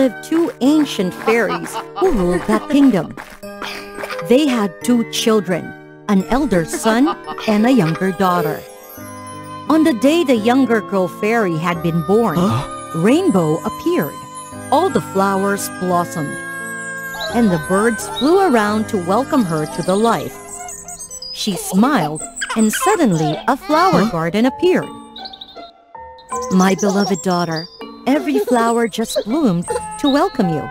lived two ancient fairies who ruled that kingdom. They had two children, an elder son and a younger daughter. On the day the younger girl fairy had been born, Rainbow appeared. All the flowers blossomed, and the birds flew around to welcome her to the life. She smiled, and suddenly a flower garden appeared. My beloved daughter, every flower just bloomed to welcome you.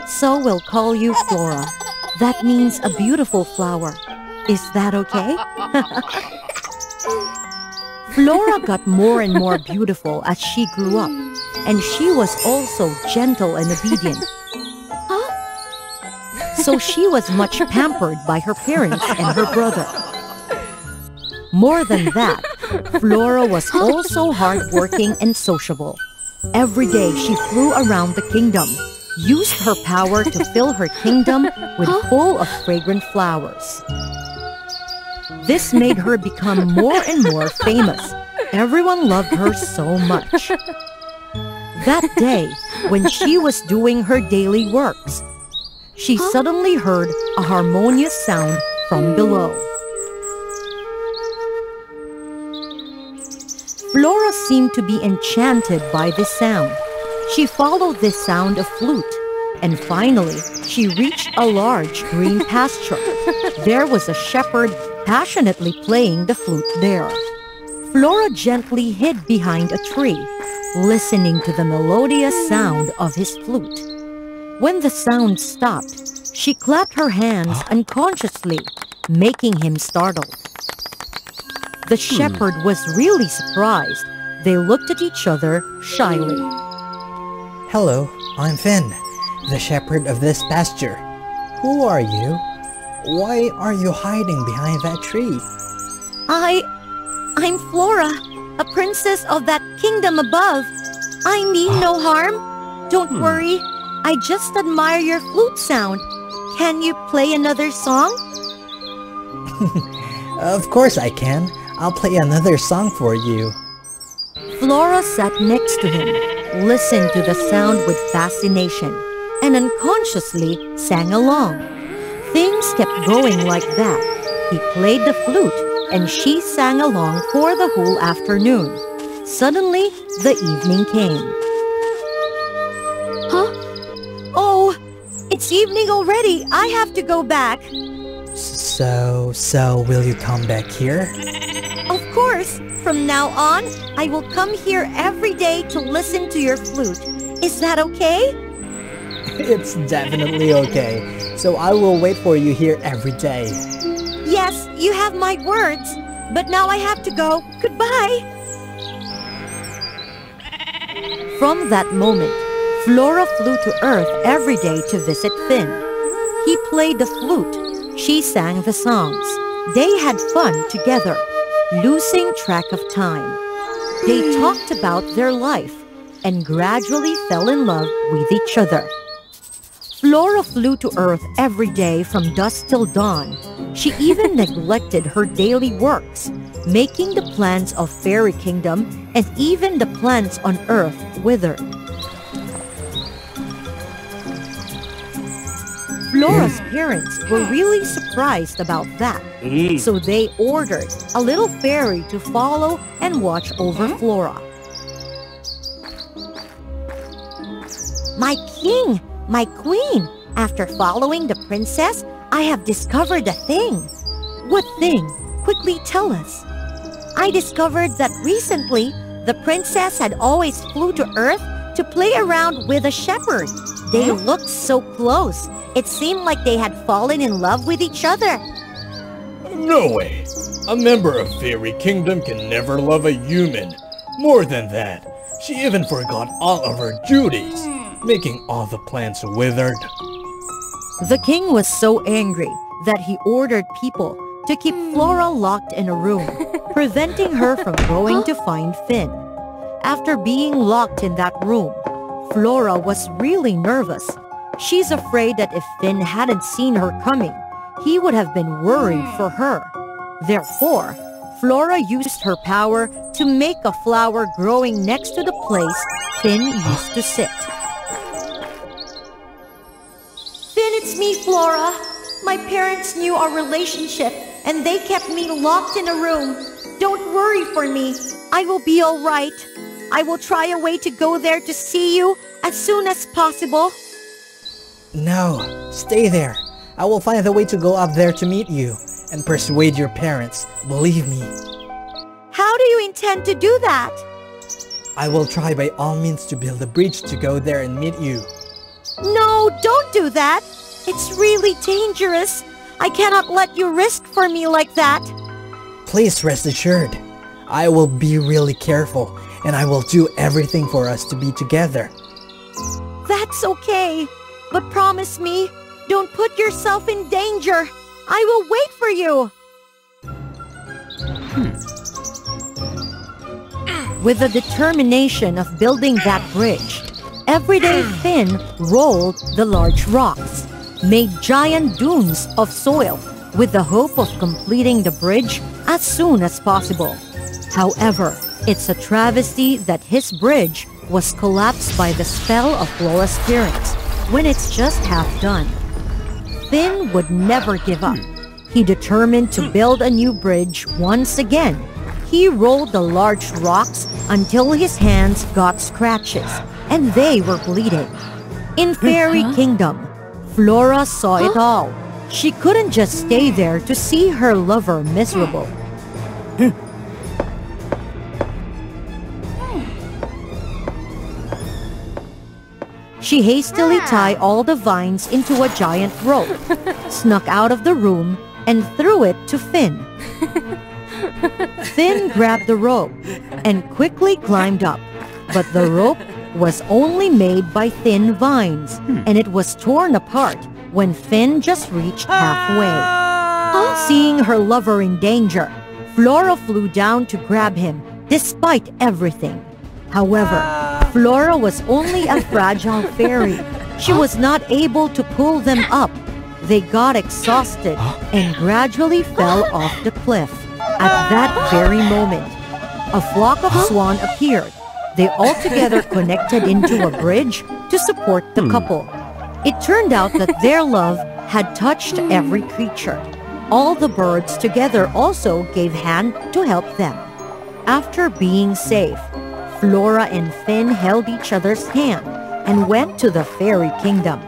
So we'll call you Flora. That means a beautiful flower. Is that okay? Flora got more and more beautiful as she grew up, and she was also gentle and obedient. So she was much pampered by her parents and her brother. More than that, Flora was also hardworking and sociable. Every day she flew around the kingdom, used her power to fill her kingdom with full of fragrant flowers. This made her become more and more famous. Everyone loved her so much. That day, when she was doing her daily works, she suddenly heard a harmonious sound from below. Flora seemed to be enchanted by this sound. She followed this sound of flute, and finally, she reached a large green pasture. There was a shepherd passionately playing the flute there. Flora gently hid behind a tree, listening to the melodious sound of his flute. When the sound stopped, she clapped her hands unconsciously, making him startled. The shepherd was really surprised. They looked at each other shyly. Hello, I'm Finn, the shepherd of this pasture. Who are you? Why are you hiding behind that tree? I'm Flora, a princess of that kingdom above. I mean no harm. Don't worry, I just admire your flute sound. Can you play another song? Of course I can. I'll play another song for you. Flora sat next to him, listened to the sound with fascination, and unconsciously sang along. Things kept going like that. He played the flute, and she sang along for the whole afternoon. Suddenly, the evening came. Oh, it's evening already. I have to go back. So will you come back here? Of course. From now on, I will come here every day to listen to your flute. Is that okay? It's definitely okay. So I will wait for you here every day. Yes, you have my words. But now I have to go. Goodbye. From that moment, Flora flew to Earth every day to visit Finn. He played the flute. She sang the songs. They had fun together, losing track of time. They talked about their life and gradually fell in love with each other. Flora flew to Earth every day from dusk till dawn. She even neglected her daily works, making the plants of Fairy Kingdom and even the plants on Earth wither. Flora's parents were really surprised about that, so they ordered a little fairy to follow and watch over Flora. My king! My queen! After following the princess, I have discovered a thing. What thing? Quickly tell us. I discovered that recently, the princess had always flew to Earth to play around with a shepherd. They looked so close. It seemed like they had fallen in love with each other. No way! A member of Fairy Kingdom can never love a human. More than that, she even forgot all of her duties, making all the plants withered. The king was so angry that he ordered people to keep Flora locked in a room, preventing her from going to find Finn. After being locked in that room, Flora was really nervous. She's afraid that if Finn hadn't seen her coming, he would have been worried for her. Therefore, Flora used her power to make a flower growing next to the place Finn used to sit. It's me, Flora. My parents knew our relationship and they kept me locked in a room. Don't worry for me. I will be all right. I will try a way to go there to see you as soon as possible. No, stay there. I will find a way to go up there to meet you and persuade your parents. Believe me. How do you intend to do that? I will try by all means to build a bridge to go there and meet you. No, don't do that. It's really dangerous. I cannot let you risk for me like that. Please rest assured. I will be really careful and I will do everything for us to be together. That's okay. But promise me, don't put yourself in danger. I will wait for you. With the determination of building that bridge, everyday Finn rolled the large rocks, made giant dunes of soil with the hope of completing the bridge as soon as possible. However, it's a travesty that his bridge was collapsed by the spell of Flora's parents when it's just half done. Finn would never give up. He determined to build a new bridge once again. He rolled the large rocks until his hands got scratches and they were bleeding. In Fairy Kingdom, Flora saw it all. She couldn't just stay there to see her lover miserable. She hastily tied all the vines into a giant rope, snuck out of the room, and threw it to Finn. Finn grabbed the rope and quickly climbed up, but the rope was only made by thin vines, and it was torn apart when Finn just reached halfway. Seeing her lover in danger, Flora flew down to grab him, despite everything. However, Flora was only a fragile fairy. She was not able to pull them up. They got exhausted and gradually fell off the cliff. At that very moment, a flock of swan appeared. They all together connected into a bridge to support the couple. It turned out that their love had touched every creature. All the birds together also gave hand to help them. After being safe, Flora and Finn held each other's hand and went to the Fairy Kingdom.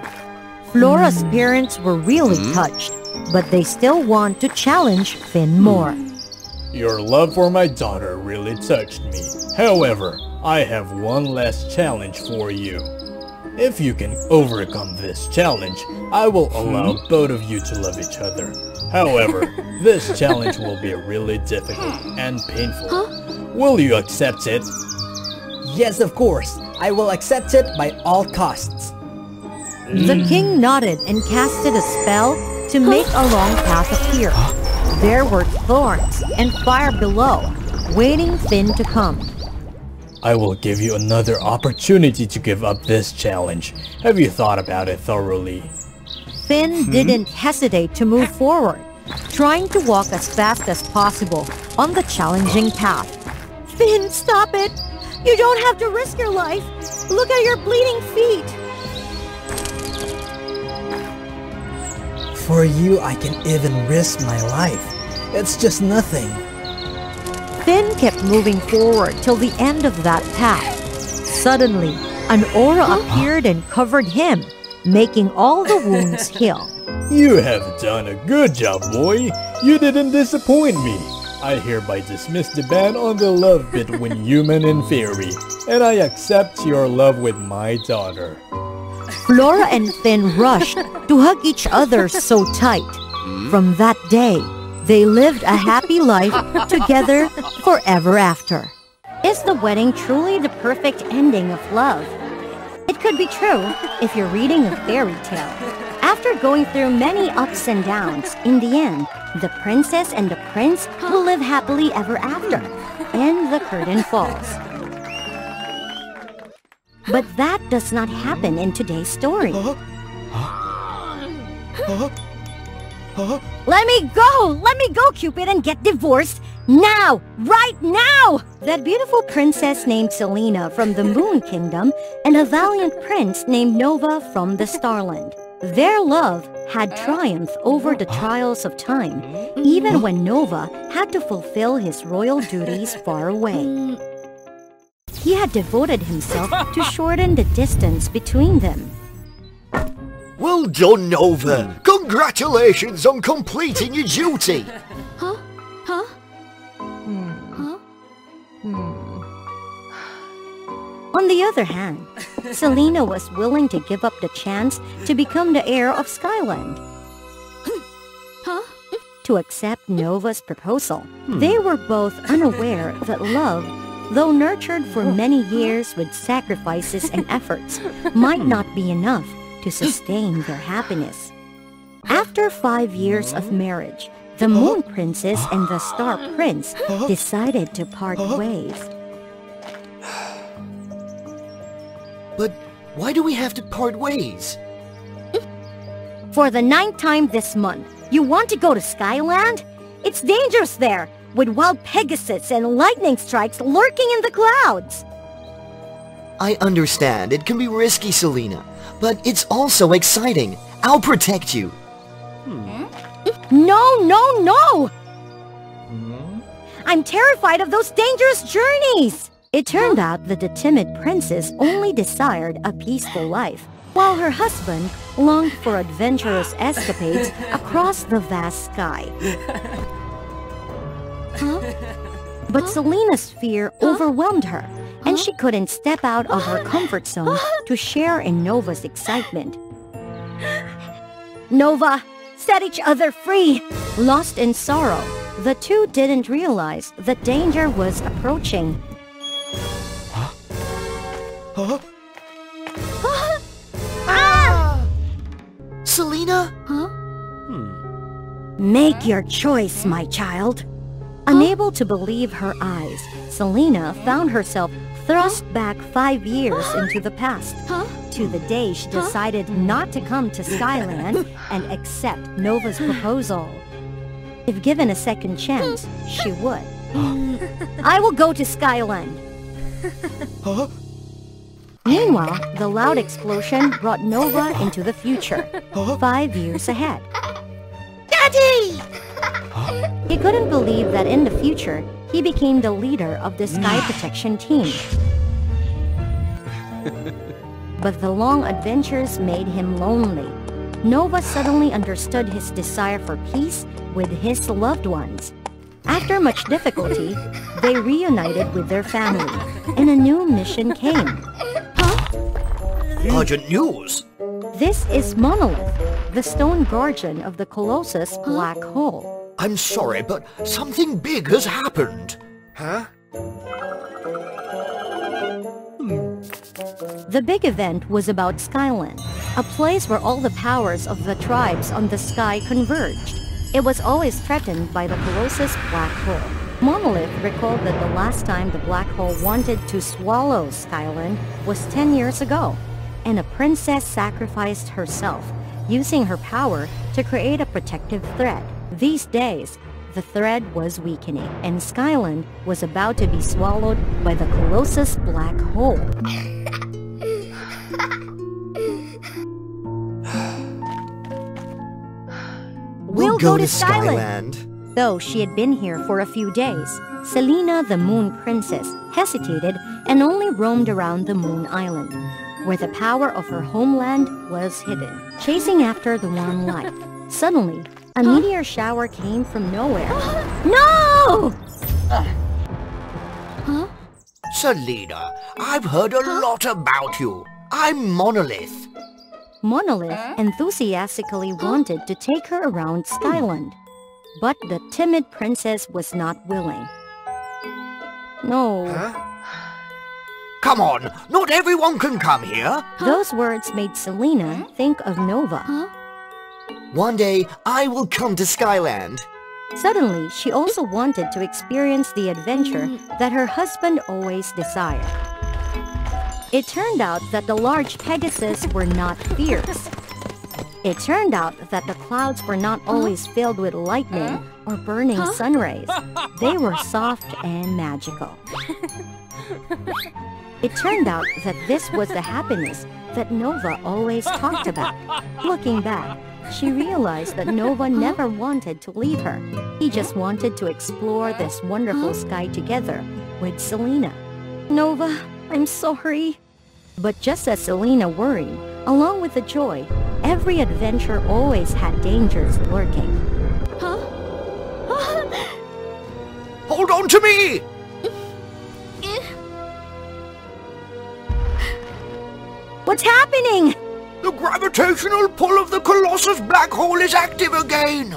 Flora's parents were really touched, but they still want to challenge Finn more. Your love for my daughter really touched me. However, I have one last challenge for you. If you can overcome this challenge, I will allow both of you to love each other. However, this challenge will be really difficult and painful. Will you accept it? Yes, of course. I will accept it by all costs. The king nodded and casted a spell to make a long path appear. There were thorns and fire below, waiting Finn to come. I will give you another opportunity to give up this challenge. Have you thought about it thoroughly? Finn didn't hesitate to move forward, trying to walk as fast as possible on the challenging path. Finn, stop it! You don't have to risk your life! Look at your bleeding feet! For you, I can even risk my life. It's just nothing. Finn kept moving forward till the end of that path. Suddenly, an aura appeared and covered him, making all the wounds heal. You have done a good job, boy. You didn't disappoint me. I hereby dismiss the ban on the love between human and fairy, and I accept your love with my daughter. Flora and Finn rushed to hug each other so tight. From that day, they lived a happy life together forever after. Is the wedding truly the perfect ending of love? It could be true if you're reading a fairy tale. After going through many ups and downs, in the end, the princess and the prince will live happily ever after, and the curtain falls. But that does not happen in today's story. Let me go! Let me go, Cupid, and get divorced now! Right now! That beautiful princess named Selena from the Moon Kingdom and a valiant prince named Nova from the Starland. Their love had triumphed over the trials of time, even when Nova had to fulfill his royal duties far away. He had devoted himself to shorten the distance between them. Well done, Nova! Congratulations on completing your duty! On the other hand, Selena was willing to give up the chance to become the heir of Skyland. To accept Nova's proposal, they were both unaware that love, though nurtured for many years with sacrifices and efforts, might not be enough to sustain their happiness. After 5 years of marriage, the Moon Princess and the Star Prince decided to part ways. But why do we have to part ways? For the 9th time this month, you want to go to Skyland? It's dangerous there, with wild Pegasus and lightning strikes lurking in the clouds. I understand it can be risky, Selena, but it's also exciting. I'll protect you. No, no, no! I'm terrified of those dangerous journeys! It turned out that the timid princess only desired a peaceful life, while her husband longed for adventurous escapades across the vast sky. But Selena's fear overwhelmed her, and she couldn't step out of her comfort zone to share in Nova's excitement. Nova, set each other free! Lost in sorrow, the two didn't realize that danger was approaching. Selena? Make your choice, my child. Unable to believe her eyes, Selena found herself thrust back 5 years into the past, to the day she decided not to come to Skyland and accept Nova's proposal. If given a second chance, she would. I will go to Skyland. Meanwhile, the loud explosion brought Nova into the future, 5 years ahead. Daddy! He couldn't believe that in the future, he became the leader of the Sky Protection Team. But the long adventures made him lonely. Nova suddenly understood his desire for peace with his loved ones. After much difficulty, they reunited with their family, and a new mission came. Urgent news! This is Monolith, the stone guardian of the Colossus Black Hole. I'm sorry, but something big has happened. The big event was about Skyland, a place where all the powers of the tribes on the sky converged. It was always threatened by the Colossus Black Hole. Monolith recalled that the last time the Black Hole wanted to swallow Skyland was 10 years ago, and a princess sacrificed herself, using her power to create a protective thread. These days, the thread was weakening, and Skyland was about to be swallowed by the Colossus Black Hole. We'll go to Skyland. Though she had been here for a few days, Selena the Moon Princess hesitated and only roamed around the Moon Island, where the power of her homeland was hidden, chasing after the one light. Suddenly, a meteor shower came from nowhere. No! Selena, I've heard a lot about you. I'm Monolith. Monolith enthusiastically wanted to take her around Skyland, but the timid princess was not willing. No. Come on, not everyone can come here. Those words made Selena think of Nova. One day, I will come to Skyland. Suddenly, she also wanted to experience the adventure that her husband always desired. It turned out that the large Pegasus were not fierce. It turned out that the clouds were not always filled with lightning or burning sun rays. They were soft and magical. It turned out that this was the happiness that Nova always talked about. Looking back, she realized that Nova never wanted to leave her. He just wanted to explore this wonderful sky together with Selena. Nova, I'm sorry. But just as Selena worried, along with the joy, every adventure always had dangers lurking. Hold on to me! What's happening? The gravitational pull of the Colossus black hole is active again!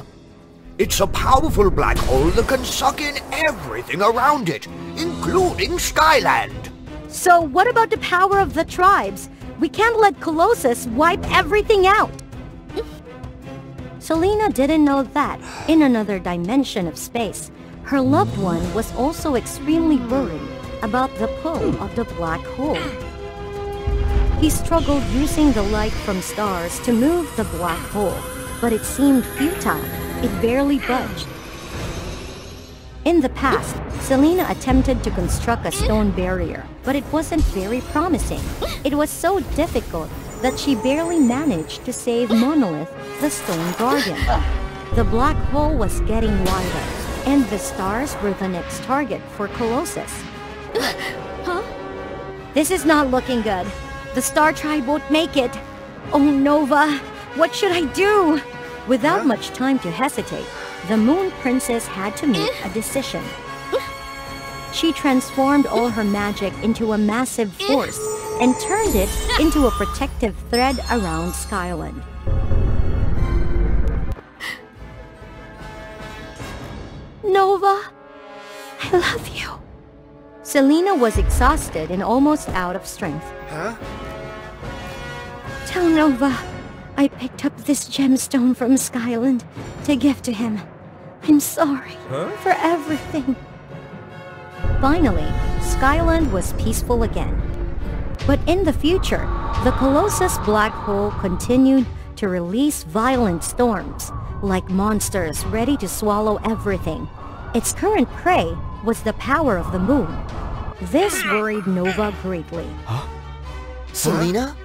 It's a powerful black hole that can suck in everything around it, including Skyland. So what about the power of the tribes? We can't let Colossus wipe everything out. Selena didn't know that, in another dimension of space, her loved one was also extremely worried about the pull of the black hole. He struggled using the light from stars to move the black hole, but it seemed futile. It barely budged. In the past, Selena attempted to construct a stone barrier, but it wasn't very promising. It was so difficult that she barely managed to save Monolith, the stone guardian. The black hole was getting wider, and the stars were the next target for Colossus. This is not looking good. The Star Tribe won't make it. Oh, Nova, what should I do? Without much time to hesitate, the Moon Princess had to make a decision. She transformed all her magic into a massive force and turned it into a protective thread around Skyland. Nova, I love you. Selena was exhausted and almost out of strength. Tell Nova I picked up this gemstone from Skyland to give to him. I'm sorry for everything. Finally, Skyland was peaceful again. But in the future, the Colossus black hole continued to release violent storms, like monsters ready to swallow everything. Its current prey was the power of the moon. This worried Nova greatly. Selena?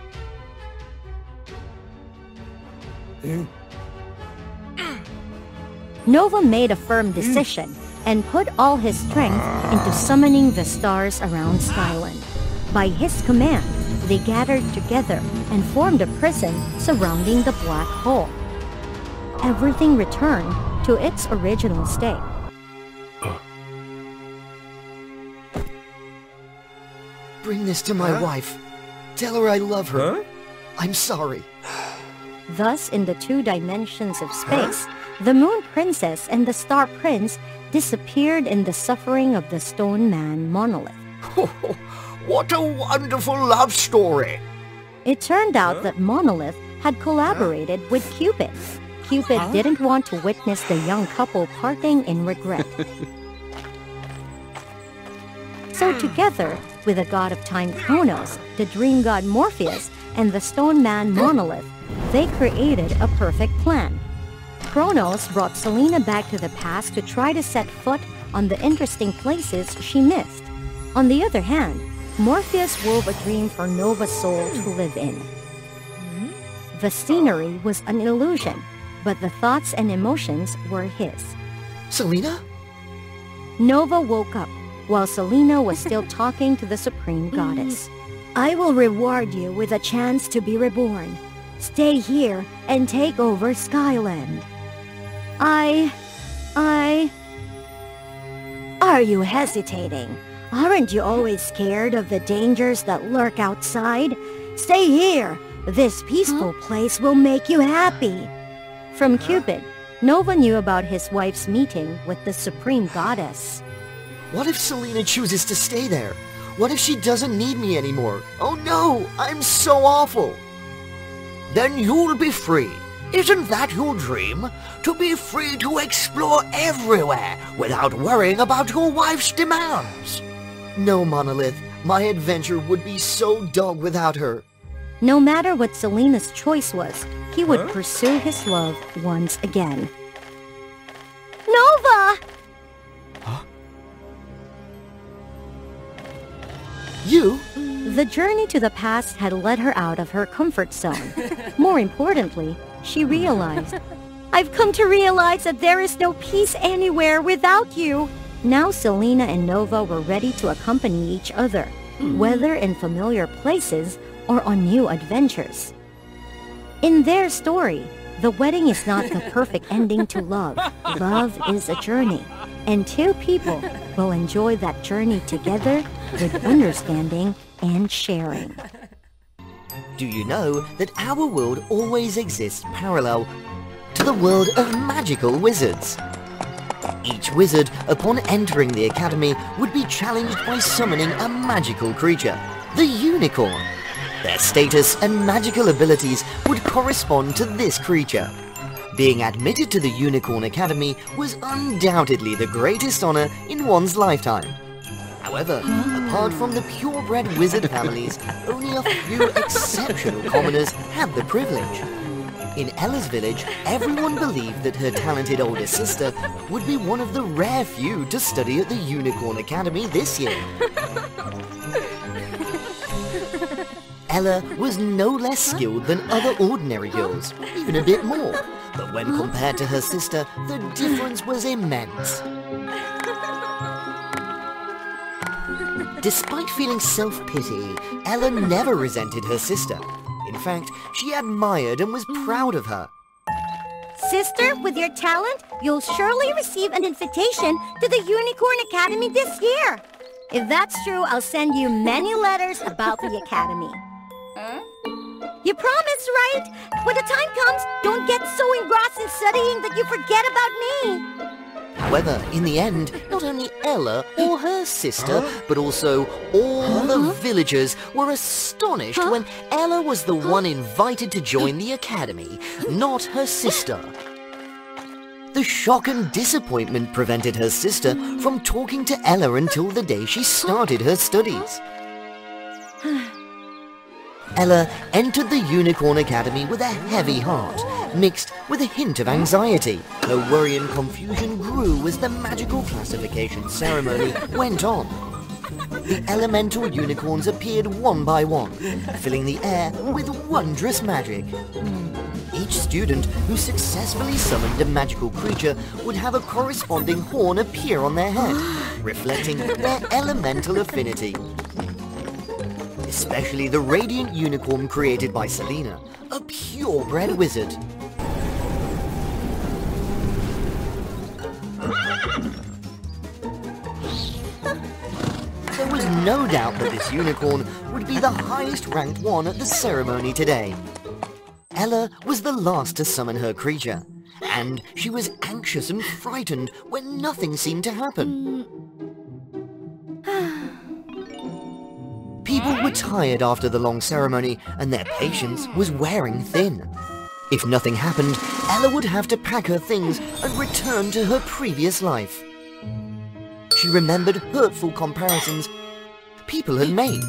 Nova made a firm decision and put all his strength into summoning the stars around Skyland. By his command, they gathered together and formed a prison surrounding the black hole. Everything returned to its original state. Bring this to my wife. Tell her I love her. I'm sorry. Thus, in the two dimensions of space, the Moon Princess and the Star Prince disappeared in the suffering of the Stone Man Monolith. What a wonderful love story! It turned out that Monolith had collaborated with Cupid. Cupid didn't want to witness the young couple parting in regret. So together, with the god of time Kronos, the dream god Morpheus, and the stone man Monolith, they created a perfect plan. Kronos brought Selena back to the past to try to set foot on the interesting places she missed. On the other hand, Morpheus wove a dream for Nova's soul to live in. The scenery was an illusion, but the thoughts and emotions were his. Selena? Nova woke up while Selena was still talking to the Supreme Goddess. I will reward you with a chance to be reborn. Stay here and take over Skyland. Are you hesitating? Aren't you always scared of the dangers that lurk outside? Stay here. This peaceful place will make you happy. From Cupid, Nova knew about his wife's meeting with the Supreme Goddess. What if Selena chooses to stay there? What if she doesn't need me anymore? Oh no, I'm so awful. Then you'll be free. Isn't that your dream? To be free to explore everywhere without worrying about your wife's demands. No, Monolith, my adventure would be so dull without her. No matter what Selena's choice was, he would pursue his love once again. Nova! You? The journey to the past had led her out of her comfort zone. More importantly, she realized, I've come to realize that there is no peace anywhere without you. Now Selena and Nova were ready to accompany each other, whether in familiar places or on new adventures. In their story, the wedding is not the perfect ending to love. Love is a journey, and two people will enjoy that journey together with understanding and sharing. Do you know that our world always exists parallel to the world of magical wizards? Each wizard, upon entering the academy, would be challenged by summoning a magical creature, the unicorn. Their status and magical abilities would correspond to this creature. Being admitted to the Unicorn Academy was undoubtedly the greatest honor in one's lifetime. However, apart from the purebred wizard families, only a few exceptional commoners had the privilege. In Ella's village, everyone believed that her talented older sister would be one of the rare few to study at the Unicorn Academy this year. Ella was no less skilled than other ordinary girls, even a bit more. But when compared to her sister, the difference was immense. Despite feeling self-pity, Ella never resented her sister. In fact, she admired and was proud of her. Sister, with your talent, you'll surely receive an invitation to the Unicorn Academy this year. If that's true, I'll send you many letters about the Academy. You promise, right? When the time comes, don't get so engrossed in studying that you forget about me. However, in the end, not only Ella or her sister, but also all the villagers were astonished when Ella was the one invited to join the academy, not her sister. The shock and disappointment prevented her sister from talking to Ella until the day she started her studies. Ella entered the Unicorn Academy with a heavy heart, mixed with a hint of anxiety. Her worry and confusion grew as the magical classification ceremony went on. The elemental unicorns appeared one by one, filling the air with wondrous magic. Each student who successfully summoned a magical creature would have a corresponding horn appear on their head, reflecting their elemental affinity. Especially the radiant unicorn created by Selena, a purebred wizard. There was no doubt that this unicorn would be the highest ranked one at the ceremony today. Ella was the last to summon her creature, and she was anxious and frightened when nothing seemed to happen. People were tired after the long ceremony, and their patience was wearing thin. If nothing happened, Ella would have to pack her things and return to her previous life. She remembered hurtful comparisons people had made.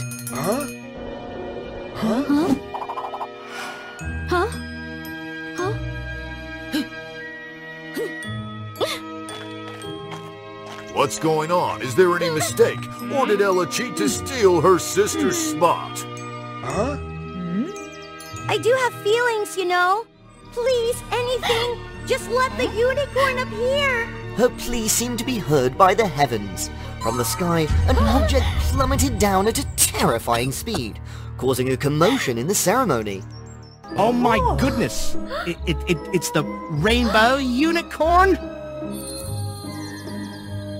What's going on? Is there any mistake? Or did Ella cheat to steal her sister's spot? I do have feelings, you know. Please, anything, just let the unicorn appear. Her plea seemed to be heard by the heavens. From the sky, an object plummeted down at a terrifying speed, causing a commotion in the ceremony. Oh my goodness! It's the rainbow unicorn?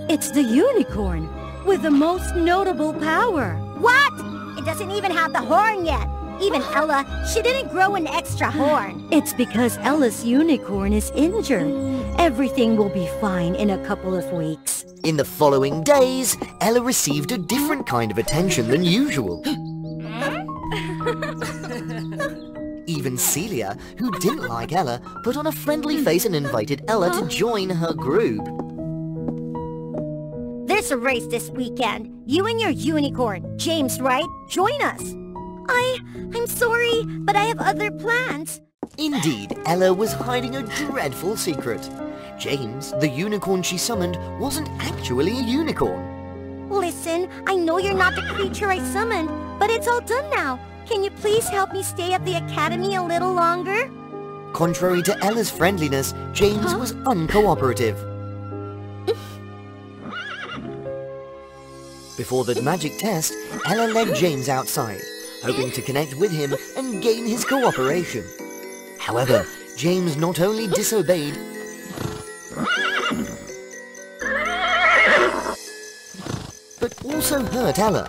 It's the unicorn with the most notable power. What? It doesn't even have the horn yet. Even Ella, she didn't grow an extra horn. It's because Ella's unicorn is injured. Everything will be fine in a couple of weeks. In the following days, Ella received a different kind of attention than usual. Even Celia, who didn't like Ella, put on a friendly face and invited Ella to join her group. There's a race this weekend. You and your unicorn, James, right? Join us. I'm sorry, but I have other plans. Indeed, Ella was hiding a dreadful secret. James, the unicorn she summoned, wasn't actually a unicorn. Listen, I know you're not the creature I summoned, but it's all done now. Can you please help me stay at the academy a little longer? Contrary to Ella's friendliness, James was uncooperative. Before the magic test, Ella led James outside, hoping to connect with him and gain his cooperation. However, James not only disobeyed, but also hurt Ella.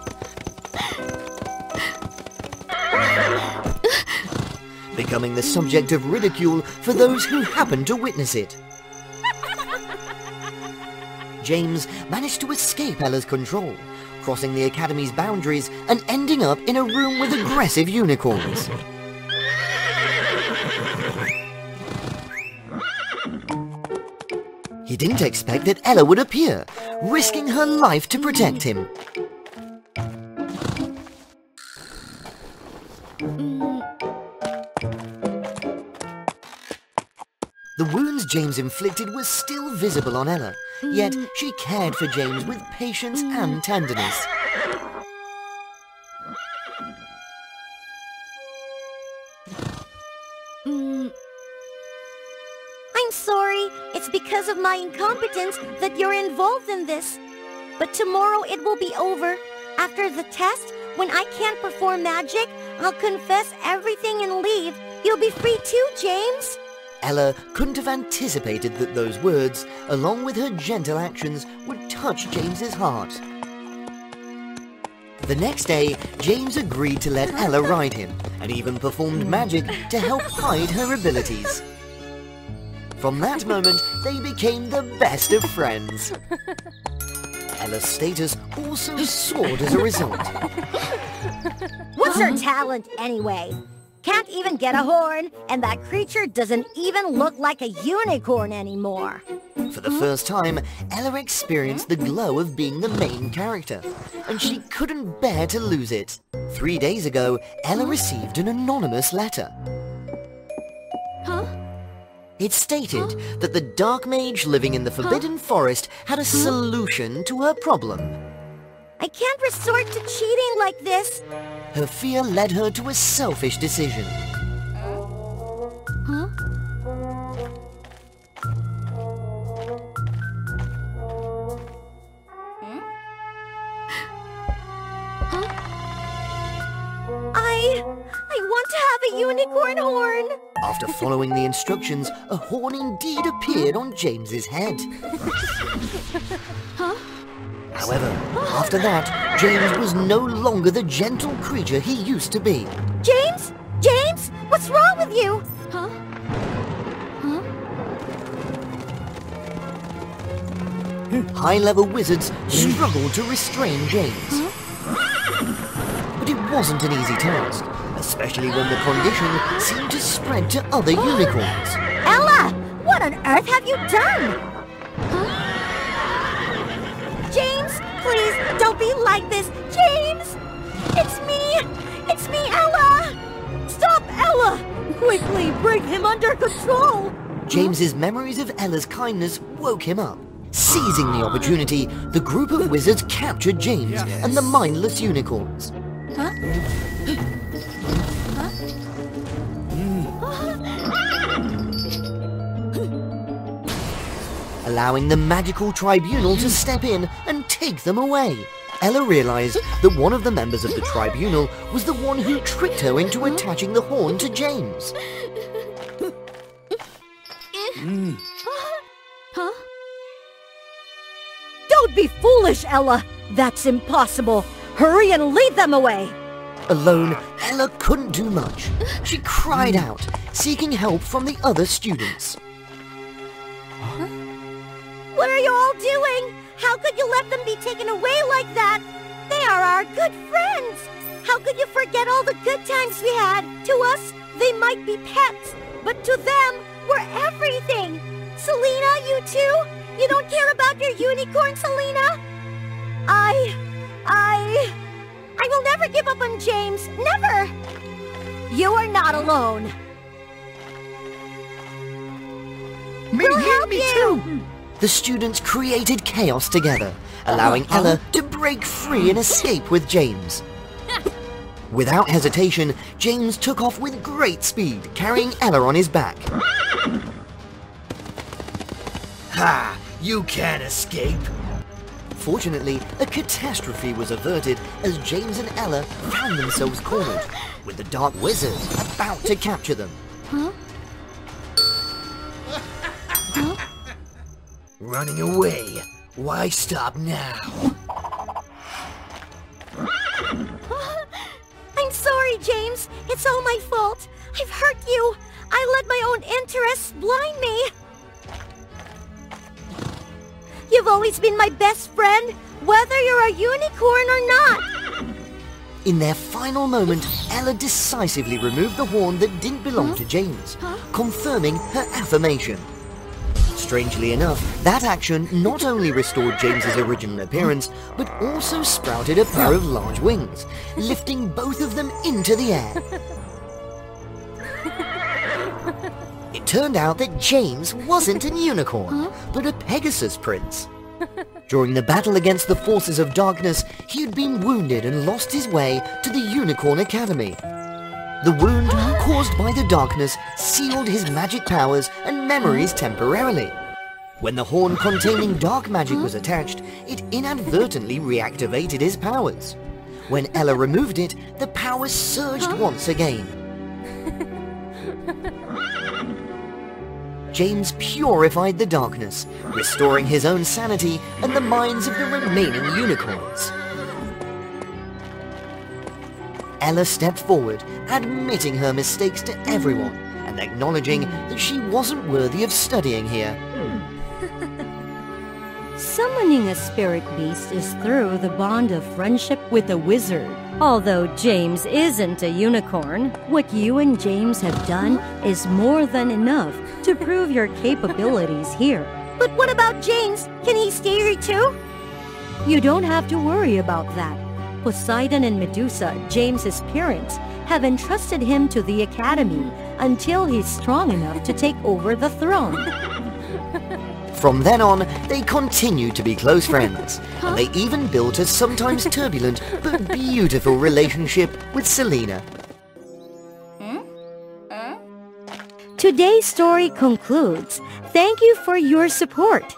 Becoming the subject of ridicule for those who happened to witness it. James managed to escape Ella's control, crossing the Academy's boundaries and ending up in a room with aggressive unicorns. He didn't expect that Ella would appear, risking her life to protect him. The wounds James inflicted were still visible on Ella, yet she cared for James with patience and tenderness. I'm sorry, it's because of my incompetence that you're involved in this. But tomorrow it will be over. After the test, when I can't perform magic, I'll confess everything and leave. You'll be free too, James. Ella couldn't have anticipated that those words, along with her gentle actions, would touch James's heart. The next day, James agreed to let Ella ride him, and even performed magic to help hide her abilities. From that moment, they became the best of friends. Ella's status also soared as a result. What's her talent anyway? Can't even get a horn, and that creature doesn't even look like a unicorn anymore. For the first time, Ella experienced the glow of being the main character, and she couldn't bear to lose it. 3 days ago, Ella received an anonymous letter. It stated that the dark mage living in the Forbidden Forest had a solution to her problem. I can't resort to cheating like this. Her fear led her to a selfish decision. I want to have a unicorn horn. After following the instructions, a horn indeed appeared on James's head. However, after that, James was no longer the gentle creature he used to be. James? James? What's wrong with you? High-level wizards struggled to restrain James. But it wasn't an easy task, especially when the condition seemed to spread to other unicorns. Ella! What on earth have you done? James, please, don't be like this. James! It's me! It's me, Ella! Stop, Ella! Quickly, bring him under control! James's memories of Ella's kindness woke him up. Seizing the opportunity, the group of wizards captured James and the mindless unicorns. Allowing the magical tribunal to step in and take them away. Ella realized that one of the members of the tribunal was the one who tricked her into attaching the horn to James. Don't be foolish, Ella! That's impossible! Hurry and lead them away! Alone, Ella couldn't do much. She cried out, seeking help from the other students. What are you all doing? How could you let them be taken away like that? They are our good friends! How could you forget all the good times we had? To us, they might be pets, but to them, we're everything! Selena, you too? You don't care about your unicorn, Selena? I will never give up on James. Never! You are not alone. We'll help you! The students created chaos together, allowing Ella to break free and escape with James. Without hesitation, James took off with great speed, carrying Ella on his back. Ha! You can't escape! Fortunately, a catastrophe was averted as James and Ella found themselves cornered, with the Dark Wizard about to capture them. Running away. Why stop now? I'm sorry, James. It's all my fault. I've hurt you. I let my own interests blind me. You've always been my best friend, whether you're a unicorn or not. In their final moment, Ella decisively removed the horn that didn't belong to James, confirming her affirmation. Strangely enough, that action not only restored James's original appearance, but also sprouted a pair of large wings, lifting both of them into the air. It turned out that James wasn't a unicorn, but a Pegasus prince. During the battle against the forces of darkness, he had been wounded and lost his way to the Unicorn Academy. The wound caused by the darkness sealed his magic powers and memories temporarily. When the horn containing dark magic was attached, it inadvertently reactivated his powers. When Ella removed it, the powers surged once again. James purified the darkness, restoring his own sanity and the minds of the remaining unicorns. Ella stepped forward, admitting her mistakes to everyone and acknowledging that she wasn't worthy of studying here. Summoning a spirit beast is through the bond of friendship with a wizard. Although James isn't a unicorn, what you and James have done is more than enough to prove your capabilities here. But what about James? Can he stay here too? You don't have to worry about that. Poseidon and Medusa, James's parents, have entrusted him to the academy until he's strong enough to take over the throne. From then on, they continued to be close friends, and they even built a sometimes turbulent but beautiful relationship with Selena. Today's story concludes. Thank you for your support.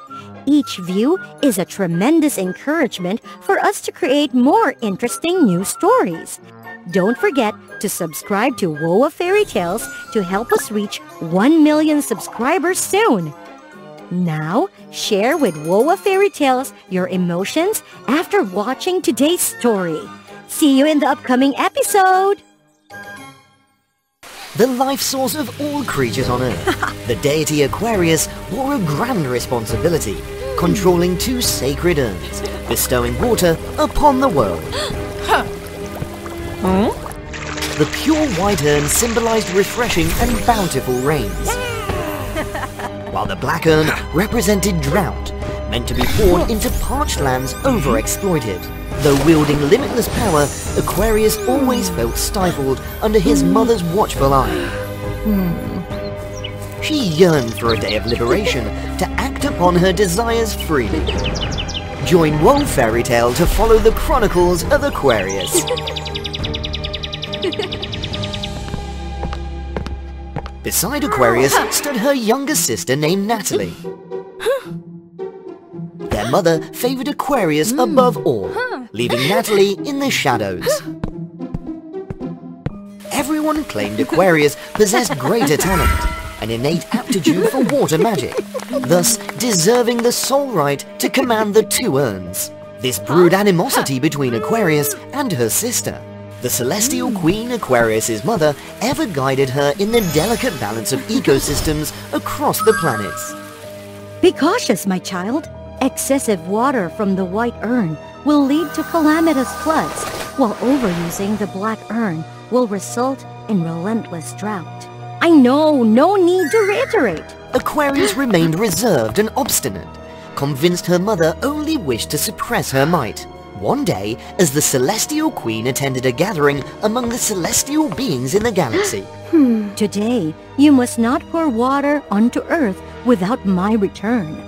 Each view is a tremendous encouragement for us to create more interesting new stories. Don't forget to subscribe to WOA Fairy Tales to help us reach 1 million subscribers soon. Now, share with WOA Fairy Tales your emotions after watching today's story. See you in the upcoming episode! The life source of all creatures on Earth, the deity Aquarius bore a grand responsibility, controlling 2 sacred urns, bestowing water upon the world. The pure white urn symbolized refreshing and bountiful rains, while the black urn represented drought, meant to be poured into parched lands overexploited. Though wielding limitless power, Aquarius always felt stifled under his mother's watchful eye. She yearned for a day of liberation to act upon her desires freely. Join WOA Fairy Tale to follow the chronicles of Aquarius. Beside Aquarius stood her younger sister named Natalie. Their mother favored Aquarius above all, leaving Natalie in the shadows. Everyone claimed Aquarius possessed greater talent, an innate aptitude for water magic, thus deserving the sole right to command the 2 urns. This brewed animosity between Aquarius and her sister. The celestial queen, Aquarius' mother, ever guided her in the delicate balance of ecosystems across the planets. Be cautious, my child. Excessive water from the white urn will lead to calamitous floods, while overusing the black urn will result in relentless drought. I know, no need to reiterate. Aquarius remained reserved and obstinate, convinced her mother only wished to suppress her might. One day, as the Celestial Queen attended a gathering among the celestial beings in the galaxy. Today, you must not pour water onto Earth without my return.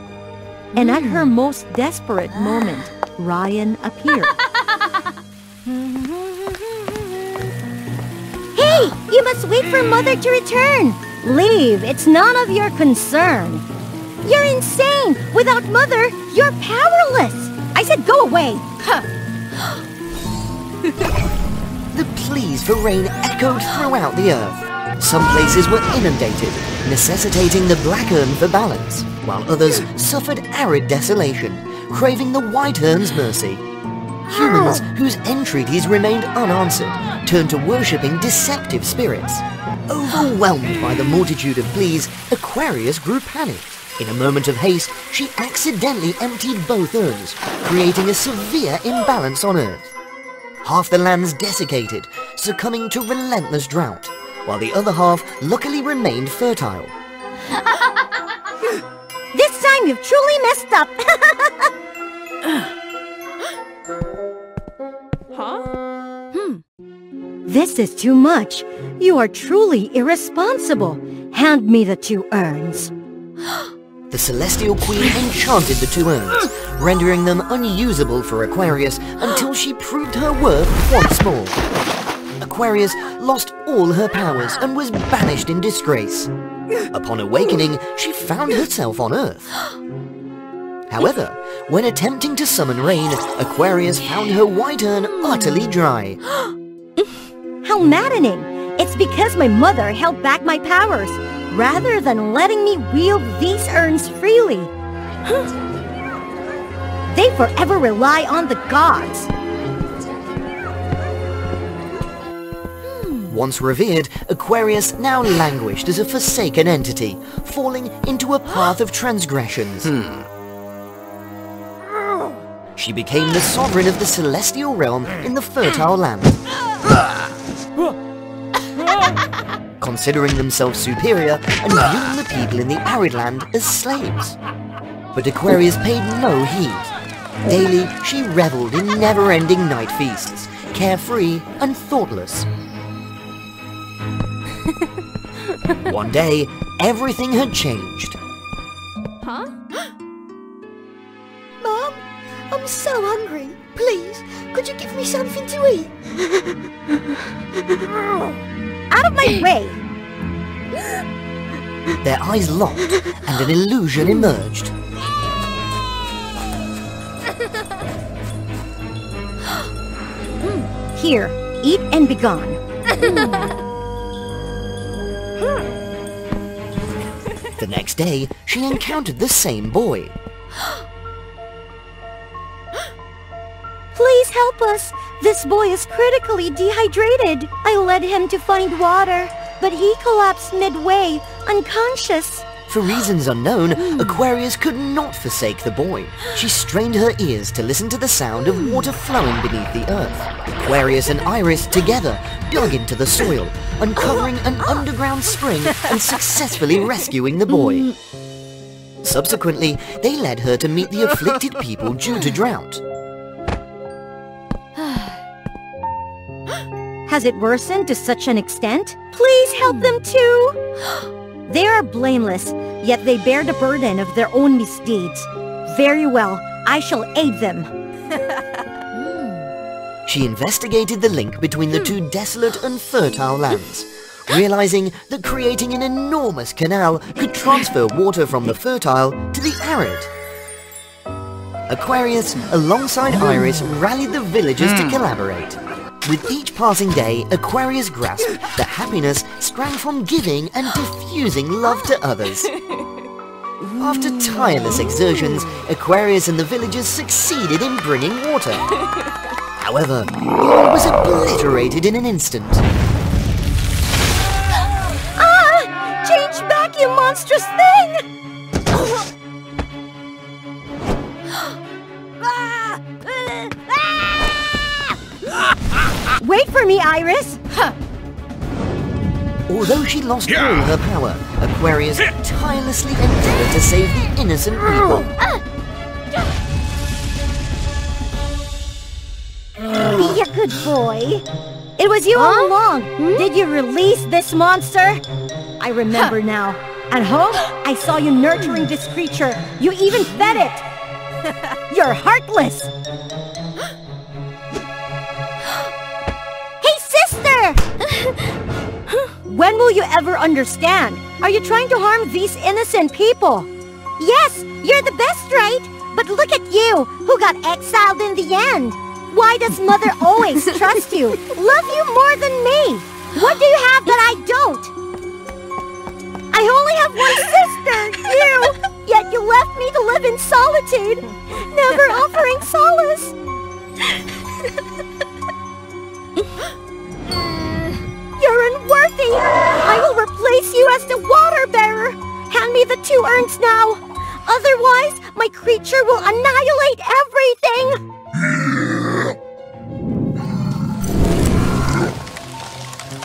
And at her most desperate moment, Ryan appeared. Hey! You must wait for Mother to return! Leave, it's none of your concern. You're insane! Without Mother, you're powerless! I said go away! The pleas for rain echoed throughout the Earth. Some places were inundated, necessitating the Black Urn for balance, while others suffered arid desolation, craving the White Urn's mercy. Humans whose entreaties remained unanswered turned to worshipping deceptive spirits. Overwhelmed by the multitude of pleas, Aquarius grew panicked. In a moment of haste, she accidentally emptied both urns, creating a severe imbalance on Earth. Half the land's desiccated, succumbing to relentless drought, while the other half luckily remained fertile. This time you've truly messed up! This is too much. You are truly irresponsible. Hand me the 2 urns. The Celestial Queen enchanted the 2 urns, rendering them unusable for Aquarius until she proved her worth once more. Aquarius lost all her powers and was banished in disgrace. Upon awakening, she found herself on Earth. However, when attempting to summon rain, Aquarius found her white urn utterly dry. How maddening! It's because my mother held back my powers, rather than letting me wield these urns freely. They forever rely on the gods. Once revered, Aquarius now languished as a forsaken entity, falling into a path of transgressions. She became the sovereign of the celestial realm in the fertile land. Considering themselves superior and viewing the people in the arid land as slaves. But Aquarius paid no heed. Daily, she reveled in never-ending night feasts, carefree and thoughtless. One day, everything had changed. Mom, I'm so hungry. Please, could you give me something to eat? Out of my way! Their eyes locked, and an illusion emerged. Here, eat and be gone. The next day, she encountered the same boy. Please help us. This boy is critically dehydrated. I led him to find water, but he collapsed midway, unconscious. For reasons unknown, Aquarius could not forsake the boy. She strained her ears to listen to the sound of water flowing beneath the earth. Aquarius and Iris together dug into the soil, uncovering an underground spring and successfully rescuing the boy. Subsequently, they led her to meet the afflicted people due to drought. Has it worsened to such an extent? Please help them too! They are blameless, yet they bear the burden of their own misdeeds. Very well, I shall aid them. She investigated the link between the 2 desolate and fertile lands, realizing that creating an enormous canal could transfer water from the fertile to the arid. Aquarius, alongside Iris, rallied the villagers to collaborate. With each passing day, Aquarius grasped that happiness sprang from giving and diffusing love to others. After tireless exertions, Aquarius and the villagers succeeded in bringing water. However, all was obliterated in an instant. Ah! Change back, you monstrous thing! Wait for me, Iris! Although she lost all her power, Aquarius tirelessly endeavored to save the innocent people. Good boy. It was you all along. Did you release this monster? I remember now. At home, I saw you nurturing this creature. You even fed it. You're heartless. Hey, sister! When will you ever understand? Are you trying to harm these innocent people? Yes, you're the best, right? But look at you, who got exiled in the end. Why does Mother always trust you? Love you more than me. What do you have that I don't? I only have one sister, you! Yet you left me to live in solitude, never offering solace. You're unworthy! I will replace you as the water bearer! Hand me the 2 urns now! Otherwise, my creature will annihilate everything!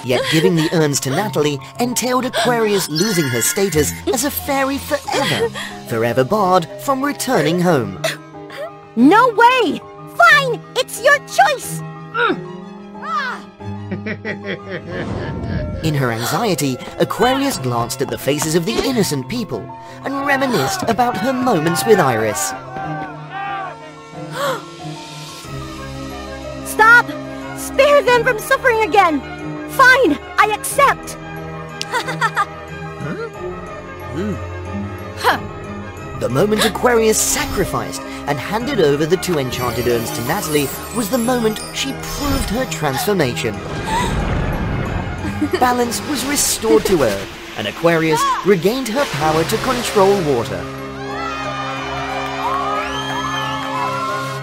Yet giving the urns to Natalie entailed Aquarius losing her status as a fairy forever, forever barred from returning home. No way! Fine, it's your choice! In her anxiety, Aquarius glanced at the faces of the innocent people and reminisced about her moments with Iris. Stop! Spare them from suffering again! Fine, I accept! The moment Aquarius sacrificed and handed over the 2 enchanted urns to Natalie was the moment she proved her transformation. Balance was restored to her, and Aquarius regained her power to control water.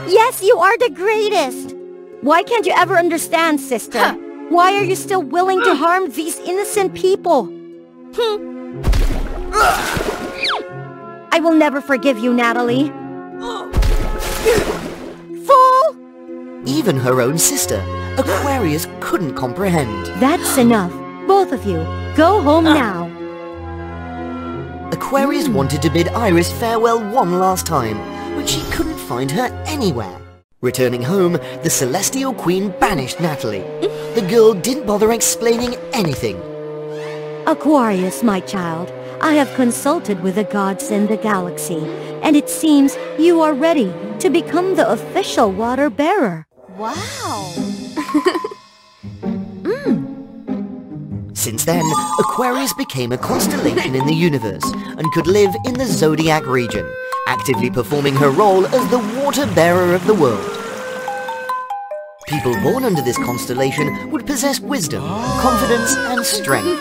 Yes, you are the greatest! Why can't you ever understand, sister? Why are you still willing to harm these innocent people? I will never forgive you, Natalie. Fool! Even her own sister, Aquarius couldn't comprehend. That's enough. Both of you, go home now. Aquarius wanted to bid Iris farewell one last time, but she couldn't find her anywhere. Returning home, the Celestial Queen banished Natalie. The girl didn't bother explaining anything. Aquarius, my child, I have consulted with the gods in the galaxy, and it seems you are ready to become the official water bearer. Wow! Since then, Aquarius became a constellation in the universe and could live in the Zodiac region, actively performing her role as the water bearer of the world. People born under this constellation would possess wisdom, confidence, and strength.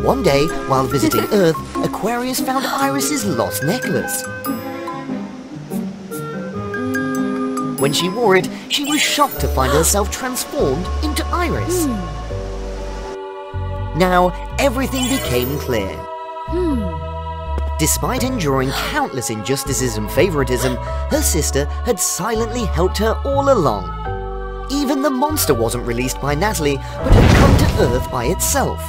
One day, while visiting Earth, Aquarius found Iris's lost necklace. When she wore it, she was shocked to find herself transformed into Iris. Now, everything became clear. Despite enduring countless injustices and favoritism, her sister had silently helped her all along. Even the monster wasn't released by Natalie, but had come to Earth by itself.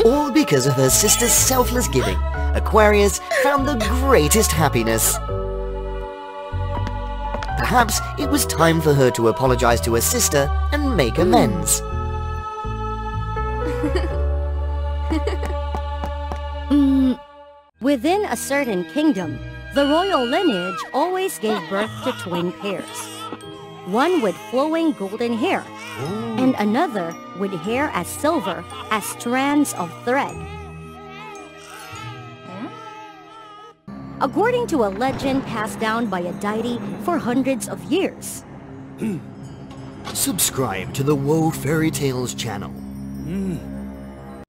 All because of her sister's selfless giving, Aquarius found the greatest happiness. Perhaps it was time for her to apologize to her sister and make amends. Within a certain kingdom, the royal lineage always gave birth to twin pairs. One with flowing golden hair, and another with hair as silver as strands of thread. According to a legend passed down by a deity for hundreds of years. Subscribe to the WOA Fairy Tales channel.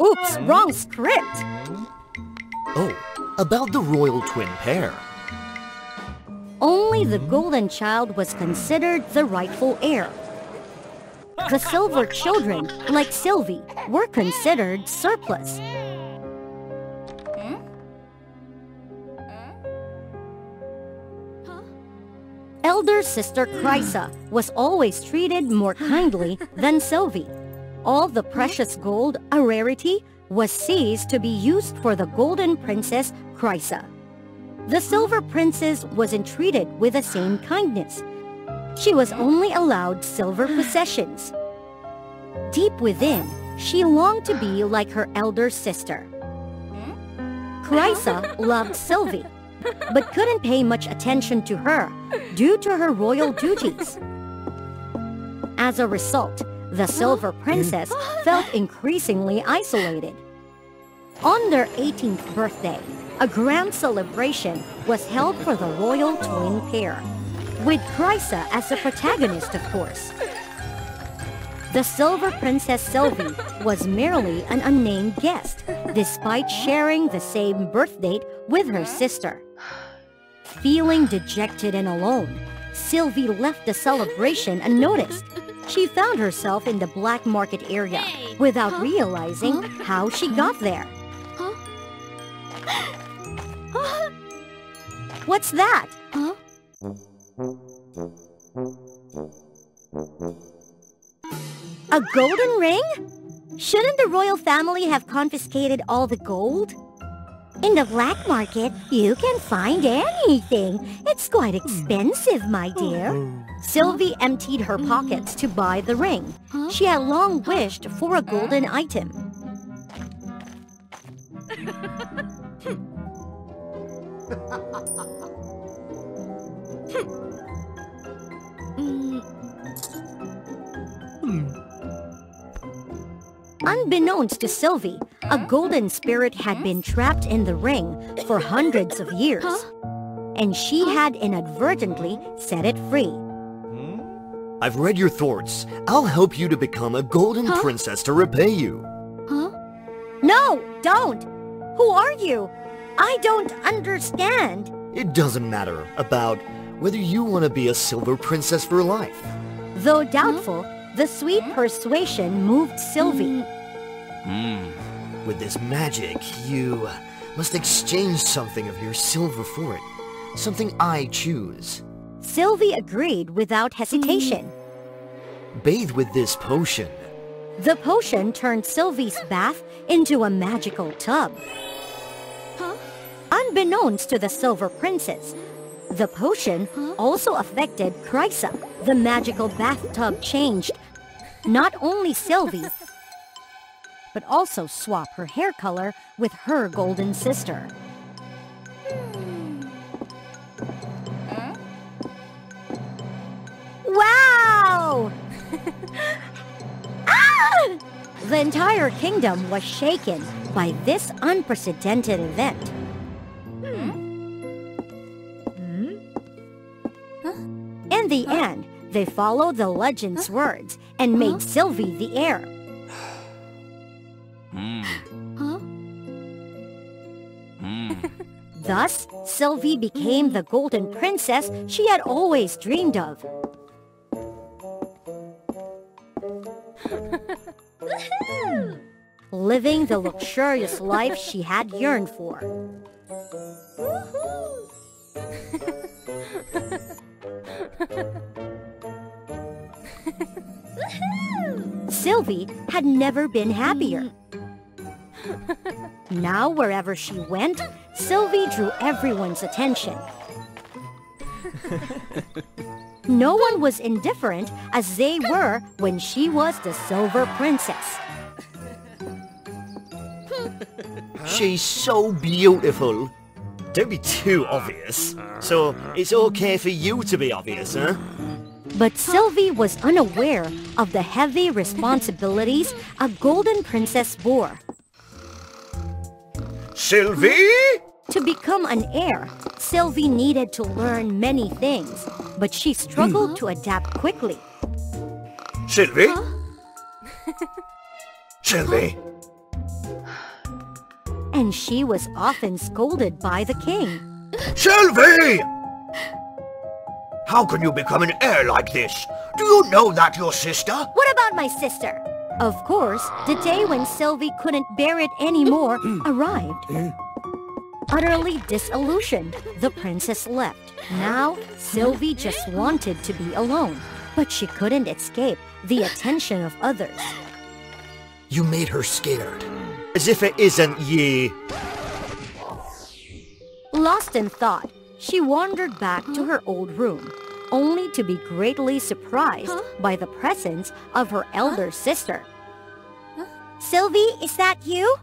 Oops, wrong script! Oh, about the royal twin pair. Only the golden child was considered the rightful heir. The silver children, like Sylvie, were considered surplus. Elder sister Chrysa was always treated more kindly than Sylvie. All the precious gold, a rarity, was seized to be used for the golden princess Chrysa. The silver princess wasn't treated with the same kindness. She was only allowed silver possessions. Deep within, she longed to be like her elder sister. Chrysa loved Sylvie, but couldn't pay much attention to her due to her royal duties. As a result, the Silver Princess felt increasingly isolated. On their 18th birthday, a grand celebration was held for the royal twin pair, with Chrysa as the protagonist, of course. The Silver Princess Sylvie was merely an unnamed guest, despite sharing the same birth date with her sister. Feeling dejected and alone, Sylvie left the celebration unnoticed. She found herself in the black market area without realizing how she got there. What's that? A golden ring? Shouldn't the royal family have confiscated all the gold? In the black market, you can find anything. It's quite expensive, my dear. Sylvie emptied her pockets to buy the ring. She had long wished for a golden item. Unbeknownst to Sylvie, a golden spirit had been trapped in the ring for hundreds of years, and she had inadvertently set it free. I've read your thoughts. I'll help you to become a golden princess to repay you. No, don't! Who are you? I don't understand. It doesn't matter about whether you want to be a silver princess for life. Though doubtful, the sweet persuasion moved Sylvie. With this magic, you must exchange something of your silver for it. Something I choose. Sylvie agreed without hesitation. Bathe with this potion. The potion turned Sylvie's bath into a magical tub. Unbeknownst to the Silver Princess, the potion also affected Chrysa. The magical bathtub changed not only Sylvie, but also swapped her hair color with her golden sister. Wow! Ah! The entire kingdom was shaken by this unprecedented event. In the end, they followed the legend's words and made Sylvie the heir. Thus, Sylvie became the golden princess she had always dreamed of. Living the luxurious life she had yearned for. Sylvie had never been happier. Now, wherever she went, Sylvie drew everyone's attention. No one was indifferent as they were when she was the Silver Princess. She's so beautiful. Don't be too obvious. So, it's okay for you to be obvious, huh? But Sylvie was unaware of the heavy responsibilities a golden princess bore. Sylvie? To become an heir, Sylvie needed to learn many things, but she struggled to adapt quickly. Sylvie? Sylvie? And she was often scolded by the king. Sylvie! How can you become an heir like this? Do you know that your sister? What about my sister? Of course, the day when Sylvie couldn't bear it anymore arrived. Utterly disillusioned, the princess left. Now, Sylvie just wanted to be alone, but she couldn't escape the attention of others. You made her scared. As if it isn't ye. Lost in thought, she wandered back to her old room. only to be greatly surprised by the presence of her elder sister. Sylvie, is that you?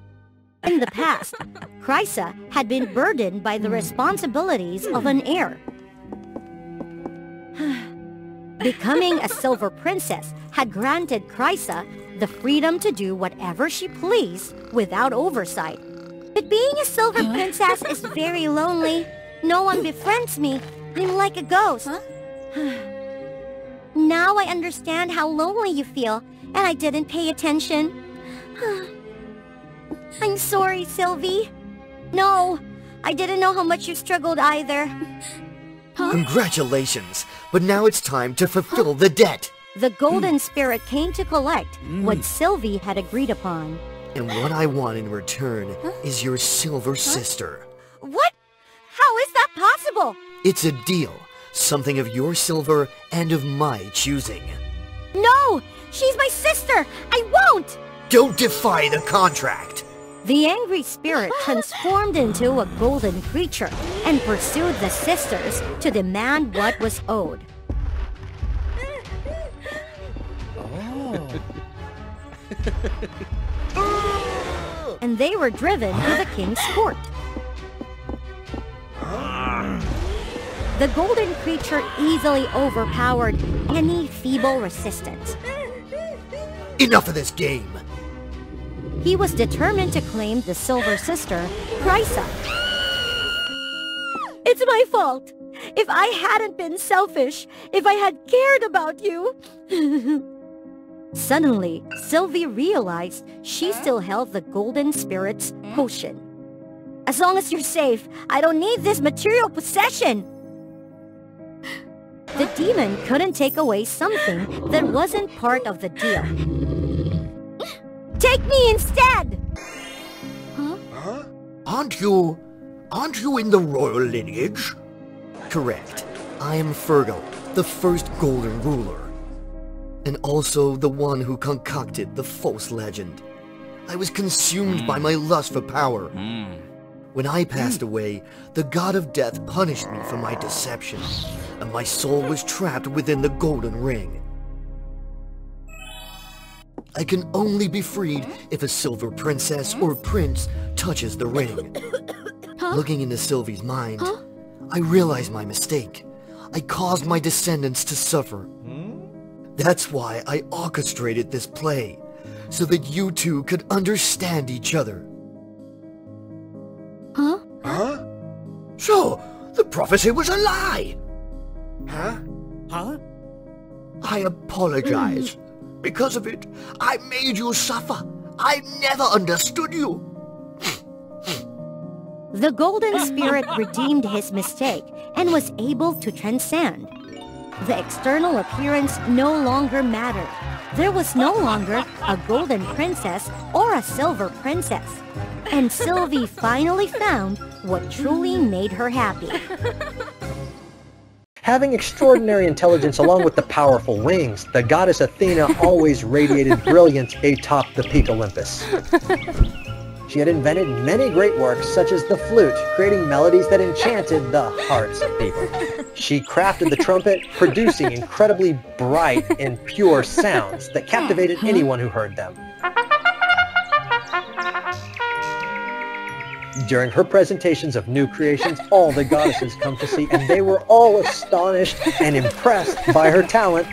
In the past, Chrysa had been burdened by the responsibilities of an heir. Becoming a silver princess had granted Chrysa the freedom to do whatever she pleased without oversight. But being a silver princess is very lonely. No one befriends me. I'm like a ghost. Now I understand how lonely you feel, and I didn't pay attention. I'm sorry, Sylvie. No, I didn't know how much you struggled either. Congratulations, but now it's time to fulfill the debt. The golden spirit came to collect what Sylvie had agreed upon. And what I want in return is your silver sister. What? How is that possible? It's a deal. Something of your silver and of my choosing. No! She's my sister! I won't! Don't defy the contract! The angry spirit transformed into a golden creature and pursued the sisters to demand what was owed. And they were driven to the king's court. The golden creature easily overpowered any feeble resistance. Enough of this game! He was determined to claim the silver sister, Chrysa. It's my fault. If I hadn't been selfish, if I had cared about you. Suddenly, Sylvie realized she still held the golden spirit's potion. As long as you're safe, I don't need this material possession. The demon couldn't take away something that wasn't part of the deal. Take me instead! Aren't you in the royal lineage? Correct. I am Fergal, the first golden ruler. And also the one who concocted the false legend. I was consumed by my lust for power. When I passed away, the god of death punished me for my deception, and my soul was trapped within the golden ring. I can only be freed if a silver princess or prince touches the ring. Looking into Sylvie's mind, I realized my mistake. I caused my descendants to suffer. That's why I orchestrated this play, so that you two could understand each other. So, the prophecy was a lie! I apologize. Because of it, I made you suffer. I never understood you. The golden spirit redeemed his mistake and was able to transcend. The external appearance no longer mattered. There was no longer a golden princess or a silver princess. And Sylvie finally found what truly made her happy. Having extraordinary intelligence along with the powerful wings, the goddess Athena always radiated brilliance atop the peak Olympus. She had invented many great works, such as the flute, creating melodies that enchanted the hearts of people. She crafted the trumpet, producing incredibly bright and pure sounds that captivated anyone who heard them. During her presentations of new creations, all the goddesses come to see, and they were all astonished and impressed by her talent.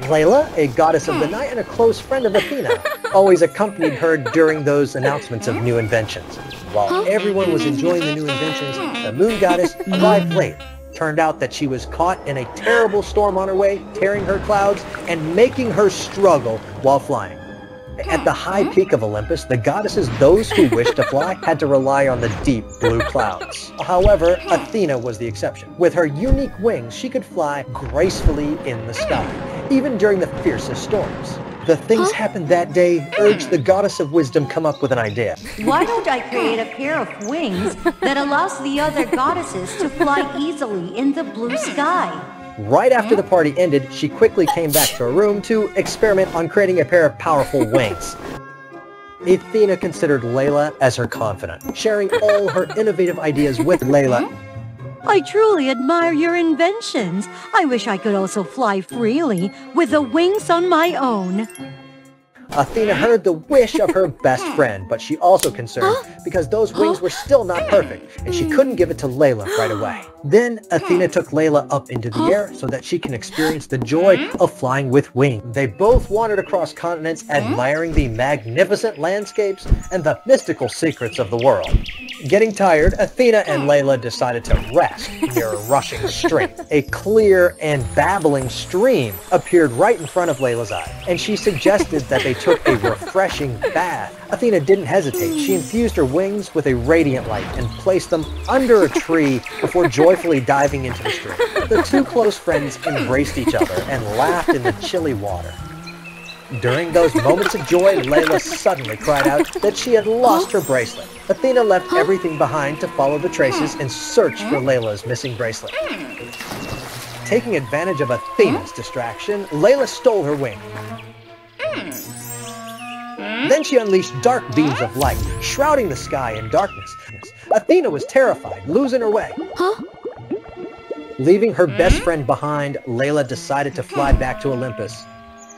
Layla, a goddess of the night and a close friend of Athena, always accompanied her during those announcements of new inventions. While everyone was enjoying the new inventions, the moon goddess arrived late. Turned out that she was caught in a terrible storm on her way, tearing her clouds and making her struggle while flying. At the high peak of Olympus, the goddesses, those who wished to fly, had to rely on the deep blue clouds. However, Athena was the exception. With her unique wings, she could fly gracefully in the sky, even during the fiercest storms. The things happened that day urged the goddess of wisdom come up with an idea. Why don't I create a pair of wings that allows the other goddesses to fly easily in the blue sky? Right after the party ended, she quickly came back to her room to experiment on creating a pair of powerful wings. Athena considered Layla as her confidant, sharing all her innovative ideas with Layla. I truly admire your inventions. I wish I could also fly freely with the wings on my own. Athena heard the wish of her best friend, but she also concerned because those wings were still not perfect, and she couldn't give it to Layla right away. Then Athena took Layla up into the air so that she can experience the joy of flying with wings. They both wandered across continents, admiring the magnificent landscapes and the mystical secrets of the world. Getting tired, Athena and Layla decided to rest near a rushing stream. A clear and babbling stream appeared right in front of Layla's eye, and she suggested that they took a refreshing bath. Athena didn't hesitate. She infused her wings with a radiant light and placed them under a tree before joyfully diving into the stream. The two close friends embraced each other and laughed in the chilly water. During those moments of joy, Layla suddenly cried out that she had lost her bracelet. Athena left everything behind to follow the traces and search for Layla's missing bracelet. Taking advantage of Athena's distraction, Layla stole her wing. Then she unleashed dark beams of light, shrouding the sky in darkness. Athena was terrified, losing her way. Leaving her best friend behind, Layla decided to fly back to Olympus.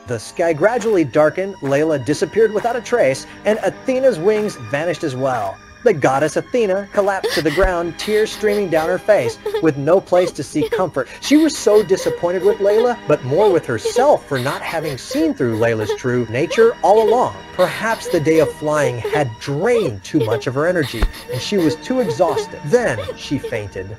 The sky gradually darkened, Layla disappeared without a trace, and Athena's wings vanished as well. The goddess Athena collapsed to the ground, tears streaming down her face, with no place to seek comfort. She was so disappointed with Layla, but more with herself for not having seen through Layla's true nature all along. Perhaps the day of flying had drained too much of her energy, and she was too exhausted. Then she fainted.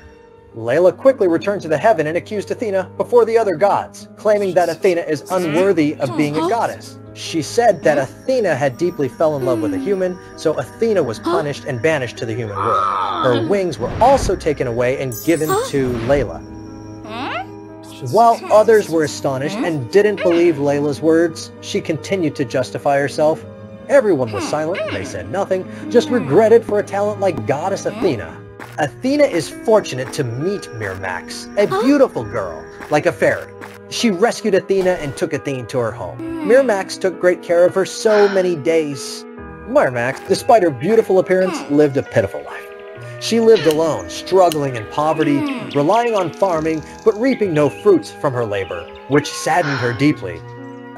Layla quickly returned to the heaven and accused Athena before the other gods, claiming that Athena is unworthy of being a goddess. She said that Athena had deeply fell in love with a human, so Athena was punished and banished to the human world. Her wings were also taken away and given to Layla. While others were astonished and didn't believe Layla's words, she continued to justify herself. Everyone was silent, they said nothing, just regretted for a talent like goddess Athena. Athena is fortunate to meet Myrmax, a beautiful girl, like a fairy. She rescued Athena and took Athena to her home. Myrmax took great care of her so many days. Myrmax, despite her beautiful appearance, lived a pitiful life. She lived alone, struggling in poverty, relying on farming, but reaping no fruits from her labor, which saddened her deeply.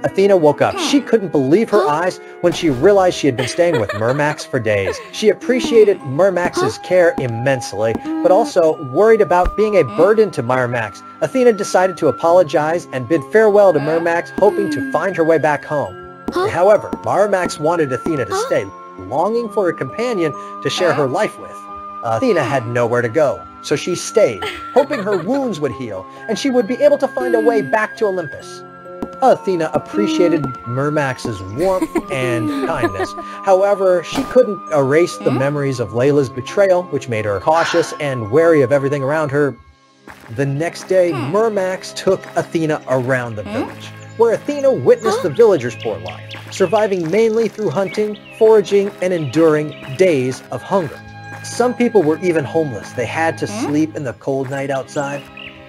Athena woke up. She couldn't believe her eyes when she realized she had been staying with Myrmax for days. She appreciated Myrmax's care immensely, but also worried about being a burden to Myrmax. Athena decided to apologize and bid farewell to Myrmax, hoping to find her way back home. However, Myrmax wanted Athena to stay, longing for a companion to share her life with. Athena had nowhere to go, so she stayed, hoping her wounds would heal, and she would be able to find a way back to Olympus. Athena appreciated Myrmax's warmth and kindness. However, she couldn't erase the memories of Layla's betrayal, which made her cautious and wary of everything around her. The next day, Myrmax took Athena around the village, where Athena witnessed the villagers' poor life, surviving mainly through hunting, foraging, and enduring days of hunger. Some people were even homeless. They had to sleep in the cold night outside.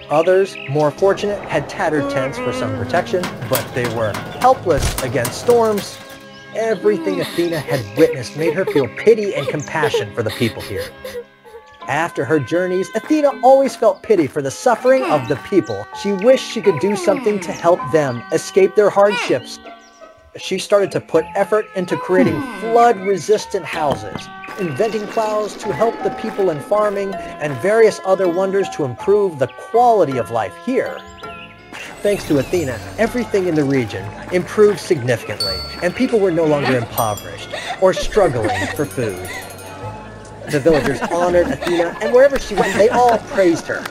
Others, more fortunate, had tattered tents for some protection, but they were helpless against storms. Everything Athena had witnessed made her feel pity and compassion for the people here. After her journeys, Athena always felt pity for the suffering of the people. She wished she could do something to help them escape their hardships. She started to put effort into creating flood-resistant houses, inventing plows to help the people in farming, and various other wonders to improve the quality of life here. Thanks to Athena, everything in the region improved significantly, and people were no longer impoverished or struggling for food. The villagers honored Athena, and wherever she went, they all praised her.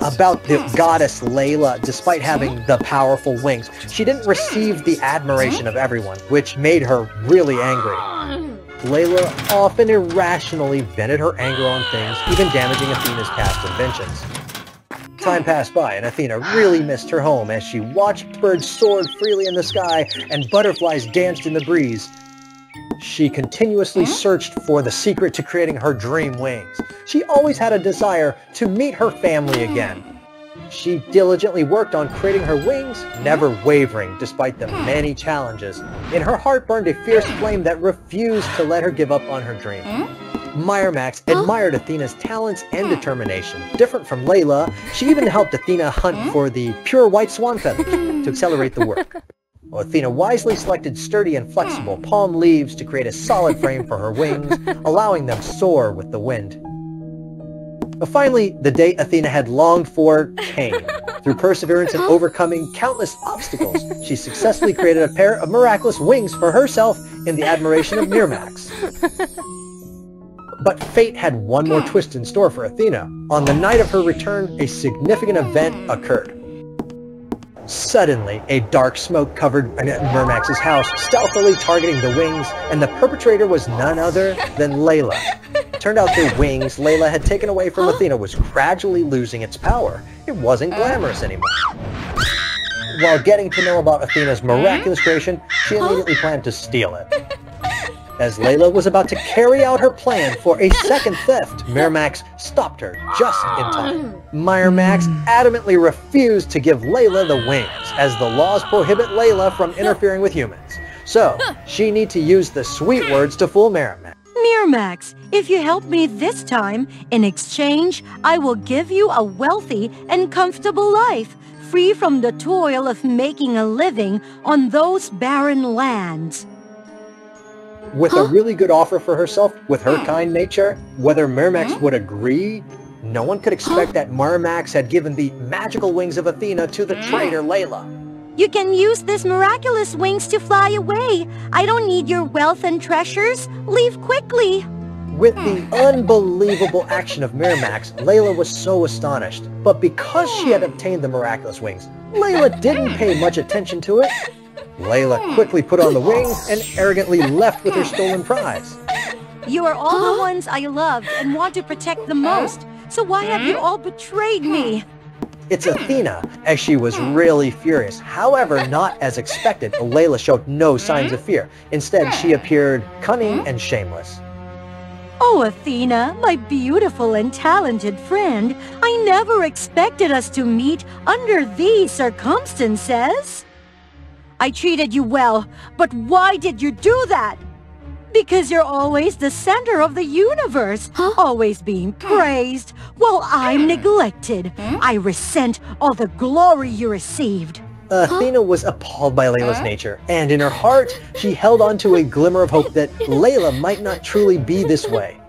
About the goddess Layla, despite having the powerful wings, she didn't receive the admiration of everyone, which made her really angry. Layla often irrationally vented her anger on things, even damaging Athena's past inventions. Time passed by, and Athena really missed her home as she watched birds soar freely in the sky and butterflies danced in the breeze. She continuously searched for the secret to creating her dream wings. She always had a desire to meet her family again. She diligently worked on creating her wings, never wavering despite the many challenges. In her heart burned a fierce flame that refused to let her give up on her dream. Myrmax admired Athena's talents and determination. Different from Layla, she even helped Athena hunt for the pure white swan feathers to accelerate the work. Athena wisely selected sturdy and flexible palm leaves to create a solid frame for her wings, allowing them to soar with the wind. But finally, the day Athena had longed for came. Through perseverance and overcoming countless obstacles, she successfully created a pair of miraculous wings for herself in the admiration of Myrmax. But fate had one more twist in store for Athena. On the night of her return, a significant event occurred. Suddenly, a dark smoke covered Myrmax's house, stealthily targeting the wings, and the perpetrator was none other than Layla. It turned out the wings Layla had taken away from Athena was gradually losing its power. It wasn't glamorous anymore. While getting to know about Athena's miraculous creation, she immediately planned to steal it. As Layla was about to carry out her plan for a second theft, Myrmax stopped her just in time. Myrmax adamantly refused to give Layla the wings, as the laws prohibit Layla from interfering with humans. So, she needs to use the sweet words to fool Myrmax. Myrmax, if you help me this time, in exchange, I will give you a wealthy and comfortable life, free from the toil of making a living on those barren lands. With a really good offer for herself, with her kind nature, whether Myrmax would agree, no one could expect that Myrmax had given the magical wings of Athena to the traitor Layla. You can use these miraculous wings to fly away. I don't need your wealth and treasures. Leave quickly. With the unbelievable action of Myrmax, Layla was so astonished. But because she had obtained the miraculous wings, Layla didn't pay much attention to it. Layla quickly put on the wings and arrogantly left with her stolen prize. You are all the ones I loved and want to protect the most. So why have you all betrayed me? It's Athena, as she was really furious. However, not as expected, Layla showed no signs of fear. Instead, she appeared cunning and shameless. Oh, Athena, my beautiful and talented friend, I never expected us to meet under these circumstances. I treated you well, but why did you do that? Because you're always the center of the universe, always being praised, while I'm neglected. I resent all the glory you received. Athena was appalled by Layla's nature, and in her heart, she held on to a glimmer of hope that Layla might not truly be this way.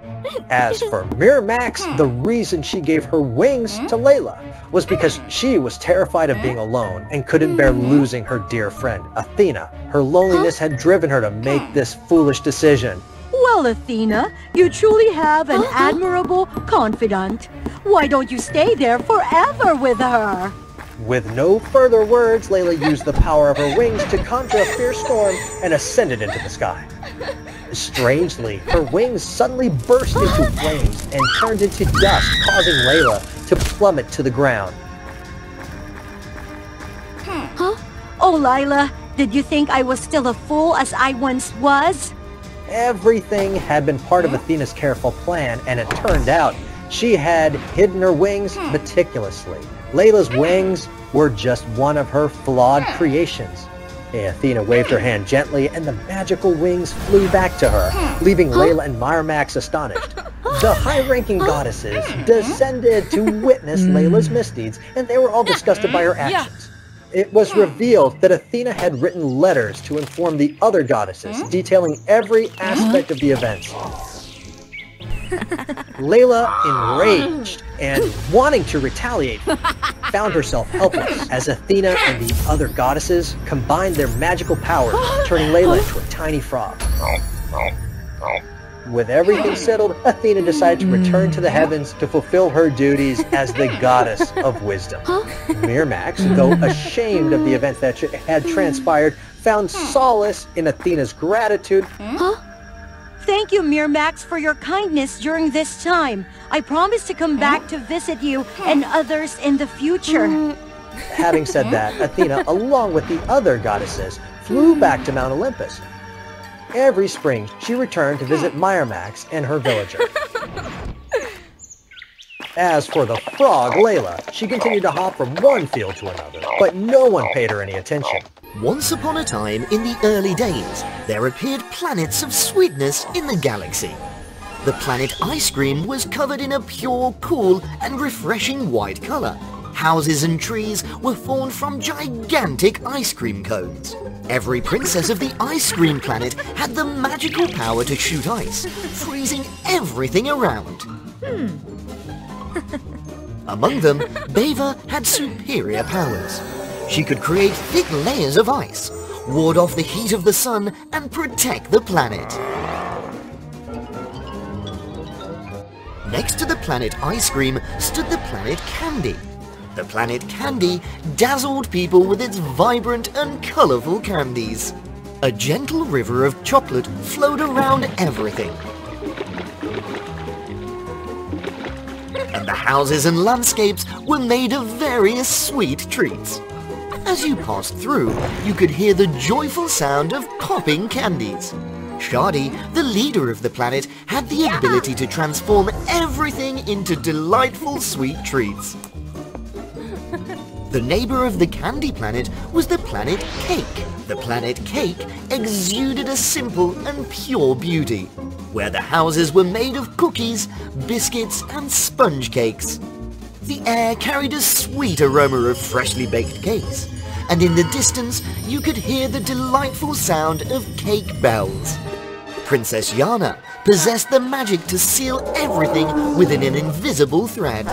As for Myrmax, the reason she gave her wings to Layla was because she was terrified of being alone and couldn't bear losing her dear friend, Athena. Her loneliness had driven her to make this foolish decision. Well, Athena, you truly have an admirable confidant. Why don't you stay there forever with her? With no further words, Layla used the power of her wings to conjure a fierce storm and ascended into the sky. Strangely, her wings suddenly burst into flames and turned into dust, causing Layla to plummet to the ground. Oh, Lila, did you think I was still a fool as I once was? Everything had been part of Athena's careful plan, and it turned out she had hidden her wings meticulously. Layla's wings were just one of her flawed creations. Athena waved her hand gently, and the magical wings flew back to her, leaving Layla and Myrmax astonished. The high-ranking goddesses descended to witness Layla's misdeeds, and they were all disgusted by her actions. It was revealed that Athena had written letters to inform the other goddesses, detailing every aspect of the events. Layla, enraged and wanting to retaliate, found herself helpless as Athena and the other goddesses combined their magical powers, turning Layla into a tiny frog. With everything settled, Athena decided to return to the heavens to fulfill her duties as the goddess of wisdom. Myrmax, though ashamed of the events that had transpired, found solace in Athena's gratitude. Thank you, Myrmax, for your kindness during this time. I promise to come back to visit you and others in the future. Having said that, Athena, along with the other goddesses, flew back to Mount Olympus. Every spring, she returned to visit Myrmax and her villager. As for the frog, Layla, she continued to hop from one field to another, but no one paid her any attention. Once upon a time, in the early days, there appeared planets of sweetness in the galaxy. The planet Ice Cream was covered in a pure, cool, and refreshing white color. Houses and trees were formed from gigantic ice cream cones. Every princess of the Ice Cream planet had the magical power to shoot ice, freezing everything around. Among them, Beva had superior powers. She could create thick layers of ice, ward off the heat of the sun, and protect the planet. Next to the planet Ice Cream stood the planet Candy. The planet Candy dazzled people with its vibrant and colorful candies. A gentle river of chocolate flowed around everything. And the houses and landscapes were made of various sweet treats. As you passed through, you could hear the joyful sound of popping candies. Shadi, the leader of the planet, had the ability to transform everything into delightful sweet treats. The neighbor of the Candy Planet was the planet Cake. The planet Cake exuded a simple and pure beauty, where the houses were made of cookies, biscuits, and sponge cakes. The air carried a sweet aroma of freshly baked cakes, and in the distance you could hear the delightful sound of cake bells. Princess Yana possessed the magic to seal everything within an invisible thread.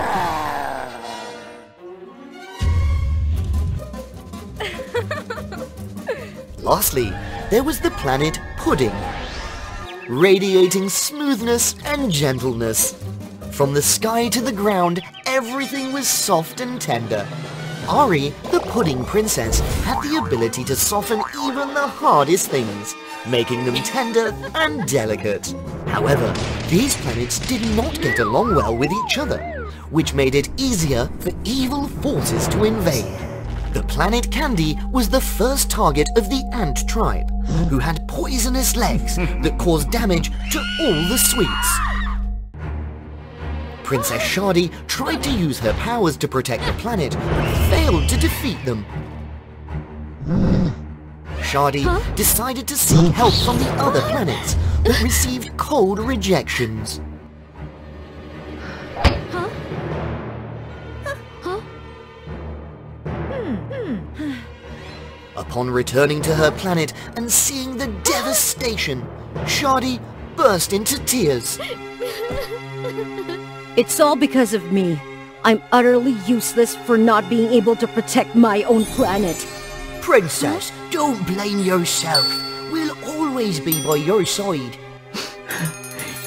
Lastly, there was the planet Pudding, radiating smoothness and gentleness. From the sky to the ground, everything was soft and tender. Ari, the Pudding Princess, had the ability to soften even the hardest things, making them tender and delicate. However, these planets did not get along well with each other, which made it easier for evil forces to invade. The planet Candy was the first target of the ant tribe, who had poisonous legs that caused damage to all the sweets. Princess Shadi tried to use her powers to protect the planet, but failed to defeat them. Shadi decided to seek help from the other planets, but received cold rejections. Upon returning to her planet and seeing the devastation, Shadi burst into tears. It's all because of me. I'm utterly useless for not being able to protect my own planet. Princess, don't blame yourself. We'll always be by your side.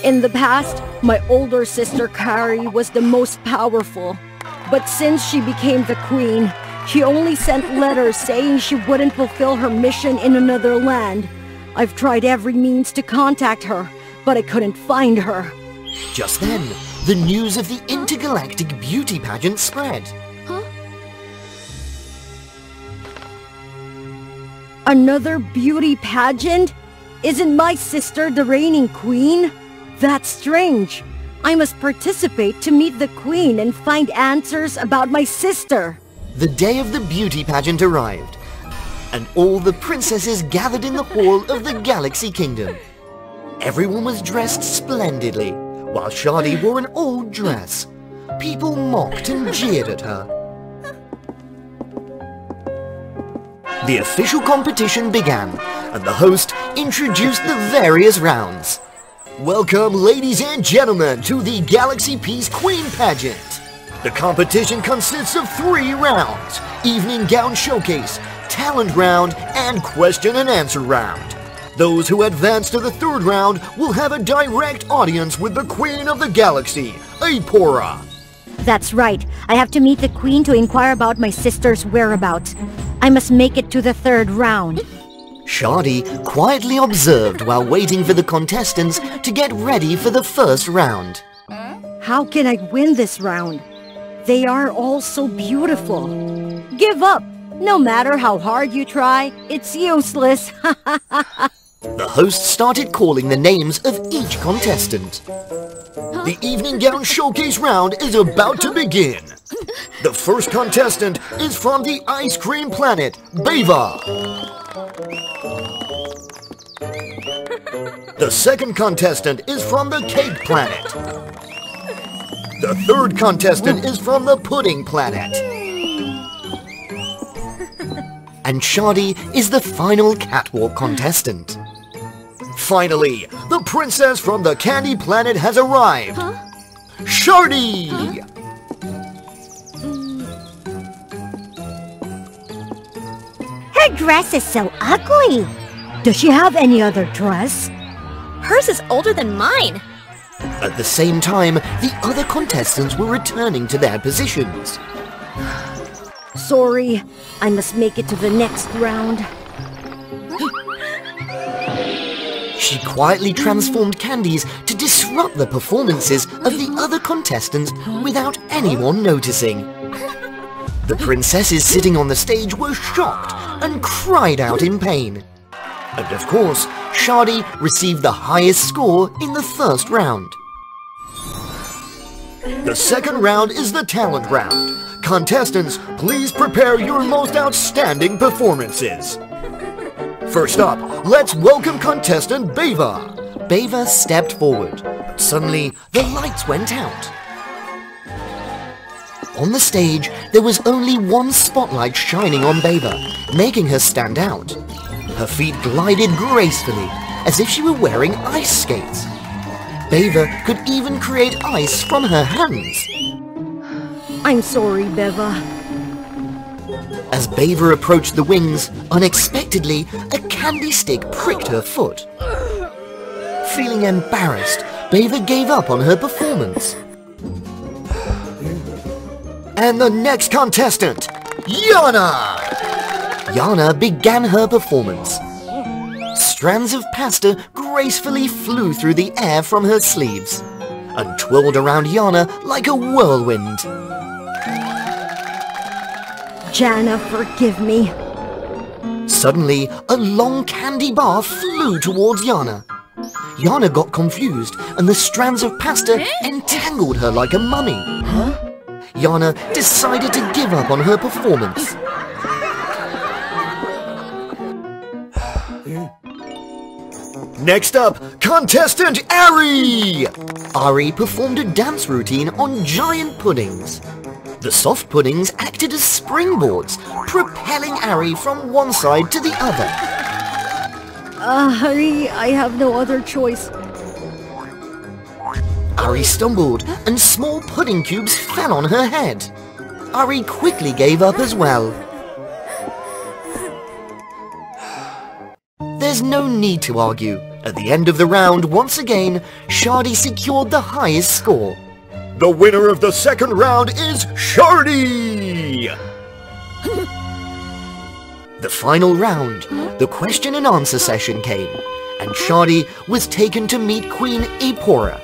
In the past, my older sister Kari was the most powerful. But since she became the queen, she only sent letters saying she wouldn't fulfill her mission in another land. I've tried every means to contact her, but I couldn't find her. Just then, the news of the intergalactic beauty pageant spread. Another beauty pageant? Isn't my sister the reigning queen? That's strange. I must participate to meet the queen and find answers about my sister. The day of the beauty pageant arrived, and all the princesses gathered in the hall of the Galaxy Kingdom. Everyone was dressed splendidly, while Shadi wore an old dress. People mocked and jeered at her. The official competition began, and the host introduced the various rounds. Welcome, ladies and gentlemen, to the Galaxy Peace Queen Pageant. The competition consists of 3 rounds: evening gown showcase, talent round, and question and answer round. Those who advance to the 3rd round will have a direct audience with the Queen of the Galaxy, Apora. That's right. I have to meet the Queen to inquire about my sister's whereabouts. I must make it to the 3rd round. Shadi quietly observed while waiting for the contestants to get ready for the 1st round. How can I win this round? They are all so beautiful. Give up! No matter how hard you try, it's useless. The host started calling the names of each contestant. The evening gown showcase round is about to begin. The first contestant is from the ice cream planet, Beva. The second contestant is from the cake planet. The third contestant is from the pudding planet. And Shardy is the final catwalk contestant. Finally, the princess from the candy planet has arrived. Shardy! Her dress is so ugly. Does she have any other dress? Hers is older than mine. At the same time, the other contestants were returning to their positions. Sorry, I must make it to the next round. She quietly transformed candies to disrupt the performances of the other contestants without anyone noticing. The princesses sitting on the stage were shocked and cried out in pain. And of course, Shardy received the highest score in the first round. The second round is the talent round. Contestants, please prepare your most outstanding performances. First up, let's welcome contestant Beva. Beva stepped forward, but suddenly the lights went out. On the stage, there was only one spotlight shining on Beva, making her stand out. Her feet glided gracefully, as if she were wearing ice skates. Beva could even create ice from her hands. I'm sorry, Beva. As Beva approached the wings, unexpectedly, a candy stick pricked her foot. Feeling embarrassed, Beva gave up on her performance. And the next contestant, Yana! Yana began her performance. Strands of pasta gracefully flew through the air from her sleeves and twirled around Yana like a whirlwind. Jana, forgive me. Suddenly, a long candy bar flew towards Yana. Yana got confused and the strands of pasta entangled her like a mummy. Yana decided to give up on her performance. Next up, contestant Ari! Ari performed a dance routine on giant puddings. The soft puddings acted as springboards, propelling Ari from one side to the other. Ari, I have no other choice. Ari stumbled, and small pudding cubes fell on her head. Ari quickly gave up as well. There's no need to argue. At the end of the round, once again, Shardy secured the highest score. The winner of the second round is Shardy! The final round, the question and answer session came, and Shardy was taken to meet Queen Ipora.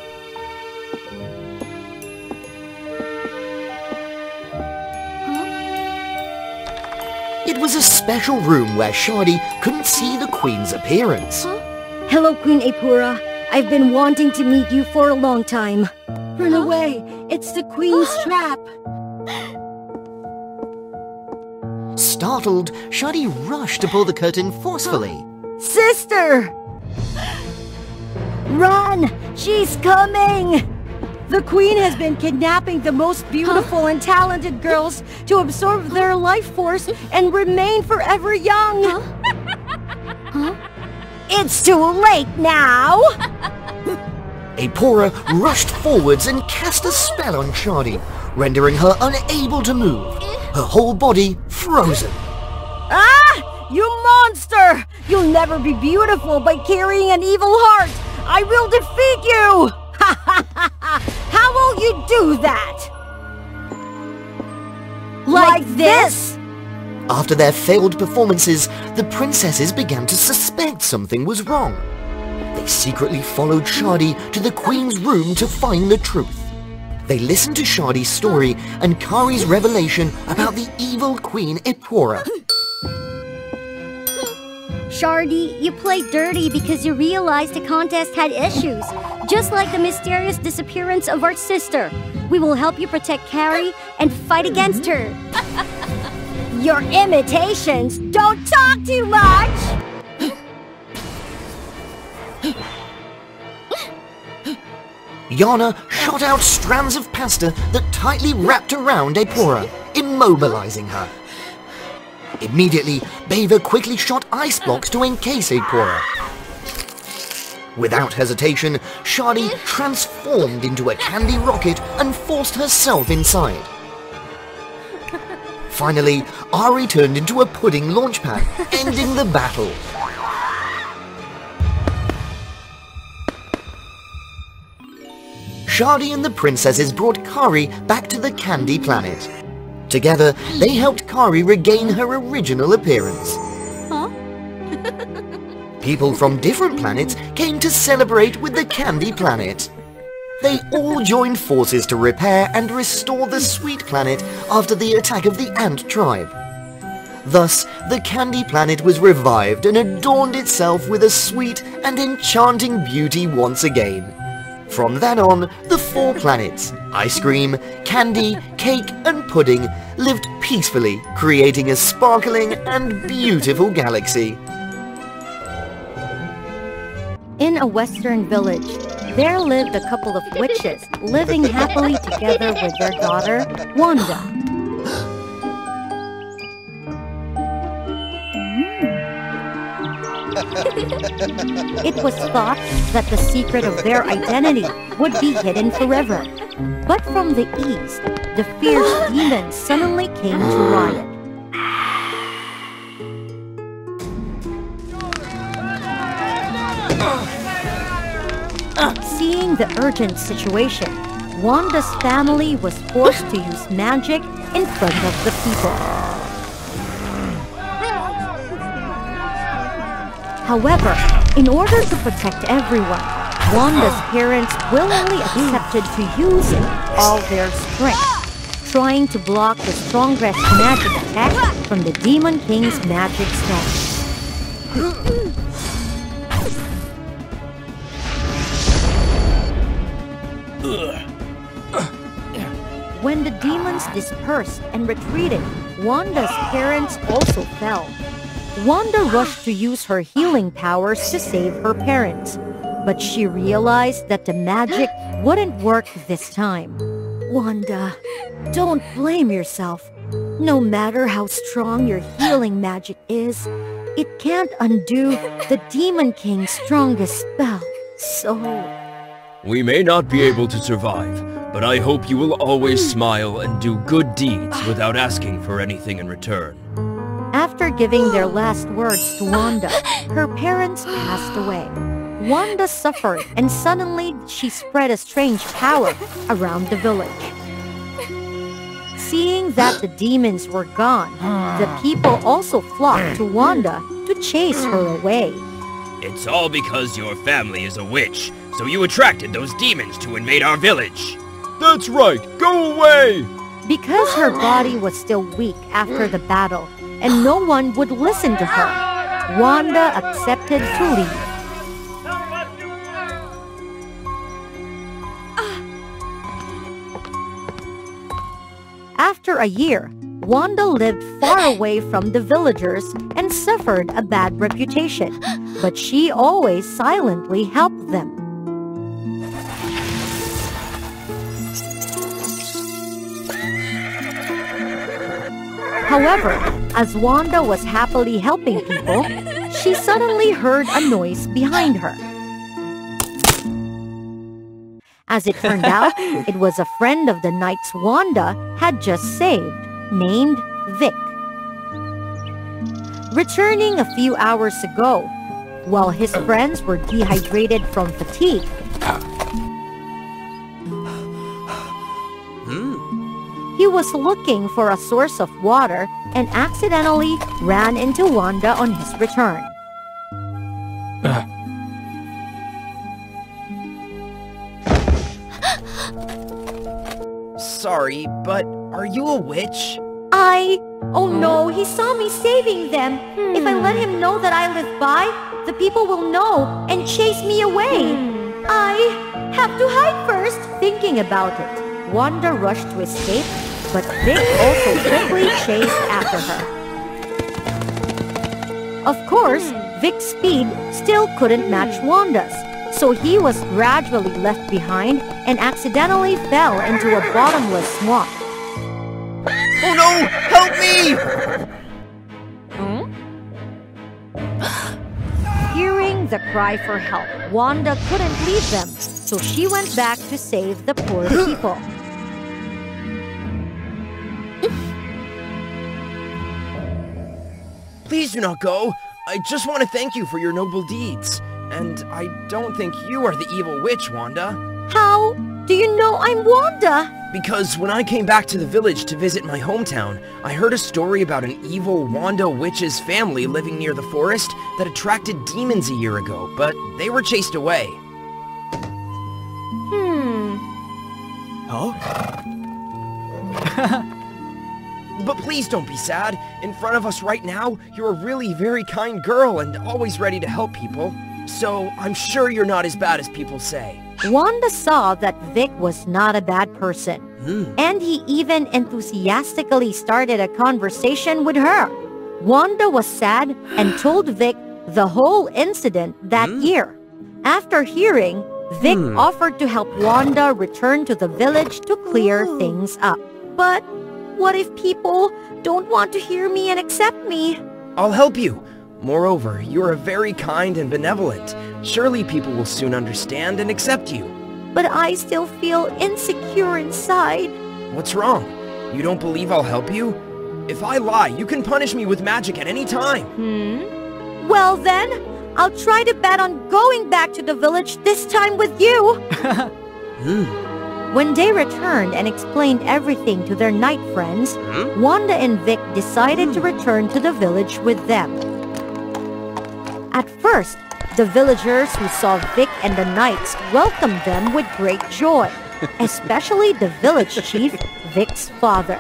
It was a special room where Shardy couldn't see the Queen's appearance. Hello, Queen Ipora. I've been wanting to meet you for a long time. Run away! It's the Queen's trap! Startled, Shardy rushed to pull the curtain forcefully. Sister! Run! She's coming! The Queen has been kidnapping the most beautiful and talented girls to absorb their life force and remain forever young! It's too late now! Ipora rushed forwards and cast a spell on Shardy, rendering her unable to move, her whole body frozen. Ah! You monster! You'll never be beautiful by carrying an evil heart! I will defeat you! Ha ha ha ha! How will you do that? Like this? After their failed performances, the princesses began to suspect something was wrong. They secretly followed Shardy to the Queen's room to find the truth. They listened to Shardy's story and Kari's revelation about the evil Queen Ipora. Shardy, you played dirty because you realized the contest had issues. Just like the mysterious disappearance of our sister, we will help you protect Carrie and fight against her. Your imitations don't talk too much! Yana shot out strands of pasta that tightly wrapped around Apora, immobilizing her. Immediately, Bava quickly shot ice blocks to encase Apora. Without hesitation, Shadi transformed into a candy rocket and forced herself inside. Finally, Ari turned into a pudding launchpad, ending the battle. Shadi and the princesses brought Kari back to the Candy Planet. Together, they helped Kari regain her original appearance. Huh? People from different planets came to celebrate with the Candy Planet. They all joined forces to repair and restore the Sweet Planet after the attack of the Ant tribe. Thus, the Candy Planet was revived and adorned itself with a sweet and enchanting beauty once again. From then on, the 4 planets, ice cream, candy, cake and pudding, lived peacefully, creating a sparkling and beautiful galaxy. In a western village, there lived a couple of witches living happily together with their daughter, Wanda. It was thought that the secret of their identity would be hidden forever. But from the east, the fierce demons suddenly came to riot. Seeing the urgent situation, Wanda's family was forced to use magic in front of the people. However, in order to protect everyone, Wanda's parents willingly accepted to use all their strength, trying to block the strongest magic attack from the Demon King's magic stone. When the demons dispersed and retreated, Wanda's parents also fell. Wanda rushed to use her healing powers to save her parents, but she realized that the magic wouldn't work this time. Wanda, don't blame yourself. No matter how strong your healing magic is, it can't undo the Demon King's strongest spell. So... We may not be able to survive, but I hope you will always smile and do good deeds without asking for anything in return. After giving their last words to Wanda, her parents passed away. Wanda suffered, and suddenly she spread a strange power around the village. Seeing that the demons were gone, the people also flocked to Wanda to chase her away. It's all because your family is a witch, so you attracted those demons to invade our village. That's right, go away! Because her body was still weak after the battle, and no one would listen to her, Wanda accepted to leave. After a year, Wanda lived far away from the villagers and suffered a bad reputation, but she always silently helped them. However, as Wanda was happily helping people, she suddenly heard a noise behind her. As it turned out, it was a friend of the knights Wanda had just saved, named Vic. Returning a few hours ago, while his friends were dehydrated from fatigue, he was looking for a source of water and accidentally ran into Wanda on his return. Sorry, but are you a witch? Oh no, he saw me saving them. If I let him know that I live by, the people will know and chase me away. have to hide first. Thinking about it, Wanda rushed to escape, but Vic also quickly chased after her. Of course, Vic's speed still couldn't match Wanda's, so he was gradually left behind and accidentally fell into a bottomless swamp. Oh no! Help me! Hearing the cry for help, Wanda couldn't leave them, so she went back to save the poor people. Please do not go. I just want to thank you for your noble deeds. And I don't think you are the evil witch, Wanda. How do you know I'm Wanda? Because when I came back to the village to visit my hometown, I heard a story about an evil Wanda witch's family living near the forest that attracted demons a year ago, but they were chased away. Oh? But please don't be sad. In front of us right now, you're a really very kind girl and always ready to help people. So I'm sure you're not as bad as people say. Wanda saw that Vic was not a bad person, and he even enthusiastically started a conversation with her. Wanda was sad and told Vic the whole incident that year. After hearing, Vic offered to help Wanda return to the village to clear things up. But what if people don't want to hear me and accept me? I'll help you. Moreover, you are very kind and benevolent. Surely people will soon understand and accept you. But I still feel insecure inside. What's wrong? You don't believe I'll help you? If I lie, you can punish me with magic at any time. Well then, I'll try to bet on going back to the village this time with you. When they returned and explained everything to their knight friends, Wanda and Vic decided to return to the village with them. At first, the villagers who saw Vic and the knights welcomed them with great joy, especially the village chief, Vic's father.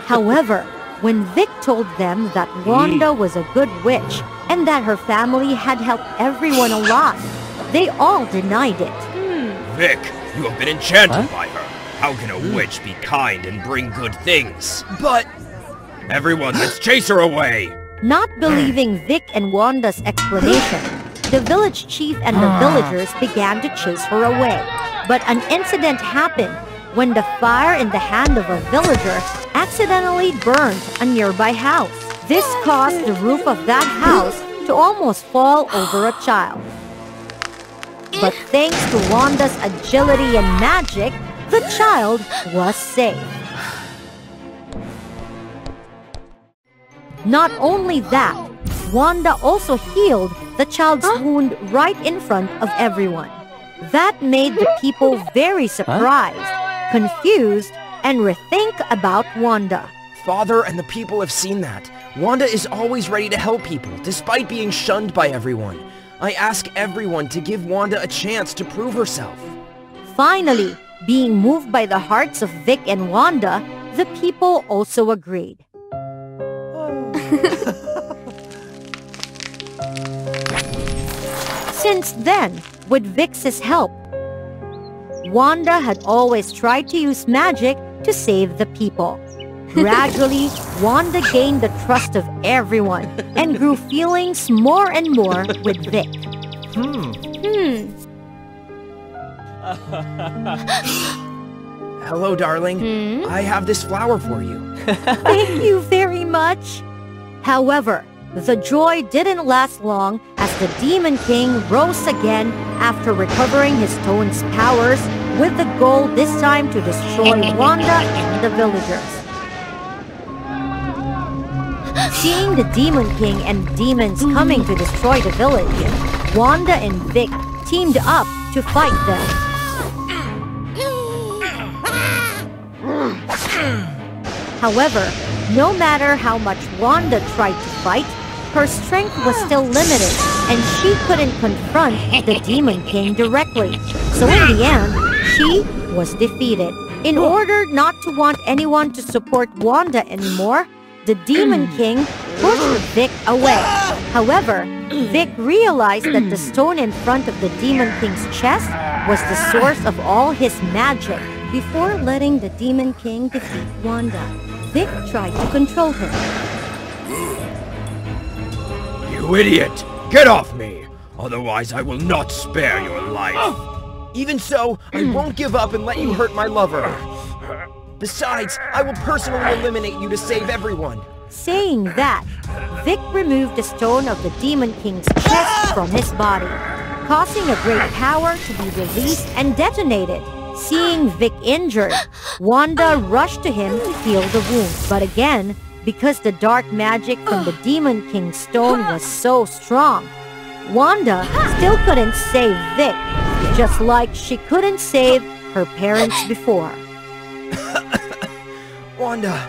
However, when Vic told them that Wanda was a good witch and that her family had helped everyone a lot, they all denied it. Vic, you have been enchanted by her. How can a witch be kind and bring good things? But... Everyone, let's chase her away! Not believing Vic and Wanda's explanation, the village chief and the villagers began to chase her away. But an incident happened when the fire in the hand of a villager accidentally burned a nearby house. This caused the roof of that house to almost fall over a child. But thanks to Wanda's agility and magic, the child was safe. Not only that, Wanda also healed the child's wound right in front of everyone. That made the people very surprised, confused, and rethink about Wanda. Father and the people have seen that. Wanda is always ready to help people, despite being shunned by everyone. I ask everyone to give Wanda a chance to prove herself. Finally, being moved by the hearts of Vic and Wanda, the people also agreed. Since then, with Vic's help, Wanda had always tried to use magic to save the people. Gradually, Wanda gained the trust of everyone and grew feelings more and more with Vic. Hello, darling. I have this flower for you. Thank you very much. However, the joy didn't last long as the Demon King rose again after recovering his stone's powers with the goal this time to destroy Wanda and the villagers. Seeing the Demon King and demons coming to destroy the village, Wanda and Vic teamed up to fight them. However, no matter how much Wanda tried to fight, her strength was still limited and she couldn't confront the Demon King directly. So in the end, she was defeated. In order not to want anyone to support Wanda anymore, the Demon King pushed Vic away. However, Vic realized that the stone in front of the Demon King's chest was the source of all his magic. Before letting the Demon King defeat Wanda, Vic tried to control him. You idiot! Get off me! Otherwise I will not spare your life. Even so, I won't give up and let you hurt my lover. Besides, I will personally eliminate you to save everyone. Saying that, Vic removed the stone of the Demon King's chest from his body, causing a great power to be released and detonated. Seeing Vic injured, Wanda rushed to him to heal the wound. But again, because the dark magic from the Demon King's stone was so strong, Wanda still couldn't save Vic, just like she couldn't save her parents before. Wanda,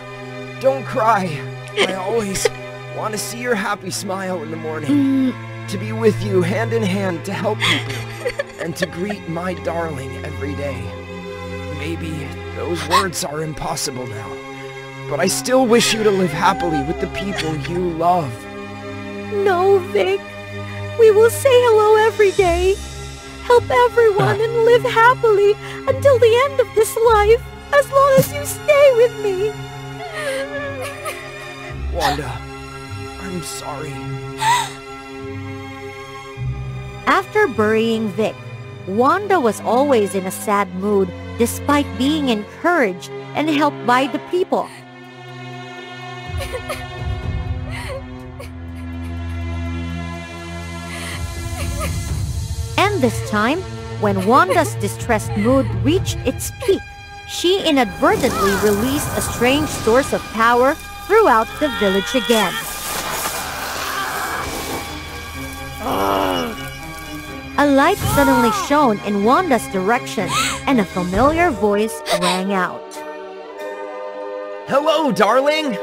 don't cry. I always want to see your happy smile in the morning. To be with you hand in hand to help people. And to greet my darling every day. Maybe those words are impossible now. But I still wish you to live happily with the people you love. No, Vic. We will say hello every day. Help everyone and live happily until the end of this life, as long as you stay with me. Wanda, I'm sorry. After burying Vic, Wanda was always in a sad mood despite being encouraged and helped by the people. And this time, when Wanda's distressed mood reached its peak, she inadvertently released a strange source of power throughout the village again. A light suddenly shone in Wanda's direction, and a familiar voice rang out. Hello, darling!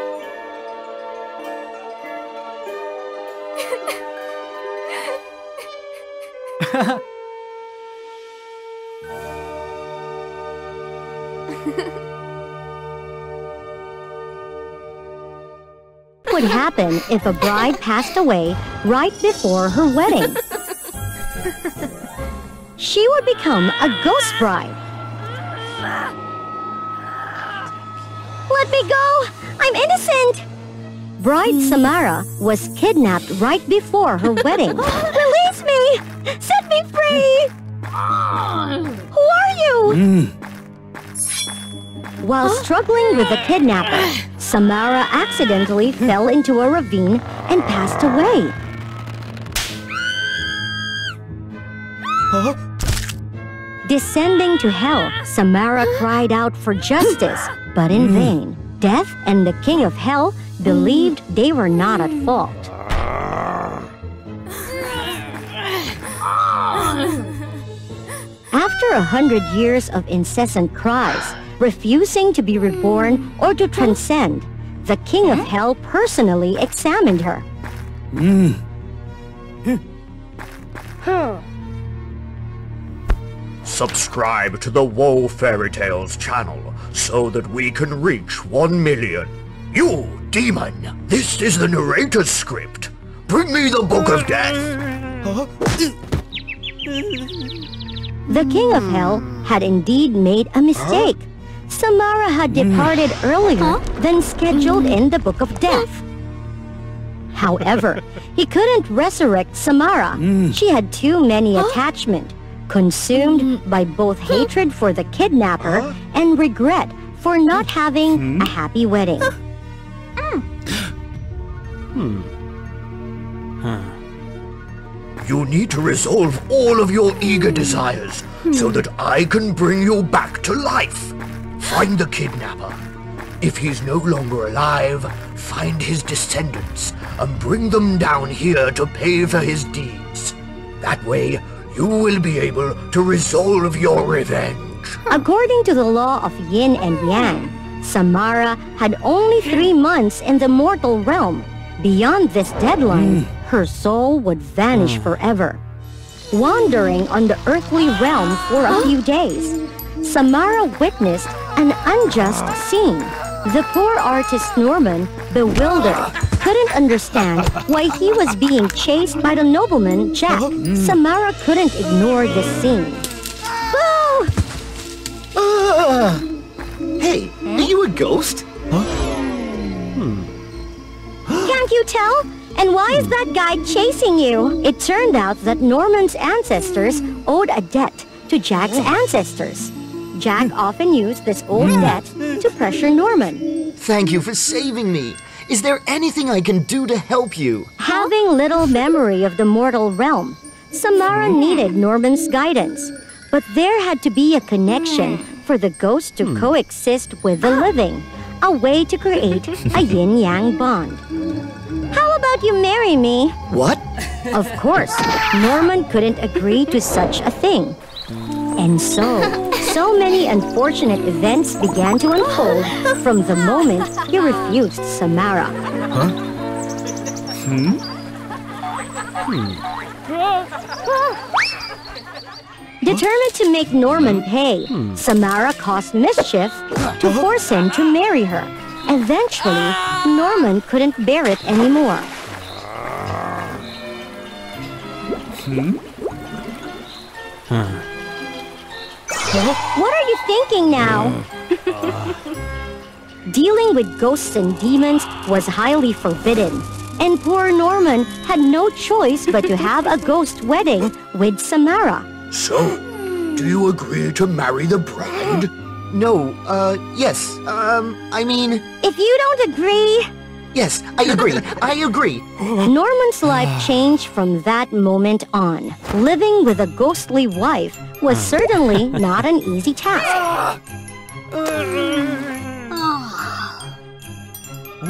What would happen if a bride passed away right before her wedding? She would become a ghost bride. Let me go! I'm innocent! Bride Samara was kidnapped right before her wedding. Release me! Set me free! Who are you? While struggling with the kidnapper, Samara accidentally fell into a ravine and passed away. Huh? Descending to hell, Samara cried out for justice, but in vain. Death and the king of hell believed they were not at fault. After 100 years of incessant cries, refusing to be reborn or to transcend, the king of hell personally examined her. Subscribe to the WOA Fairy Tales channel so that we can reach 1 million. You, demon! This is the narrator's script. Bring me the Book of Death! The king of hell had indeed made a mistake. Samara had departed earlier than scheduled in the Book of Death. However, he couldn't resurrect Samara. She had too many attachments, consumed by both hatred for the kidnapper and regret for not having a happy wedding. You need to resolve all of your eager desires so that I can bring you back to life. Find the kidnapper. If he's no longer alive, find his descendants and bring them down here to pay for his deeds. That way, you will be able to resolve your revenge. According to the law of yin and yang, Samara had only 3 months in the mortal realm. Beyond this deadline, her soul would vanish forever. Wandering on the earthly realm for a few days, Samara witnessed an unjust scene. The poor artist Norman, bewildered, couldn't understand why he was being chased by the nobleman, Jack. Samara couldn't ignore this scene. Boo! Hey, are you a ghost? Can't you tell? And why is that guy chasing you? It turned out that Norman's ancestors owed a debt to Jack's ancestors. Jack often used this old debt to pressure Norman. Thank you for saving me. Is there anything I can do to help you? Having little memory of the mortal realm, Samara needed Norman's guidance. But there had to be a connection for the ghost to coexist with the living, a way to create a yin-yang bond. How about you marry me? What? Of course, Norman couldn't agree to such a thing. And so many unfortunate events began to unfold from the moment he refused Samara. Determined to make Norman pay, Samara caused mischief to force him to marry her. Eventually, Norman couldn't bear it anymore. What are you thinking now? Dealing with ghosts and demons was highly forbidden, and poor Norman had no choice but to have a ghost wedding with Samara. So, do you agree to marry the bride? No, yes, I mean... If you don't agree... Yes, I agree. Norman's life changed from that moment on. Living with a ghostly wife was certainly not an easy task.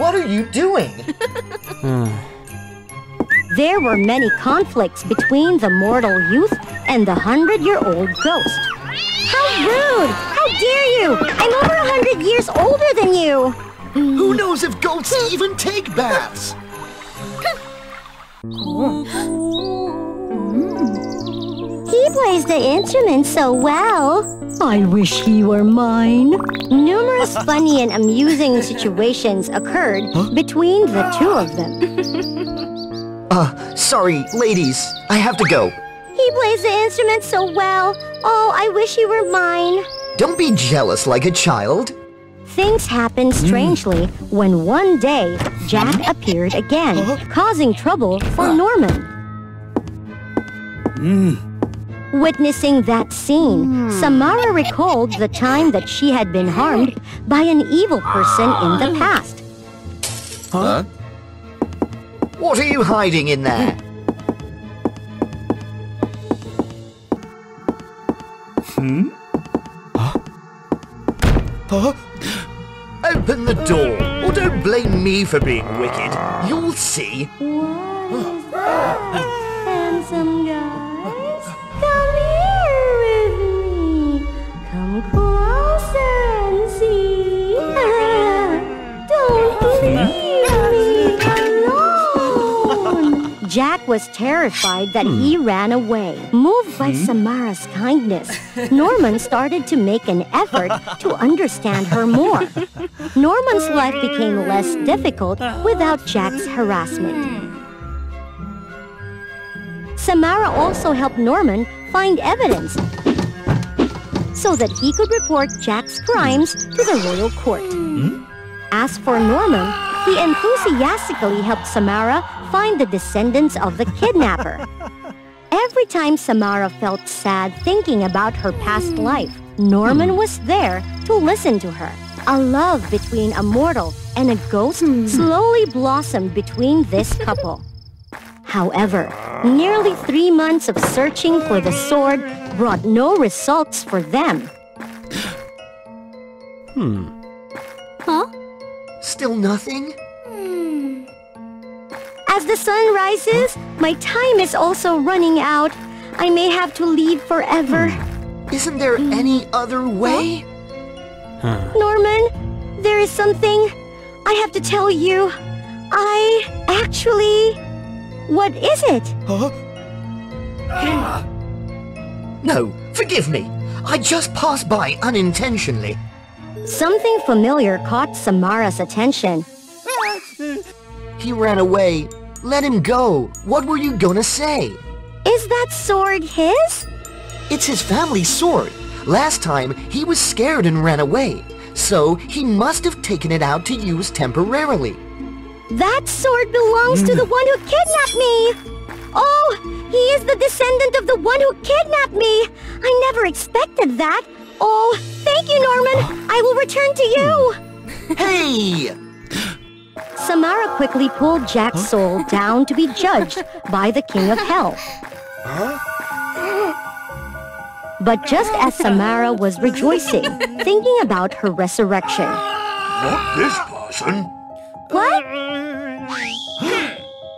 What are you doing? There were many conflicts between the mortal youth and the 100-year-old ghost. How rude! How dare you! I'm over 100 years older than you! Who knows if ghosts even take baths? He plays the instrument so well. I wish he were mine. Numerous funny and amusing situations occurred between the two of them. Sorry, ladies. I have to go. He plays the instrument so well. Oh, I wish he were mine. Don't be jealous like a child. Things happened strangely when one day Jack appeared again, causing trouble for Norman. Witnessing that scene, Samara recalled the time that she had been harmed by an evil person in the past. Huh? What are you hiding in there? Open the door, or don't blame me for being wicked. You'll see. What is that, handsome guys? Come here with me. Come closer and see. Don't leave me alone. Jack was terrified that he ran away. Moved by Samara's kindness, Norman started to make an effort to understand her more. Norman's life became less difficult without Jack's harassment. Samara also helped Norman find evidence so that he could report Jack's crimes to the royal court. As for Norman, he enthusiastically helped Samara find the descendants of the kidnapper. Every time Samara felt sad thinking about her past life, Norman was there to listen to her. A love between a mortal and a ghost slowly blossomed between this couple. However, nearly 3 months of searching for the sword brought no results for them. Still nothing? As the sun rises, my time is also running out. I may have to leave forever. Isn't there any other way? Norman, there is something I have to tell you. What is it? No, forgive me. I just passed by unintentionally. Something familiar caught Samara's attention. He ran away. Let him go. What were you gonna say? Is that sword his? It's his family's sword. Last time, he was scared and ran away. So, he must have taken it out to use temporarily. That sword belongs to the one who kidnapped me! Oh, he is the descendant of the one who kidnapped me! I never expected that. Oh, thank you, Norman. I will return to you. Hey! Samara quickly pulled Jack's soul down to be judged by the King of Hell. But just as Samara was rejoicing, thinking about her resurrection. Not this person. What?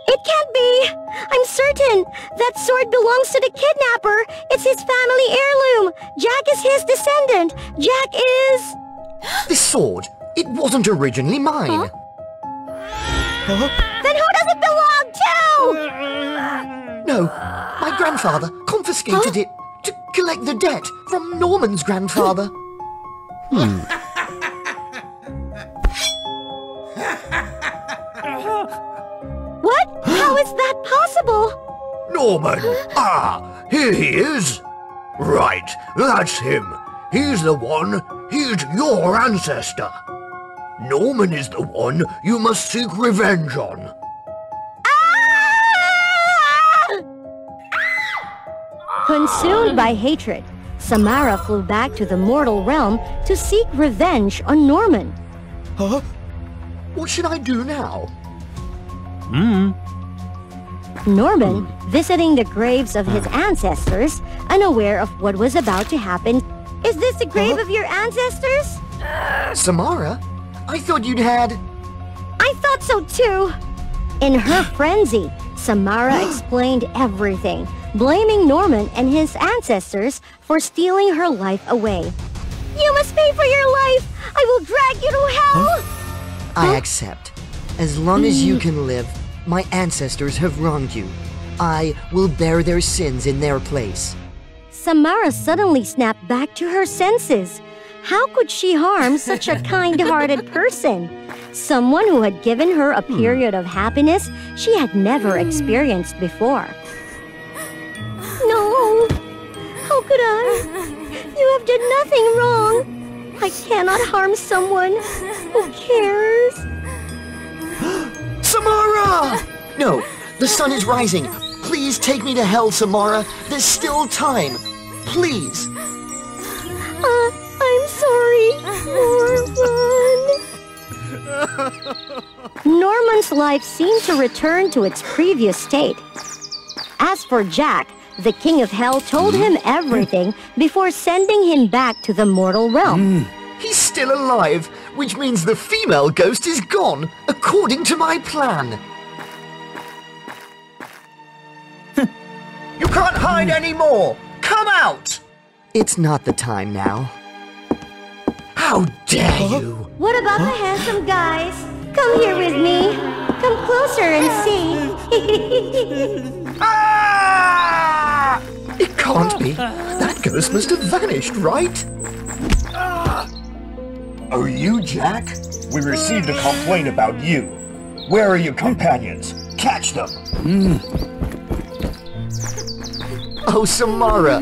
It can't be! I'm certain! That sword belongs to the kidnapper! It's his family heirloom! Jack is his descendant! Jack is... This sword, it wasn't originally mine. Then who does it belong to? No, my grandfather confiscated it to collect the debt from Norman's grandfather. What? How is that possible? Norman! Ah, here he is! Right, that's him. He's the one. He's your ancestor. Norman is the one you must seek revenge on. Consumed by hatred, Samara flew back to the mortal realm to seek revenge on Norman. Huh? What should I do now? Norman, visiting the graves of his ancestors, unaware of what was about to happen. Is this the grave of your ancestors? Samara? I thought you'd had... I thought so too. In her frenzy, Samara explained everything, blaming Norman and his ancestors for stealing her life away. You must pay for your life! I will drag you to hell! I accept. As long as you can live, my ancestors have wronged you. I will bear their sins in their place. Samara suddenly snapped back to her senses. How could she harm such a kind-hearted person? Someone who had given her a period of happiness she had never experienced before. No! How could I? You have done nothing wrong. I cannot harm someone who cares. Samara! No, the sun is rising. Please take me to hell, Samara. There's still time. Please. I'm sorry, Norman. Norman's life seemed to return to its previous state. As for Jack, the King of Hell told him everything before sending him back to the mortal realm. He's still alive, which means the female ghost is gone, according to my plan. You can't hide anymore! Come out! It's not the time now. How dare you! What about the handsome guys? Come here with me. Come closer and see. Ah! It can't be. That ghost must have vanished, right? Are you Jack? We received a complaint about you. Where are your companions? Catch them! Oh, Samara.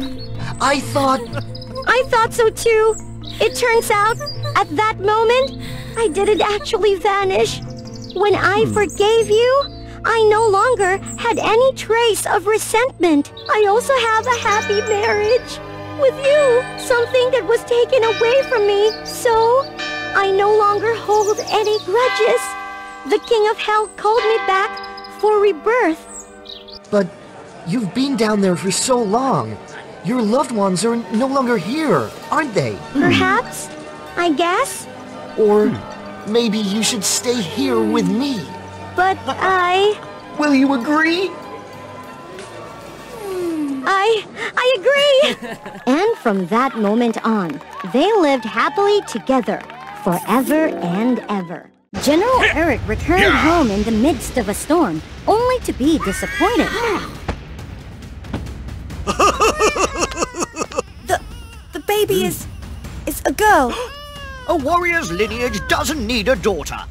I thought so too. It turns out, at that moment, I didn't actually vanish. When I forgave you, I no longer had any trace of resentment. I also have a happy marriage with you, something that was taken away from me, so I no longer hold any grudges. The King of Hell called me back for rebirth. But you've been down there for so long. Your loved ones are no longer here, aren't they? Perhaps, I guess. Or maybe you should stay here with me. But Will you agree? I agree! And from that moment on, they lived happily together, forever and ever. General Eric returned home in the midst of a storm, only to be disappointed. The baby is a girl. A warrior's lineage doesn't need a daughter.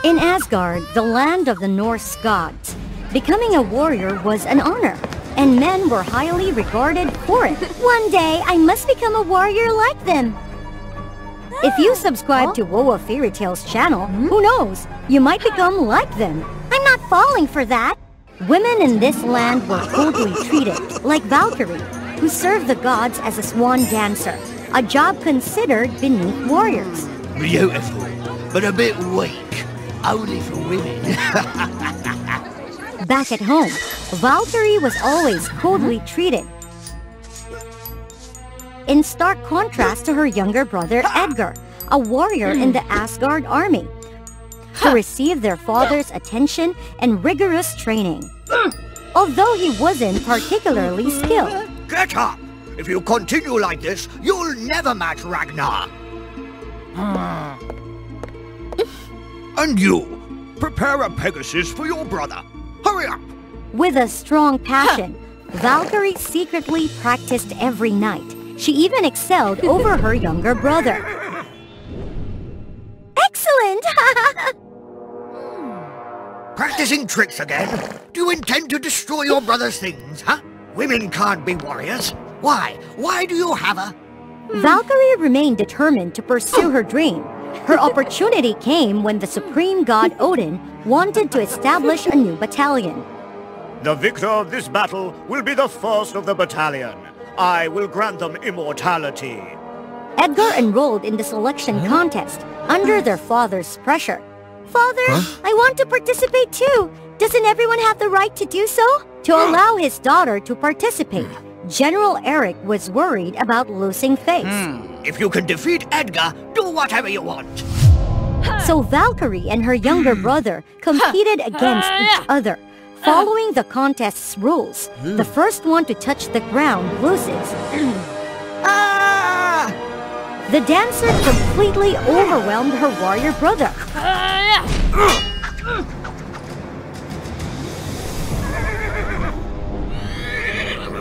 In Asgard, the land of the Norse gods, becoming a warrior was an honor, and men were highly regarded for it. One day, I must become a warrior like them. If you subscribe to WOA Fairy Tales channel, who knows, you might become like them. I'm not falling for that. Women in this land were coldly treated, like Valkyrie, who served the gods as a swan dancer, a job considered beneath warriors. Beautiful, but a bit weak. Only for women. Back at home, Valkyrie was always coldly treated, in stark contrast to her younger brother Edgar, a warrior in the Asgard army, who received their father's attention and rigorous training, although he wasn't particularly skilled. Get up! If you continue like this, you'll never match Ragnar. And you, prepare a Pegasus for your brother. Hurry up! With a strong passion, Valkyrie secretly practiced every night. She even excelled over her younger brother. Excellent! Practicing tricks again? Do you intend to destroy your brother's things, huh? Women can't be warriors. Why? Why do you have a... Valkyrie remained determined to pursue her dream. Her opportunity came when the supreme god Odin wanted to establish a new battalion. The victor of this battle will be the first of the battalion. I will grant them immortality. Edgar enrolled in the selection contest under their father's pressure. Father, I want to participate too. Doesn't everyone have the right to do so? To allow his daughter to participate, General Eric was worried about losing face. If you can defeat Edgar, do whatever you want. So Valkyrie and her younger brother competed against each other. Following the contest's rules, the first one to touch the ground loses. The dancer completely overwhelmed her warrior brother.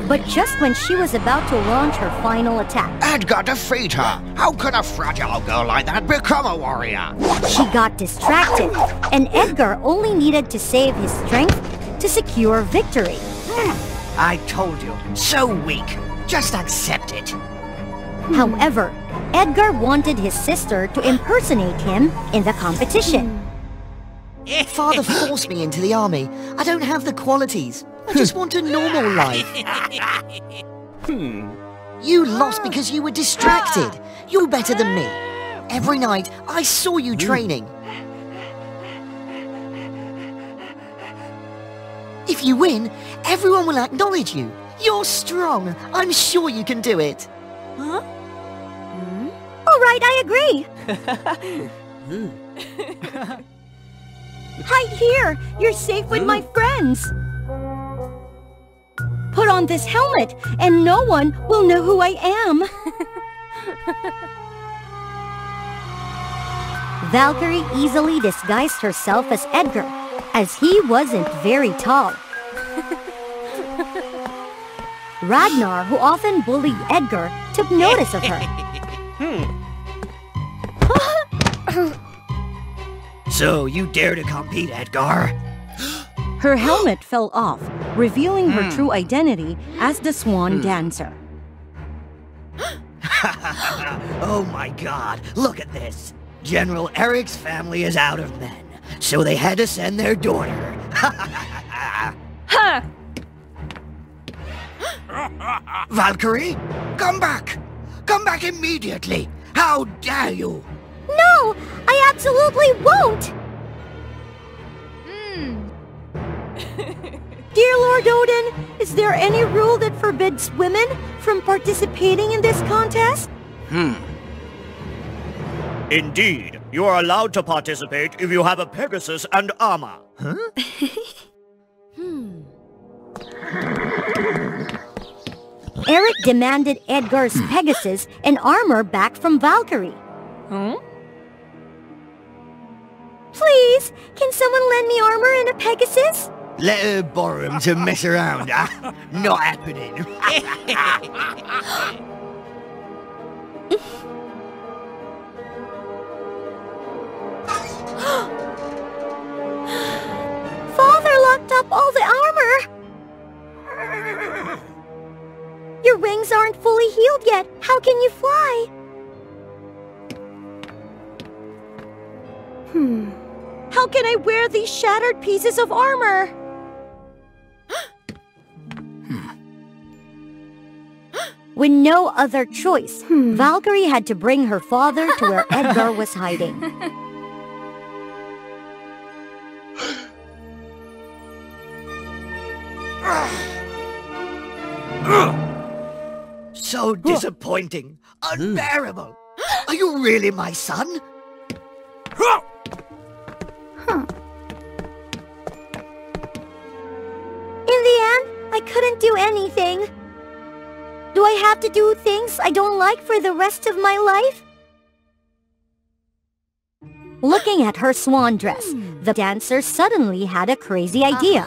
But just when she was about to launch her final attack, Edgar, defeat her! How can a fragile girl like that become a warrior? she got distracted, and Edgar only needed to save his strength to secure victory. I told you, so weak. Just accept it. However, Edgar wanted his sister to impersonate him in the competition. Father forced me into the army. I don't have the qualities. I just want a normal life. You lost because you were distracted. You're better than me. Every night, I saw you training. If you win, everyone will acknowledge you. You're strong. I'm sure you can do it. Huh? All right, I agree. Hide here! You're safe with my friends! Put on this helmet, and no one will know who I am! Valkyrie easily disguised herself as Edgar, as he wasn't very tall. Ragnar, who often bullied Edgar, took notice of her. So, you dare to compete, Edgar? Her helmet fell off, revealing her true identity as the swan dancer. Oh my god, look at this. General Eric's family is out of men, so they had to send their daughter. Valkyrie, come back! Come back immediately! How dare you! No, I absolutely won't! Dear Lord Odin, is there any rule that forbids women from participating in this contest? Indeed, you are allowed to participate if you have a Pegasus and armor. Eric demanded Edgar's Pegasus and armor back from Valkyrie. Please, can someone lend me armor and a Pegasus? Let her borrow him to mess around, huh? Not happening. healed yet. How can you fly? How can I wear these shattered pieces of armor? With no other choice, Valkyrie had to bring her father to where Edgar was hiding. So disappointing. Unbearable. Are you really my son? In the end, I couldn't do anything. Do I have to do things I don't like for the rest of my life? Looking at her swan dress, the dancer suddenly had a crazy idea.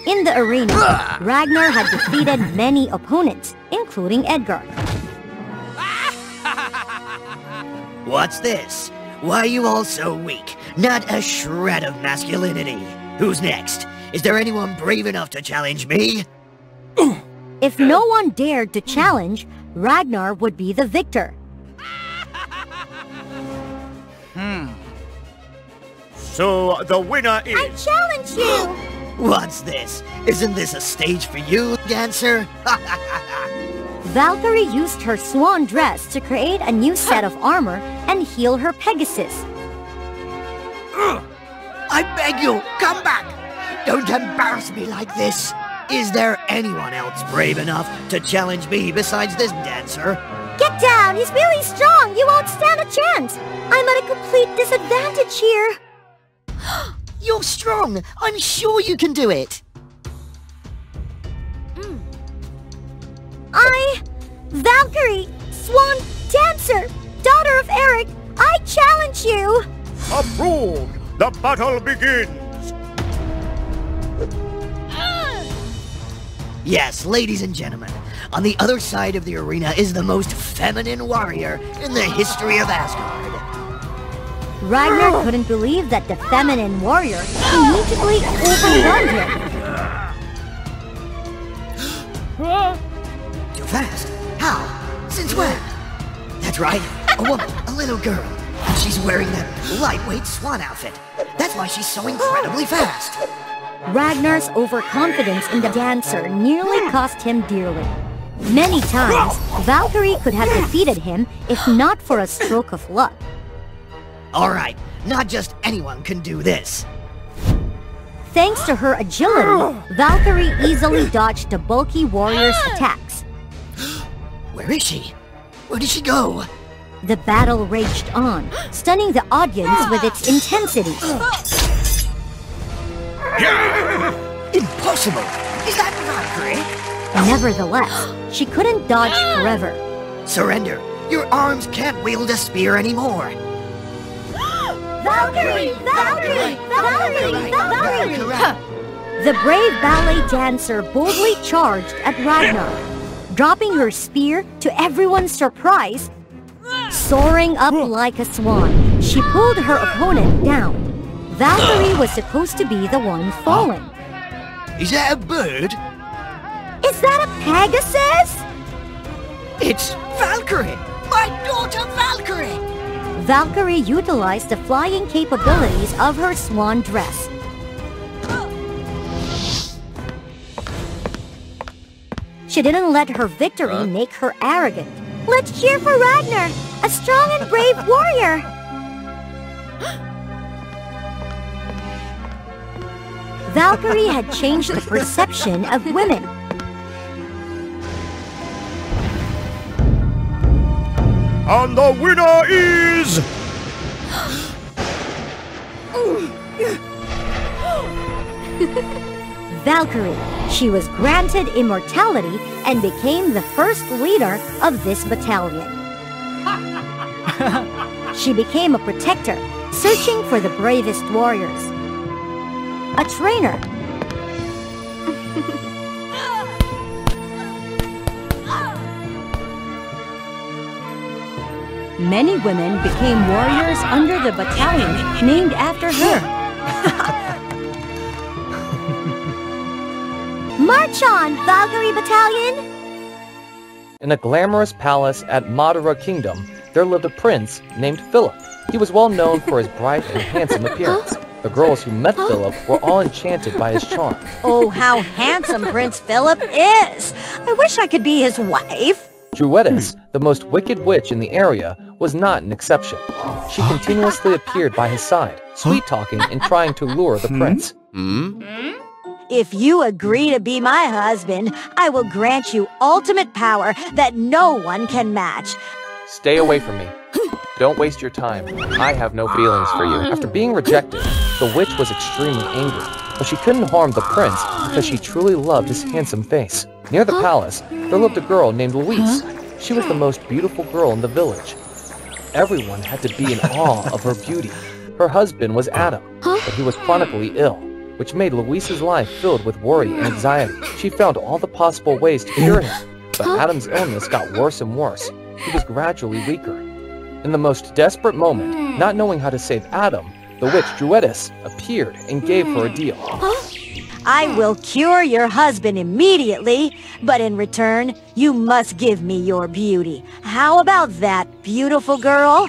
In the arena, Ragnar had defeated many opponents, including Edgar. What's this? Why are you all so weak? Not a shred of masculinity. Who's next? Is there anyone brave enough to challenge me? If no one dared to challenge, Ragnar would be the victor. So the winner is... I challenge you! What's this? Isn't this a stage for you, dancer? Valkyrie used her swan dress to create a new set of armor and heal her Pegasus. I beg you, come back! Don't embarrass me like this! Is there anyone else brave enough to challenge me besides this dancer? Get down! He's really strong! You won't stand a chance! I'm at a complete disadvantage here! You're strong! I'm sure you can do it! Valkyrie, Swan Dancer, daughter of Eric, I challenge you! Approved! The battle begins! Yes, ladies and gentlemen, on the other side of the arena is the most feminine warrior in the history of Asgard. Ragnar couldn't believe that the feminine warrior immediately overwhelmed him. Too fast? How? Since when? That's right, a woman, a little girl. And she's wearing that lightweight swan outfit. That's why she's so incredibly fast. Ragnar's overconfidence in the dancer nearly cost him dearly. Many times, Valkyrie could have defeated him if not for a stroke of luck. Alright, not just anyone can do this. Thanks to her agility, Valkyrie easily dodged the bulky warrior's attacks. Where is she? Where did she go? The battle raged on, stunning the audience with its intensity. Impossible! Is that Valkyrie? Nevertheless, she couldn't dodge forever. Surrender! Your arms can't wield a spear anymore! Valkyrie! Valkyrie! Valkyrie! Valkyrie! The brave ballet dancer boldly charged at Ragnar, dropping her spear to everyone's surprise. Soaring up like a swan, she pulled her opponent down. Valkyrie was supposed to be the one falling. Is that a bird? Is that a Pegasus? It's Valkyrie! My daughter Valkyrie! Valkyrie utilized the flying capabilities of her swan dress. She didn't let her victory make her arrogant. Let's cheer for Ragnar, a strong and brave warrior! Valkyrie had changed the perception of women. And the winner is... Valkyrie. She was granted immortality and became the first leader of this battalion. She became a protector, searching for the bravest warriors. A trainer. Many women became warriors under the battalion named after her. March on, Valkyrie Battalion! In a glamorous palace at Madara Kingdom, there lived a prince named Philip. He was well known for his bright and handsome appearance. The girls who met Philip were all enchanted by his charm. Oh, how handsome Prince Philip is! I wish I could be his wife. Druidess, the most wicked witch in the area, was not an exception. She continuously appeared by his side, sweet-talking and trying to lure the prince. If you agree to be my husband, I will grant you ultimate power that no one can match. Stay away from me. Don't waste your time. I have no feelings for you. After being rejected, the witch was extremely angry, but she couldn't harm the prince because she truly loved his handsome face. Near the palace, there lived a girl named Louise. She was the most beautiful girl in the village. Everyone had to be in awe of her beauty. Her husband was Adam, but he was chronically ill, which made Louise's life filled with worry and anxiety. She found all the possible ways to cure him, but Adam's illness got worse and worse. He was gradually weaker. In the most desperate moment, not knowing how to save Adam, the witch Druidess appeared and gave her a deal. I will cure your husband immediately, but in return, you must give me your beauty. How about that, beautiful girl?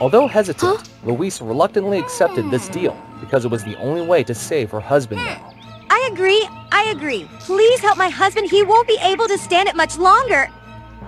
Although hesitant, Louise reluctantly accepted this deal because it was the only way to save her husband now. I agree. Please help my husband. He won't be able to stand it much longer.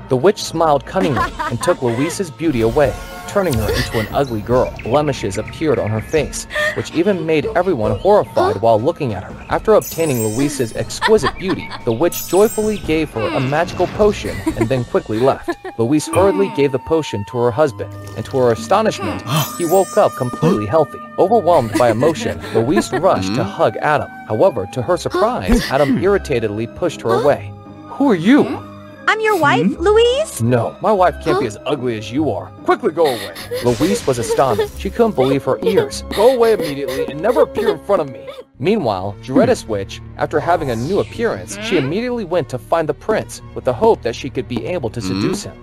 The witch smiled cunningly and took Louise's beauty away, turning her into an ugly girl. Blemishes appeared on her face, which even made everyone horrified while looking at her. After obtaining Louise's exquisite beauty, the witch joyfully gave her a magical potion and then quickly left. Louise hurriedly gave the potion to her husband, and to her astonishment, he woke up completely healthy. Overwhelmed by emotion, Louise rushed to hug Adam. However, to her surprise, Adam irritatedly pushed her away. "Who are you?" I'm your wife, Louise? No, my wife can't be as ugly as you are. Quickly go away. Louise was astonished. She couldn't believe her ears. Go away immediately and never appear in front of me. Meanwhile, Druidess Witch, after having a new appearance, she immediately went to find the prince with the hope that she could be able to seduce him.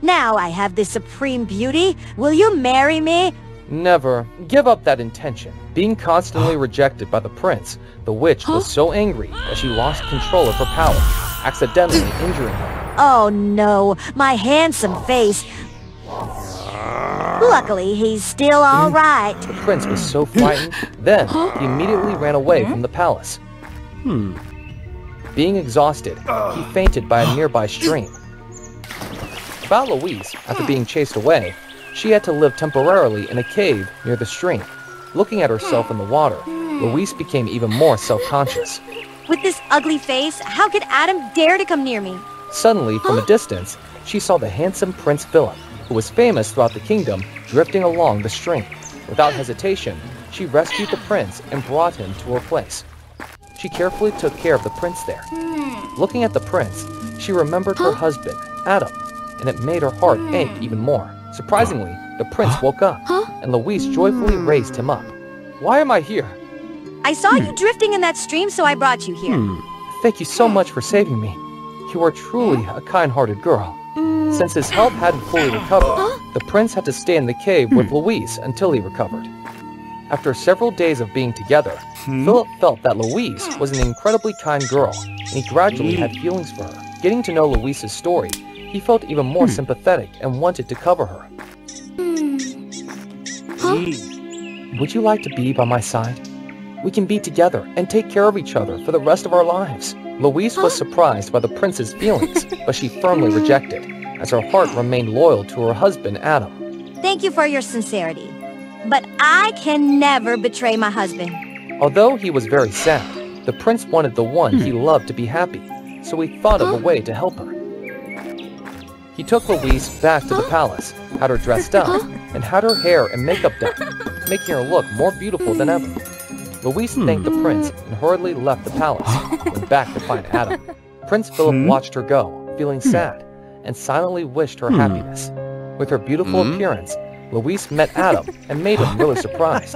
Now I have this supreme beauty. Will you marry me? Never. Give up that intention. Being constantly rejected by the prince, the witch was so angry that she lost control of her power, accidentally injuring him. Oh no, my handsome face. Luckily, he's still all right. The prince was so frightened, then he immediately ran away from the palace. Being exhausted, he fainted by a nearby stream. About Louise, after being chased away, she had to live temporarily in a cave near the stream. Looking at herself in the water, Louise became even more self-conscious. With this ugly face, how could Adam dare to come near me? Suddenly, from a distance, she saw the handsome Prince Philip, who was famous throughout the kingdom, drifting along the stream. Without hesitation, she rescued the prince and brought him to her place. She carefully took care of the prince there. Looking at the prince, she remembered her husband, Adam, and it made her heart ache even more. Surprisingly, the prince woke up, and Louise joyfully raised him up. "Why am I here?" I saw you drifting in that stream, so I brought you here. Thank you so much for saving me. You are truly a kind-hearted girl. Since his health hadn't fully recovered, the prince had to stay in the cave with Louise until he recovered. After several days of being together, Philip felt that Louise was an incredibly kind girl, and he gradually had feelings for her. Getting to know Louise's story, he felt even more sympathetic and wanted to cover her. Would you like to be by my side? We can be together and take care of each other for the rest of our lives. Louise was surprised by the prince's feelings, but she firmly rejected, as her heart remained loyal to her husband, Adam. Thank you for your sincerity, but I can never betray my husband. Although he was very sad, the prince wanted the one he loved to be happy, so he thought of a way to help her. He took Louise back to the palace, had her dressed up, and had her hair and makeup done, making her look more beautiful than ever. Louise thanked the prince and hurriedly left the palace, went back to find Adam. Prince Philip watched her go, feeling sad, and silently wished her happiness. With her beautiful appearance, Louise met Adam and made him really surprised.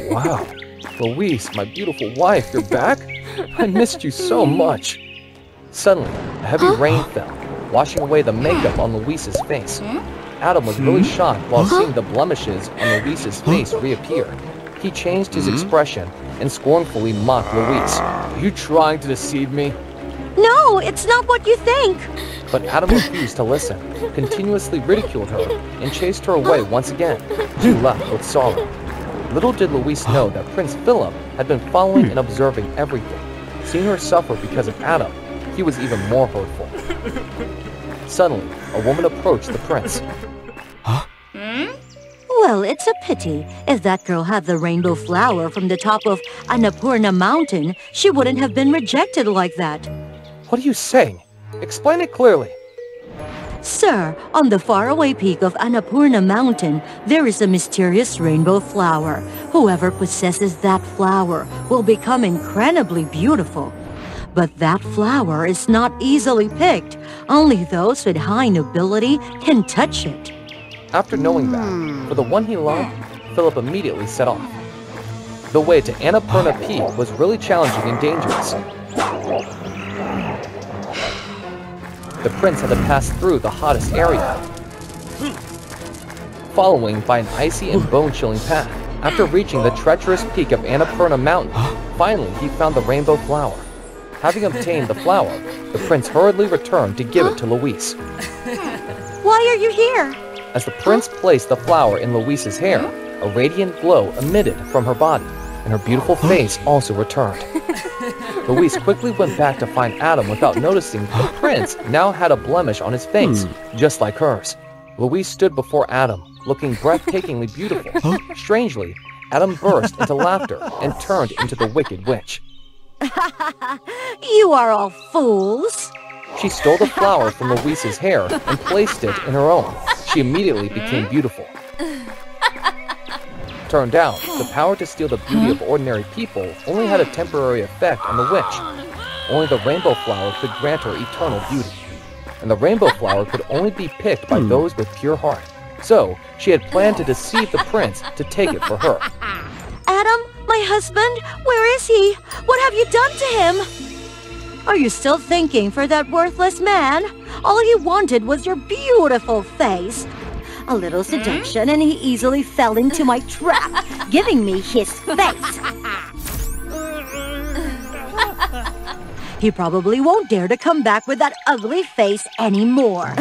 "Wow, Louise, my beautiful wife, you're back? I missed you so much." Suddenly, a heavy rain fell, washing away the makeup on Louise's face. Adam was really shocked while seeing the blemishes on Louise's face reappear. He changed his expression and scornfully mocked Louise. "Are you trying to deceive me?" No, it's not what you think. But Adam refused to listen, continuously ridiculed her, and chased her away once again. She left with sorrow. Little did Louise know that Prince Philip had been following and observing everything. Seeing her suffer because of Adam, he was even more hurtful. Suddenly, a woman approached the prince. Well, it's a pity. If that girl had the rainbow flower from the top of Annapurna Mountain, she wouldn't have been rejected like that. What are you saying? Explain it clearly. Sir, on the faraway peak of Annapurna Mountain, there is a mysterious rainbow flower. Whoever possesses that flower will become incredibly beautiful. But that flower is not easily picked. Only those with high nobility can touch it. After knowing that, for the one he loved, Philip immediately set off. The way to Annapurna Peak was really challenging and dangerous. The prince had to pass through the hottest area, following by an icy and bone-chilling path. After reaching the treacherous peak of Annapurna Mountain, finally he found the rainbow flower. Having obtained the flower, the prince hurriedly returned to give it to Louise. Why are you here? As the prince placed the flower in Louise's hair, a radiant glow emitted from her body, and her beautiful face also returned. Louise quickly went back to find Adam without noticing the prince now had a blemish on his face, just like hers. Louise stood before Adam, looking breathtakingly beautiful. Strangely, Adam burst into laughter and turned into the Wicked Witch. You are all fools. She stole the flower from Louise's hair and placed it in her own. She immediately became beautiful. Turned out, the power to steal the beauty of ordinary people only had a temporary effect on the witch. Only the rainbow flower could grant her eternal beauty. And the rainbow flower could only be picked by those with pure heart. So, she had planned to deceive the prince to take it for her. Adam, my husband, where is he? What have you done to him? Are you still thinking for that worthless man? All he wanted was your beautiful face. A little seduction and he easily fell into my trap, giving me his face. He probably won't dare to come back with that ugly face anymore.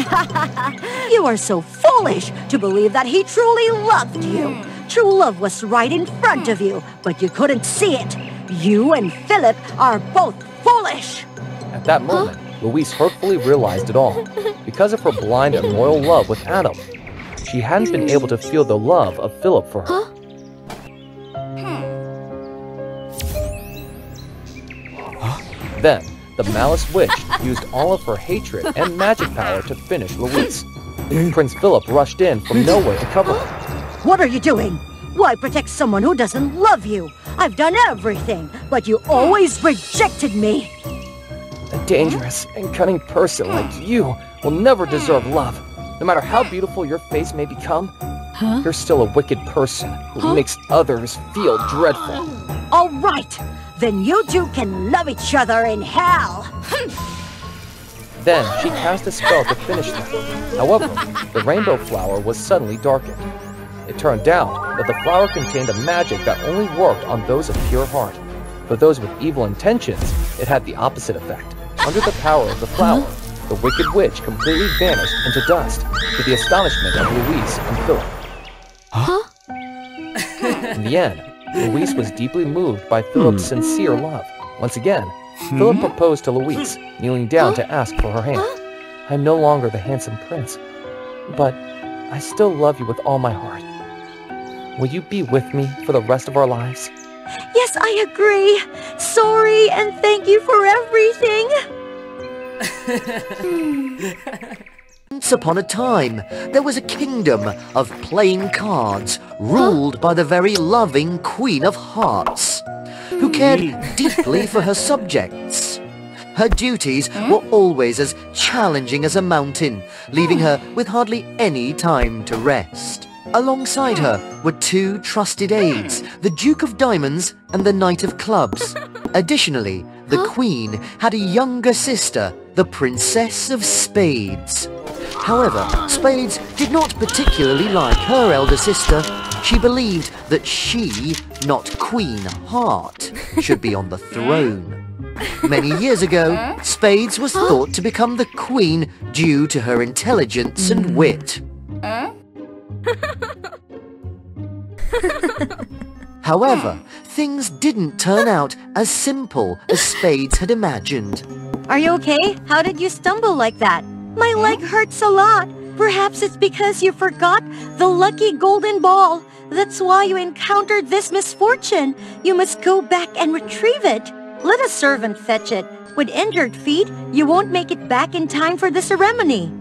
You are so foolish to believe that he truly loved you. True love was right in front of you, but you couldn't see it. You and Philip are both foolish. At that moment, Louise hurtfully realized it all. Because of her blind and loyal love with Adam, she hadn't been able to feel the love of Philip for her. Then, the Malice Witch used all of her hatred and magic power to finish Louise. Prince Philip rushed in from nowhere to cover her. What are you doing? Why protect someone who doesn't love you? I've done everything, but you always rejected me. A dangerous and cunning person like you will never deserve love. No matter how beautiful your face may become, you're still a wicked person who makes others feel dreadful. All right, then you two can love each other in hell. Then she cast a spell to finish them. However, the rainbow flower was suddenly darkened. It turned out that the flower contained a magic that only worked on those of pure heart. For those with evil intentions, it had the opposite effect. Under the power of the flower, the Wicked Witch completely vanished into dust, to the astonishment of Louise and Philip. In the end, Louise was deeply moved by Philip's sincere love. Once again, Philip proposed to Louise, kneeling down to ask for her hand. I'm no longer the handsome prince, but I still love you with all my heart. Will you be with me for the rest of our lives? Yes, I agree. Sorry and thank you for everything. Once upon a time, there was a kingdom of playing cards ruled by the very loving Queen of Hearts, who cared deeply for her subjects. Her duties were always as challenging as a mountain, leaving her with hardly any time to rest. Alongside her were two trusted aides, the Duke of Diamonds and the Knight of Clubs. Additionally, the Queen had a younger sister, the Princess of Spades. However, Spades did not particularly like her elder sister. She believed that she, not Queen Heart, should be on the throne. Many years ago, Spades was thought to become the queen due to her intelligence and wit. However, things didn't turn out as simple as Spades had imagined. Are you okay? How did you stumble like that? My leg hurts a lot. Perhaps it's because you forgot the lucky golden ball. That's why you encountered this misfortune. You must go back and retrieve it. Let a servant fetch it. With injured feet, you won't make it back in time for the ceremony.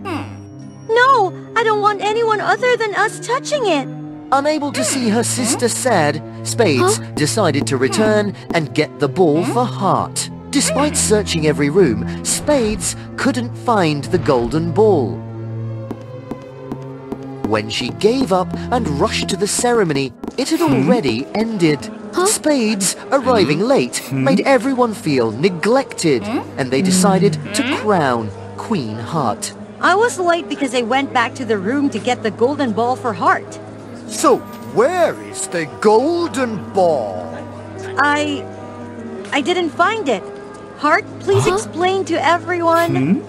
No, I don't want anyone other than us touching it. Unable to see her sister sad, Spades decided to return and get the ball for Heart. Despite searching every room, Spades couldn't find the golden ball. When she gave up and rushed to the ceremony, it had already ended. Spades, arriving late, made everyone feel neglected, and they decided to crown Queen Heart. I was late because I went back to the room to get the golden ball for Heart. So, where is the golden ball? I didn't find it. Heart, please explain to everyone.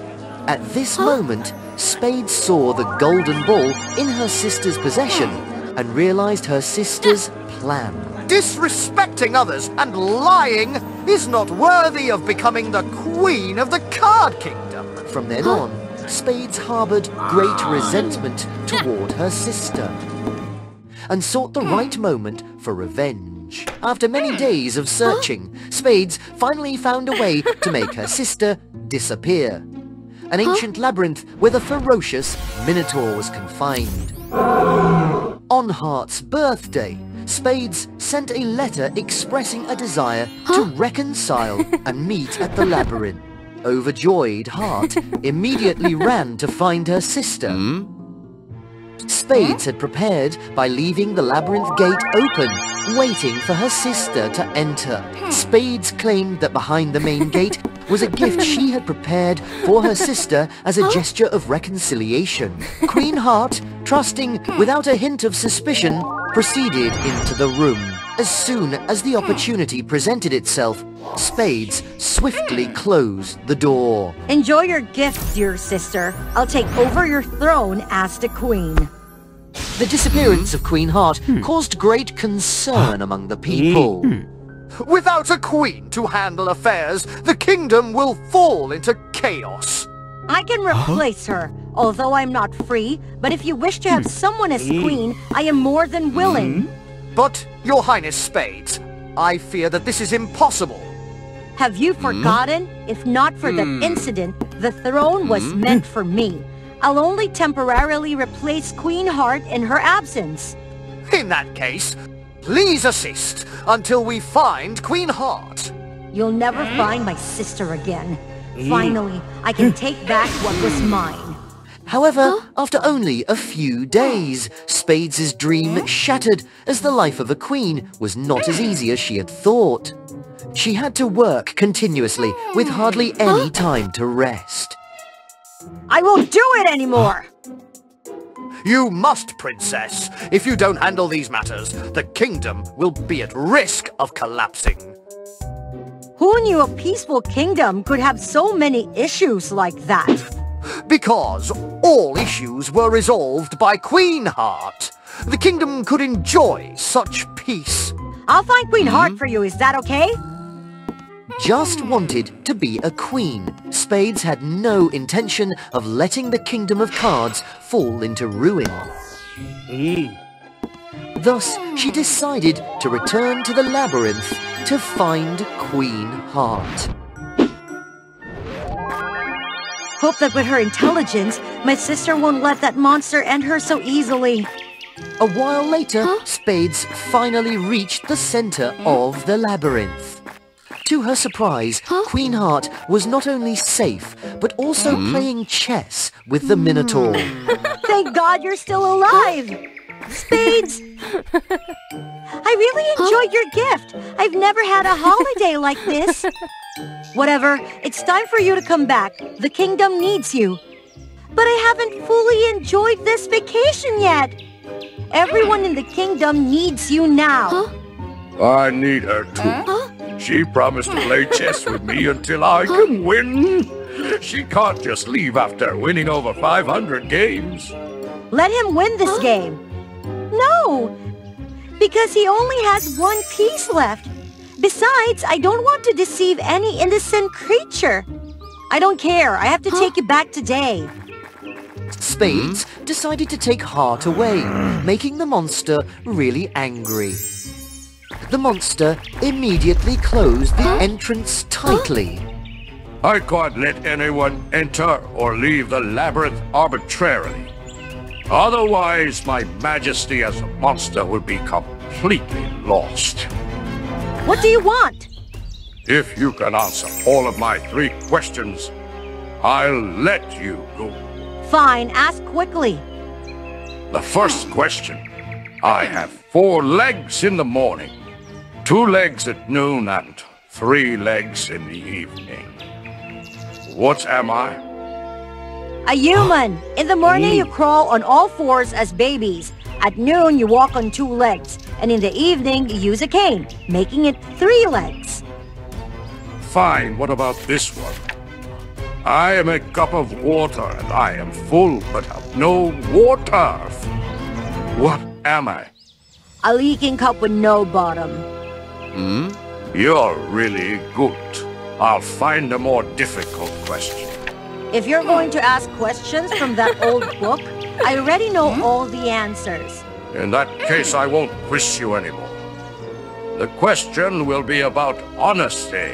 At this moment, Spades saw the golden ball in her sister's possession and realized her sister's plan. Disrespecting others and lying is not worthy of becoming the queen of the card kingdom. From then on, Spades harbored great resentment toward her sister and sought the right moment for revenge. After many days of searching, Spades finally found a way to make her sister disappear. An ancient labyrinth where the ferocious Minotaur was confined. On Heart's birthday, Spades sent a letter expressing a desire to reconcile and meet at the labyrinth. Overjoyed, Heart immediately ran to find her sister. Spades had prepared by leaving the labyrinth gate open, waiting for her sister to enter. Spades claimed that behind the main gate was a gift she had prepared for her sister as a gesture of reconciliation. Queen Heart, trusting without a hint of suspicion, proceeded into the room. As soon as the opportunity presented itself, Spades swiftly closed the door. Enjoy your gift, dear sister. I'll take over your throne as the queen. The disappearance of Queen Heart caused great concern among the people. Without a queen to handle affairs, the kingdom will fall into chaos. I can replace her, although I'm not free, but if you wish to have someone as queen, I am more than willing. But, Your Highness Spades, I fear that this is impossible. Have you forgotten? If not for that incident, the throne was meant for me. I'll only temporarily replace Queen Heart in her absence. In that case, please assist until we find Queen Heart. You'll never find my sister again. Finally, I can take back what was mine. However, after only a few days, Spades' dream shattered as the life of a queen was not as easy as she had thought. She had to work continuously with hardly any time to rest. I won't do it anymore! You must, Princess. If you don't handle these matters, the kingdom will be at risk of collapsing. Who knew a peaceful kingdom could have so many issues like that? Because all issues were resolved by Queen Heart. The kingdom could enjoy such peace. I'll find Queen Heart for you, is that okay? Just wanted to be a queen, Spades had no intention of letting the kingdom of cards fall into ruin. Thus, she decided to return to the labyrinth to find Queen Heart. Hope that with her intelligence, my sister won't let that monster end her so easily. A while later, Spades finally reached the center of the labyrinth. To her surprise, Queen Heart was not only safe, but also playing chess with the Minotaur. Thank God you're still alive! Spades! I really enjoyed your gift. I've never had a holiday like this. Whatever, it's time for you to come back. The kingdom needs you. But I haven't fully enjoyed this vacation yet. Everyone in the kingdom needs you now. I need her too. She promised to play chess with me until I can win. She can't just leave after winning over 500 games. Let him win this game. No, because he only has one piece left. Besides, I don't want to deceive any innocent creature. I don't care. I have to take you back today. Spades decided to take Heart away, making the monster really angry. The monster immediately closed the entrance tightly. I can't let anyone enter or leave the labyrinth arbitrarily. Otherwise, my majesty as a monster will be completely lost. What do you want? If you can answer all of my 3 questions, I'll let you go. Fine, ask quickly. The first question. I have 4 legs in the morning, 2 legs at noon, and 3 legs in the evening. What am I? A human. In the morning, you crawl on all 4s as babies. At noon, you walk on 2 legs. And in the evening, you use a cane, making it 3 legs. Fine, what about this one? I am a cup of water, and I am full, but have no water. What am I? A leaking cup with no bottom. You're really good. I'll find a more difficult question. If you're going to ask questions from that old book, I already know all the answers. In that case, I won't quiz you anymore. The question will be about honesty.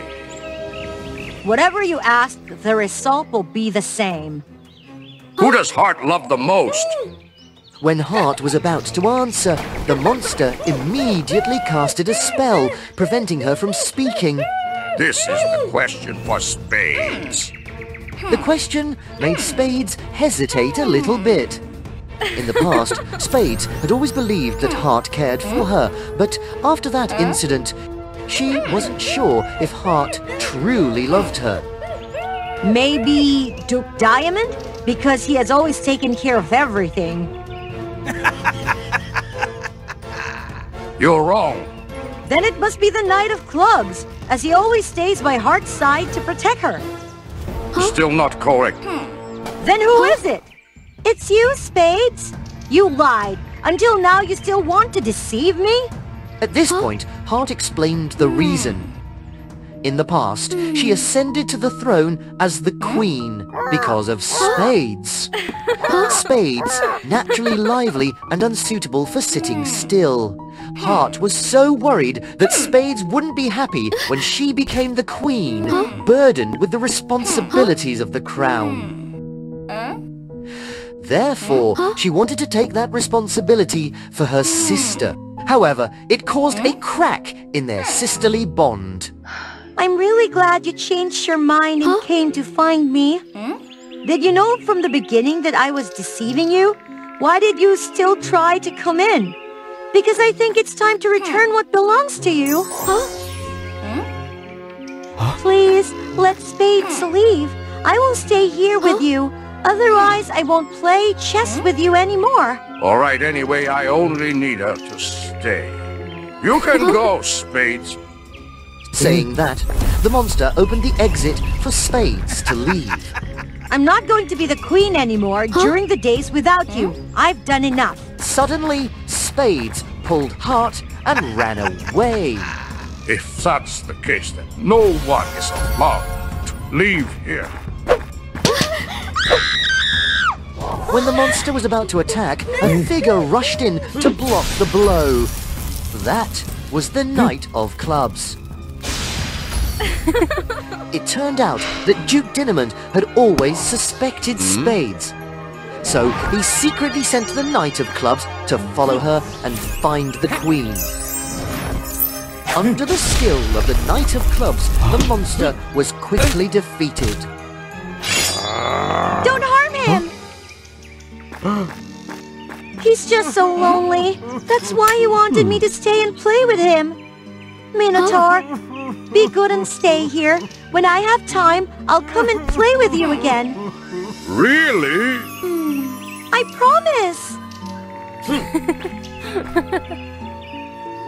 Whatever you ask, the result will be the same. Who does Heart love the most? When Heart was about to answer, the monster immediately casted a spell, preventing her from speaking. This is the question for Spades. The question made Spades hesitate a little bit. In the past, Spades had always believed that Heart cared for her, but after that incident, she wasn't sure if Heart truly loved her. Maybe Duke Diamond? Because he has always taken care of everything. You're wrong. Then it must be the Knight of Clubs, as he always stays by Heart's side to protect her. Still not correct. Then who is it? It's you, Spades. You lied. Until now, you still want to deceive me? At this point, Heart explained the reason. In the past, she ascended to the throne as the Queen because of Spades. Spades, naturally lively and unsuitable for sitting still. Heart was so worried that Spades wouldn't be happy when she became the Queen, burdened with the responsibilities of the crown. Therefore, she wanted to take that responsibility for her sister. However, it caused a crack in their sisterly bond. I'm really glad you changed your mind and came to find me. Did you know from the beginning that I was deceiving you? Why did you still try to come in? Because I think it's time to return what belongs to you. Please, let Spades leave. I will stay here with you. Otherwise, I won't play chess with you anymore. All right, anyway, I only need her to stay. You can go, Spades. Saying that, the monster opened the exit for Spades to leave. I'm not going to be the queen anymore during the days without you. I've done enough. Suddenly, Spades pulled Heart and ran away. If that's the case, then no one is allowed to leave here. When the monster was about to attack, a figure rushed in to block the blow. That was the Knight of Clubs. It turned out that Duke Dinamond had always suspected Spades. So he secretly sent the Knight of Clubs to follow her and find the Queen. Under the skill of the Knight of Clubs, the monster was quickly defeated. Don't harm him! He's just so lonely. That's why he wanted me to stay and play with him. Minotaur, be good and stay here. When I have time, I'll come and play with you again. Really? Hmm. 'I promise.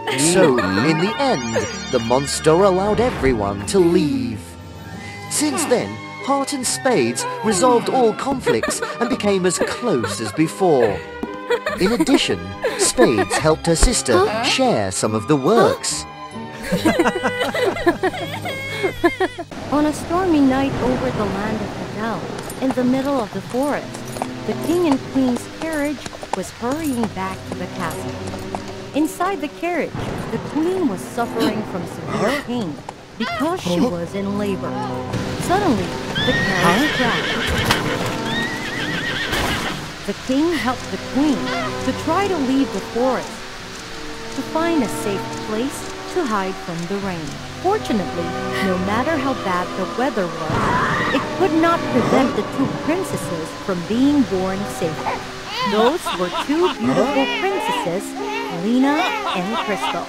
「So, in the end, the monster allowed everyone to leave. Since then, Heart and Spades resolved all conflicts and became as close as before. In addition, Spades helped her sister share some of the works. On a stormy night over the land of Adele, in the middle of the forest, the king and queen's carriage was hurrying back to the castle. Inside the carriage, the queen was suffering from severe pain because she was in labor. Suddenly, the carriage crashed. The king helped the queen to try to leave the forest, to find a safe place to hide from the rain. Fortunately, no matter how bad the weather was, it could not prevent the two princesses from being born safely. Those were two beautiful princesses, Lena and Crystal.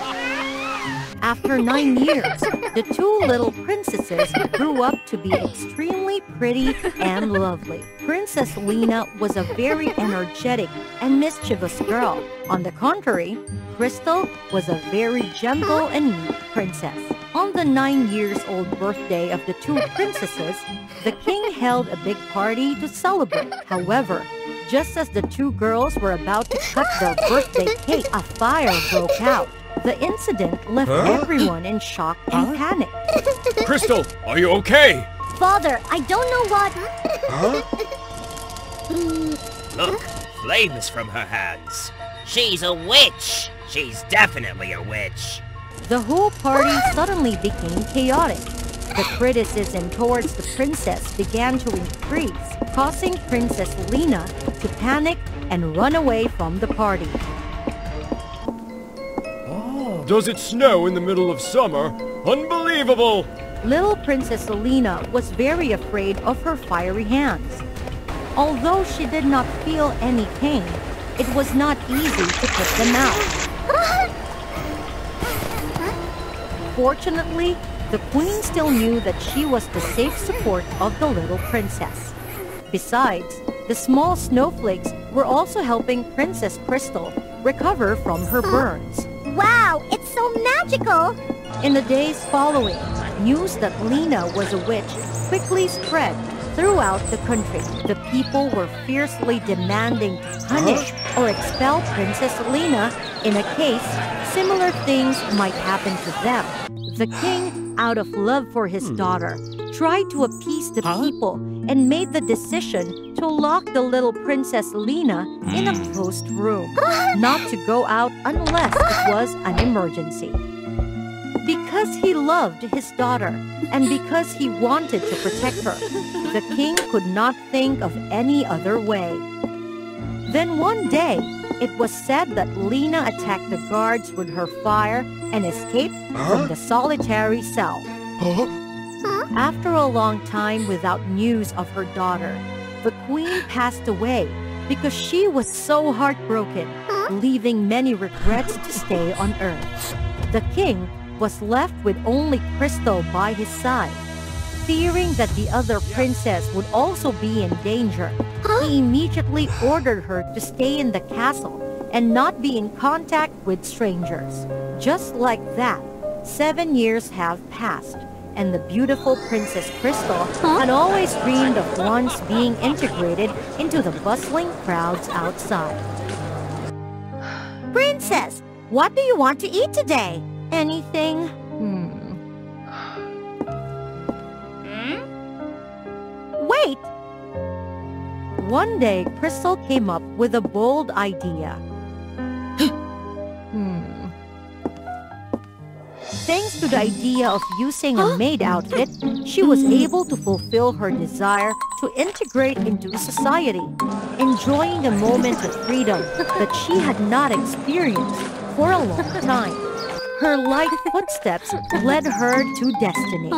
After 9 years, the two little princesses grew up to be extremely pretty and lovely. Princess Lena was a very energetic and mischievous girl. On the contrary, Crystal was a very gentle and meek princess. On the 9-year-old birthday of the two princesses, the king held a big party to celebrate. However, just as the two girls were about to cut their birthday cake, a fire broke out. The incident left everyone in shock and panic. Crystal, are you okay? Father, I don't know what... Look, flames from her hands. She's a witch. She's definitely a witch. The whole party suddenly became chaotic. The criticism towards the princess began to increase, causing Princess Lena to panic and run away from the party. Does it snow in the middle of summer? Unbelievable! Little Princess Lena was very afraid of her fiery hands. Although she did not feel any pain, it was not easy to put them out. Fortunately, the queen still knew that she was the safe support of the little princess. Besides, the small snowflakes were also helping Princess Crystal recover from her burns. Wow, it's so magical! In the days following, news that Lena was a witch quickly spread throughout the country. The people were fiercely demanding to punish or expel Princess Lena in a case similar things might happen to them. The king, out of love for his daughter, tried to appease the people and made the decision to lock the little Princess Lena in a closed room, not to go out unless it was an emergency. Because he loved his daughter and because he wanted to protect her, the king could not think of any other way. Then one day, it was said that Lena attacked the guards with her fire and escaped from the solitary cell. After a long time without news of her daughter, the queen passed away because she was so heartbroken, leaving many regrets to stay on Earth. The king was left with only Crystal by his side. Fearing that the other princess would also be in danger, he immediately ordered her to stay in the castle and not be in contact with strangers. Just like that, 7 years have passed, and the beautiful Princess Crystal had always dreamed of once being integrated into the bustling crowds outside. Princess, what do you want to eat today? Anything? Wait! One day, Crystal came up with a bold idea. Thanks to the idea of using a maid outfit, she was able to fulfill her desire to integrate into society, enjoying a moment of freedom that she had not experienced for a long time. Her light footsteps led her to destiny.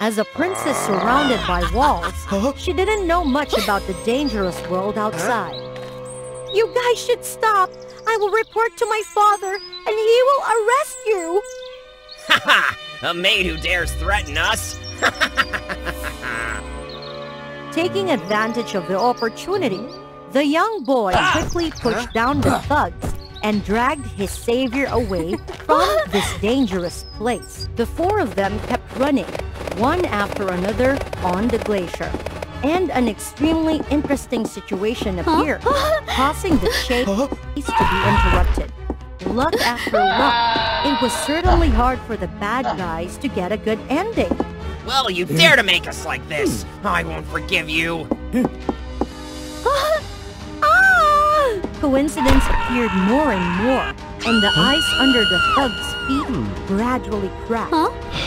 As a princess surrounded by walls, she didn't know much about the dangerous world outside. You guys should stop! I will report to my father, and he will arrest you! Ha ha! A maid who dares threaten us? Taking advantage of the opportunity, the young boy quickly pushed down the thugs and dragged his savior away from this dangerous place. The four of them kept running, one after another, on the glacier. And an extremely interesting situation appeared, causing the chase to be interrupted. Luck after luck, it was certainly hard for the bad guys to get a good ending. Well, you dare to make us like this! I won't forgive you! Coincidence appeared more and more, and the ice under the thug's feet gradually cracked,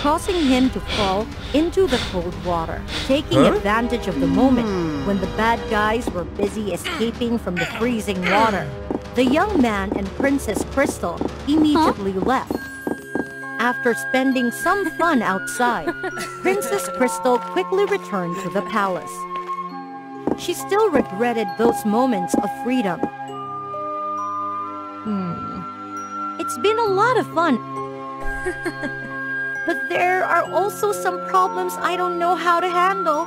causing him to fall into the cold water. Taking advantage of the moment when the bad guys were busy escaping from the freezing water, the young man and Princess Crystal immediately left. After spending some fun outside, Princess Crystal quickly returned to the palace. She still regretted those moments of freedom. It's been a lot of fun. But there are also some problems I don't know how to handle.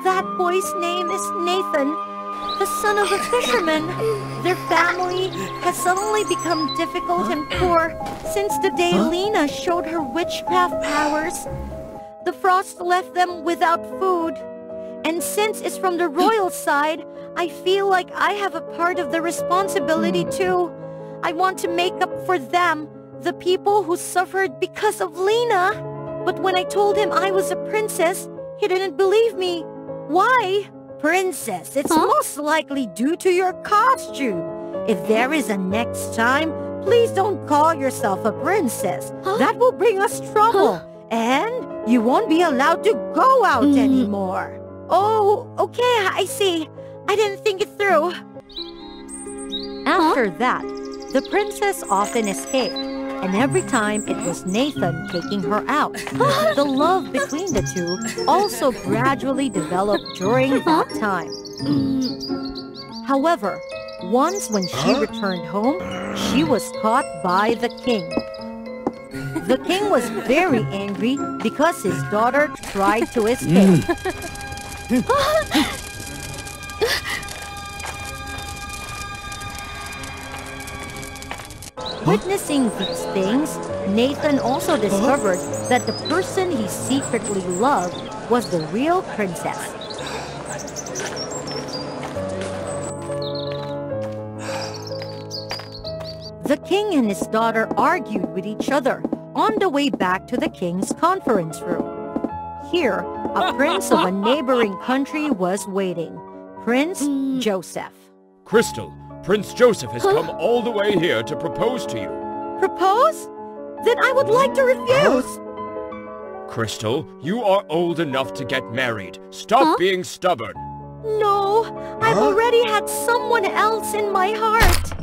That boy's name is Nathan, the son of a fisherman. Their family has suddenly become difficult and poor since the day Lena showed her witchcraft powers. The frost left them without food. And since it's from the royal side, I feel like I have a part of the responsibility too. I want to make up for them, the people who suffered because of Lena. But when I told him I was a princess, he didn't believe me. Why? Princess, it's most likely due to your costume. If there is a next time, please don't call yourself a princess. That will bring us trouble. And you won't be allowed to go out anymore. Oh, okay, I see. I didn't think it through. After that, the princess often escaped, and every time it was Nathan taking her out. The love between the two also gradually developed during that time. However, once when she returned home, she was caught by the king. The king was very angry because his daughter tried to escape. Witnessing these things, Nathan also discovered that the person he secretly loved was the real princess. The king and his daughter argued with each other on the way back to the king's conference room. Here, a prince of a neighboring country was waiting, Prince Joseph. Crystal, Prince Joseph has come all the way here to propose to you. Propose? Then I would like to refuse. Crystal, you are old enough to get married. Stop being stubborn. No, I've already had someone else in my heart.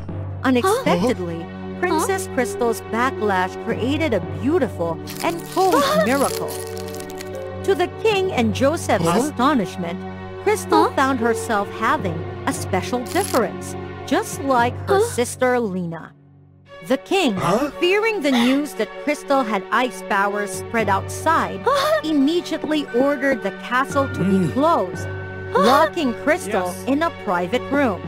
Unexpectedly, Princess Crystal's backlash created a beautiful and cold miracle. To the king and Joseph's astonishment, Crystal found herself having a special difference, just like her sister Lena. The king, fearing the news that Crystal had ice powers spread outside, immediately ordered the castle to be closed, locking Crystal in a private room.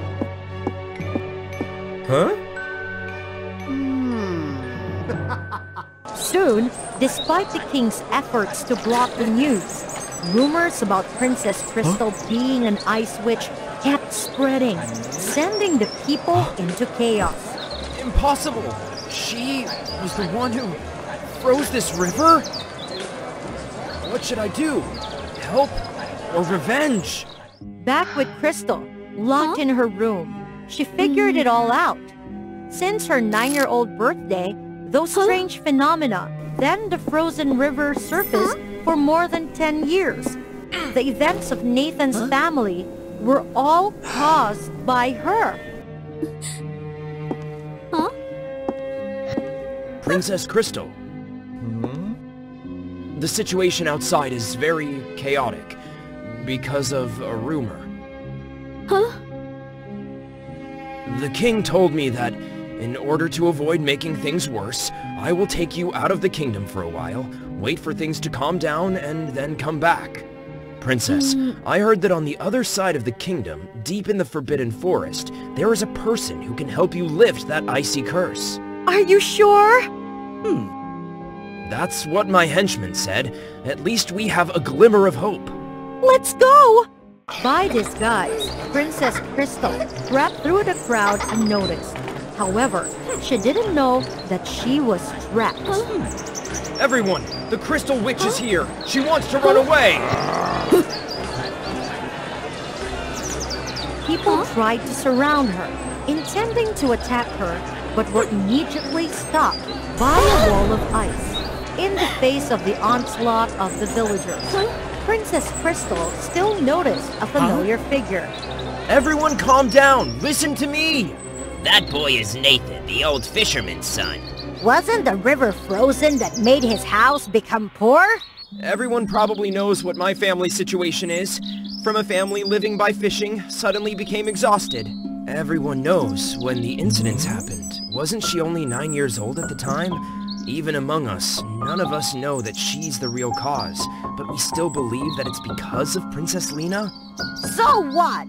Soon, despite the king's efforts to block the news, rumors about Princess Crystal being an ice witch kept spreading, sending the people into chaos. Impossible! She was the one who froze this river? What should I do? Help or revenge? Back with Crystal, locked in her room, she figured it all out. Since her 9-year-old birthday, those strange phenomena, then the frozen river surfaced for more than 10 years. The events of Nathan's family were all caused by her. Princess Crystal. The situation outside is very chaotic because of a rumor. The king told me that in order to avoid making things worse, I will take you out of the kingdom for a while, wait for things to calm down, and then come back. Princess, I heard that on the other side of the kingdom, deep in the Forbidden Forest, there is a person who can help you lift that icy curse. Are you sure? That's what my henchman said. At least we have a glimmer of hope. Let's go! By disguise, Princess Crystal crept through the crowd unnoticed. However, she didn't know that she was trapped. Everyone, the Crystal Witch is here. She wants to run away. People tried to surround her, intending to attack her, but were immediately stopped by a wall of ice. In the face of the onslaught of the villagers, Princess Crystal still noticed a familiar figure. Everyone calm down. Listen to me. That boy is Nathan, the old fisherman's son. Wasn't the river frozen that made his house become poor? Everyone probably knows what my family situation is. From a family living by fishing, suddenly became exhausted. Everyone knows when the incidents happened. Wasn't she only 9 years old at the time? Even among us, none of us know that she's the real cause, but we still believe that it's because of Princess Lena? So what?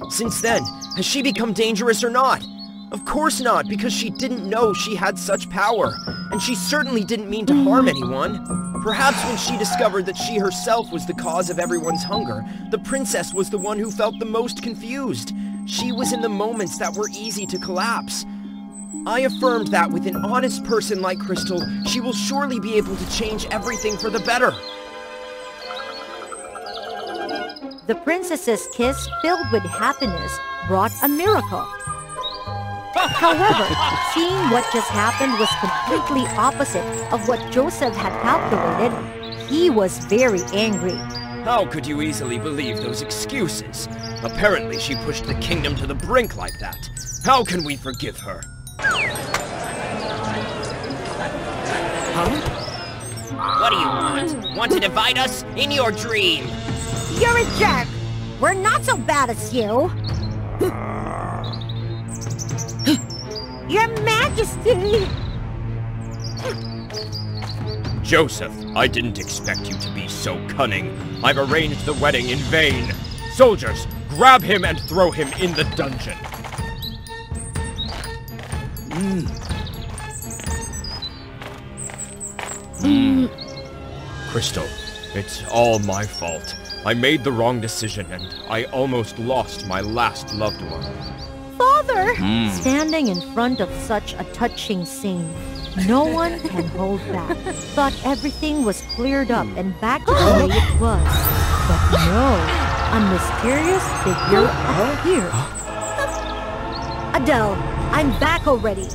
Since then, has she become dangerous or not? Of course not, because she didn't know she had such power, and she certainly didn't mean to harm anyone. Perhaps when she discovered that she herself was the cause of everyone's hunger, the princess was the one who felt the most confused. She was in the moments that were easy to collapse. I affirmed that with an honest person like Crystal, she will surely be able to change everything for the better. The princess's kiss, filled with happiness, brought a miracle. However, seeing what just happened was completely opposite of what Joseph had calculated, he was very angry. How could you easily believe those excuses? Apparently she pushed the kingdom to the brink like that. How can we forgive her? What do you want? Want to divide us? In your dream! You're a jerk! We're not so bad as you! Your Majesty! Joseph, I didn't expect you to be so cunning. I've arranged the wedding in vain. Soldiers, grab him and throw him in the dungeon. Crystal, it's all my fault. I made the wrong decision and I almost lost my last loved one. Father! Standing in front of such a touching scene, no one can hold back. Thought everything was cleared up and back to the way it was. But no, a mysterious figure appeared. Adele, I'm back already.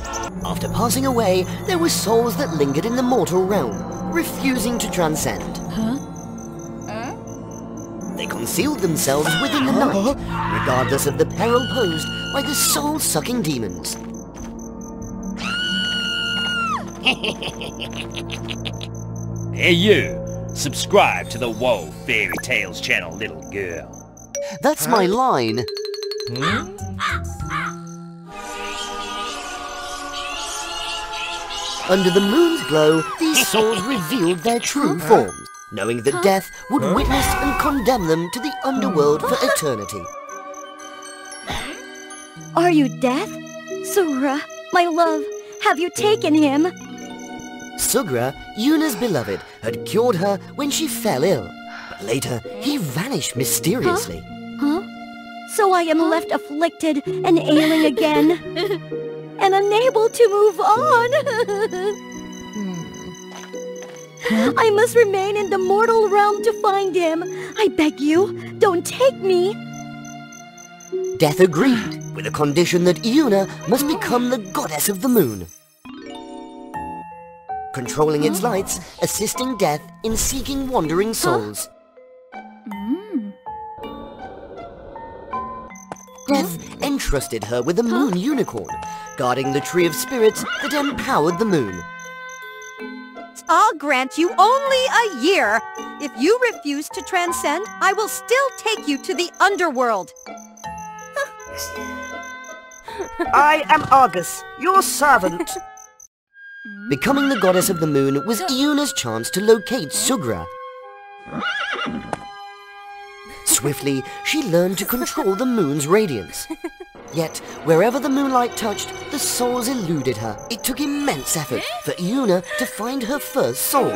After passing away, there were souls that lingered in the mortal realm, refusing to transcend. They concealed themselves within the night, regardless of the peril posed by the soul-sucking demons. Hey you! Subscribe to the WOA Fairy Tales channel, little girl. That's my line. Under the moon's glow, these souls revealed their true forms, knowing that death would witness and condemn them to the underworld for eternity. Are you Death? Sugra, my love, have you taken him? Sugra, Yuna's beloved, had cured her when she fell ill, but later he vanished mysteriously. So I am left afflicted and ailing again, and unable to move on. I must remain in the mortal realm to find him. I beg you, don't take me. Death agreed, with a condition that Yuna must become the goddess of the moon, controlling its lights, assisting Death in seeking wandering souls. Death entrusted her with a moon unicorn, guarding the tree of spirits that empowered the moon. I'll grant you only a year. If you refuse to transcend, I will still take you to the underworld. I am Argus, your servant. Becoming the goddess of the moon was Yuna's chance to locate Sugra. Swiftly, she learned to control the moon's radiance. Yet, wherever the moonlight touched, the souls eluded her. It took immense effort for Iuna to find her first soul.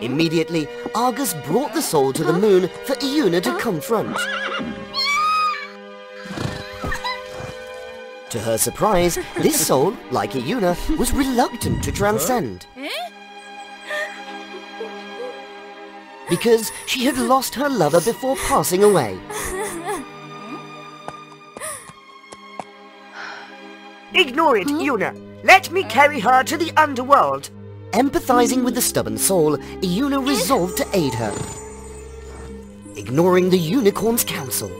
Immediately, Argus brought the soul to the moon for Iuna to confront. To her surprise, this soul, like Iuna, was reluctant to transcend. Because she had lost her lover before passing away. Ignore it, Iuna. Let me carry her to the underworld. Empathizing with the stubborn soul, Iuna resolved to aid her, ignoring the unicorn's counsel.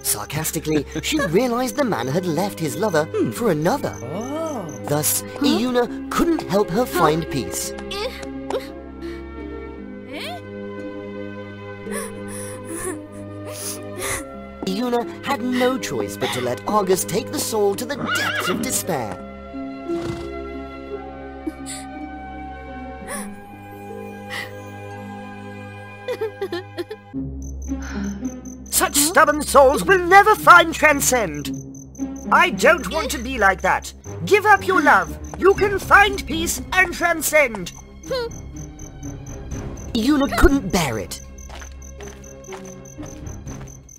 Sarcastically, she realized the man had left his lover for another. Thus, Iuna couldn't help her find peace. Iuna had no choice but to let Argus take the soul to the depths of despair. Such stubborn souls will never find transcend. I don't want to be like that. Give up your love. You can find peace and transcend. Iuna couldn't bear it.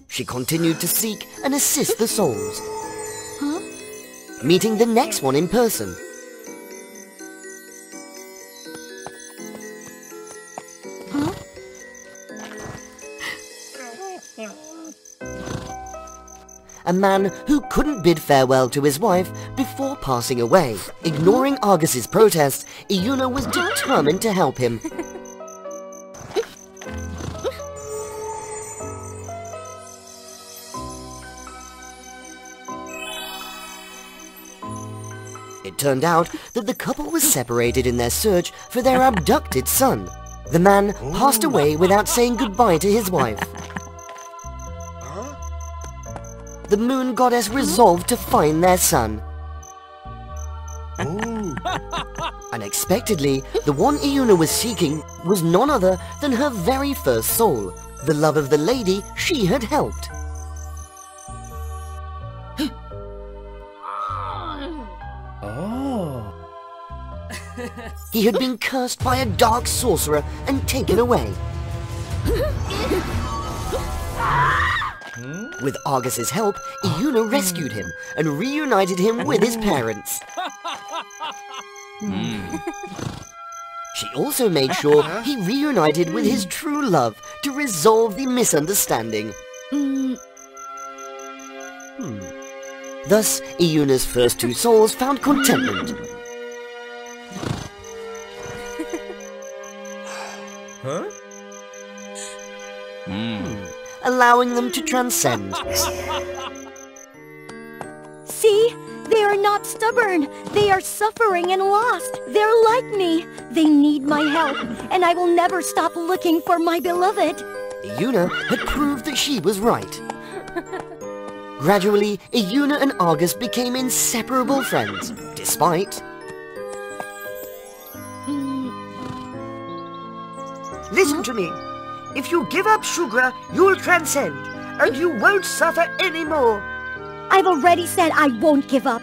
She continued to seek and assist the souls, meeting the next one in person. A man who couldn't bid farewell to his wife before passing away. Ignoring Argus's protest, Iuna was determined to help him. It turned out that the couple was separated in their search for their abducted son. The man passed away without saying goodbye to his wife. The moon goddess resolved to find their son. Unexpectedly, the one Iuna was seeking was none other than her very first soul, the love of the lady she had helped. He had been cursed by a dark sorcerer and taken away. With Argus's help, Iuna rescued him and reunited him with his parents. She also made sure he reunited with his true love to resolve the misunderstanding. Thus, Iuna's first two souls found contentment. Allowing them to transcend. See? They are not stubborn. They are suffering and lost. They're like me. They need my help, and I will never stop looking for my beloved. Iuna had proved that she was right. Gradually, Iuna and Argus became inseparable friends, despite... Listen to me. If you give up Sugra, you'll transcend, and you won't suffer anymore. I've already said I won't give up.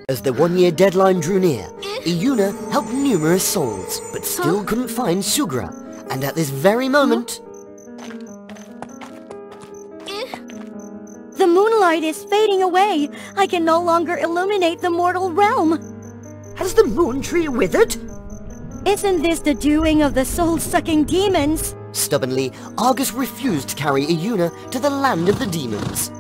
As the one-year deadline drew near, Iuna helped numerous souls, but still couldn't find Sugra. And at this very moment... The moonlight is fading away. I can no longer illuminate the mortal realm. Has the moon tree withered? Isn't this the doing of the soul-sucking demons? Stubbornly, Argus refused to carry Iuna to the land of the demons.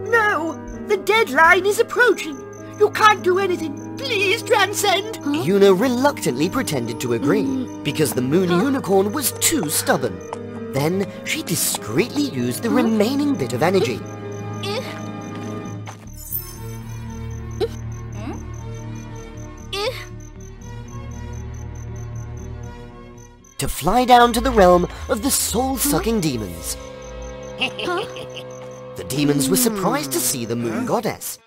No! The deadline is approaching. You can't do anything. Please transcend. Iuna reluctantly pretended to agree, because the moon unicorn was too stubborn. Then she discreetly used the remaining bit of energy. To fly down to the realm of the soul-sucking demons. The demons were surprised to see the moon goddess.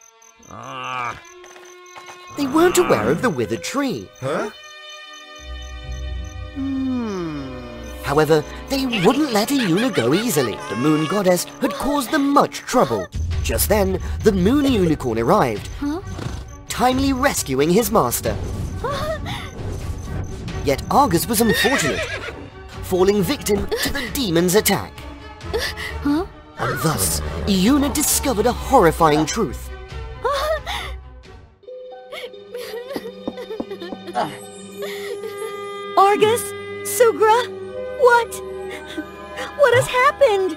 they weren't aware of the withered tree. Huh? However, they wouldn't let Iuna go easily. The moon goddess had caused them much trouble. Just then, the moon unicorn arrived, timely rescuing his master. Yet Argus was unfortunate, falling victim to the demon's attack. And thus, Iuna discovered a horrifying truth. Argus? Sugra? What has happened?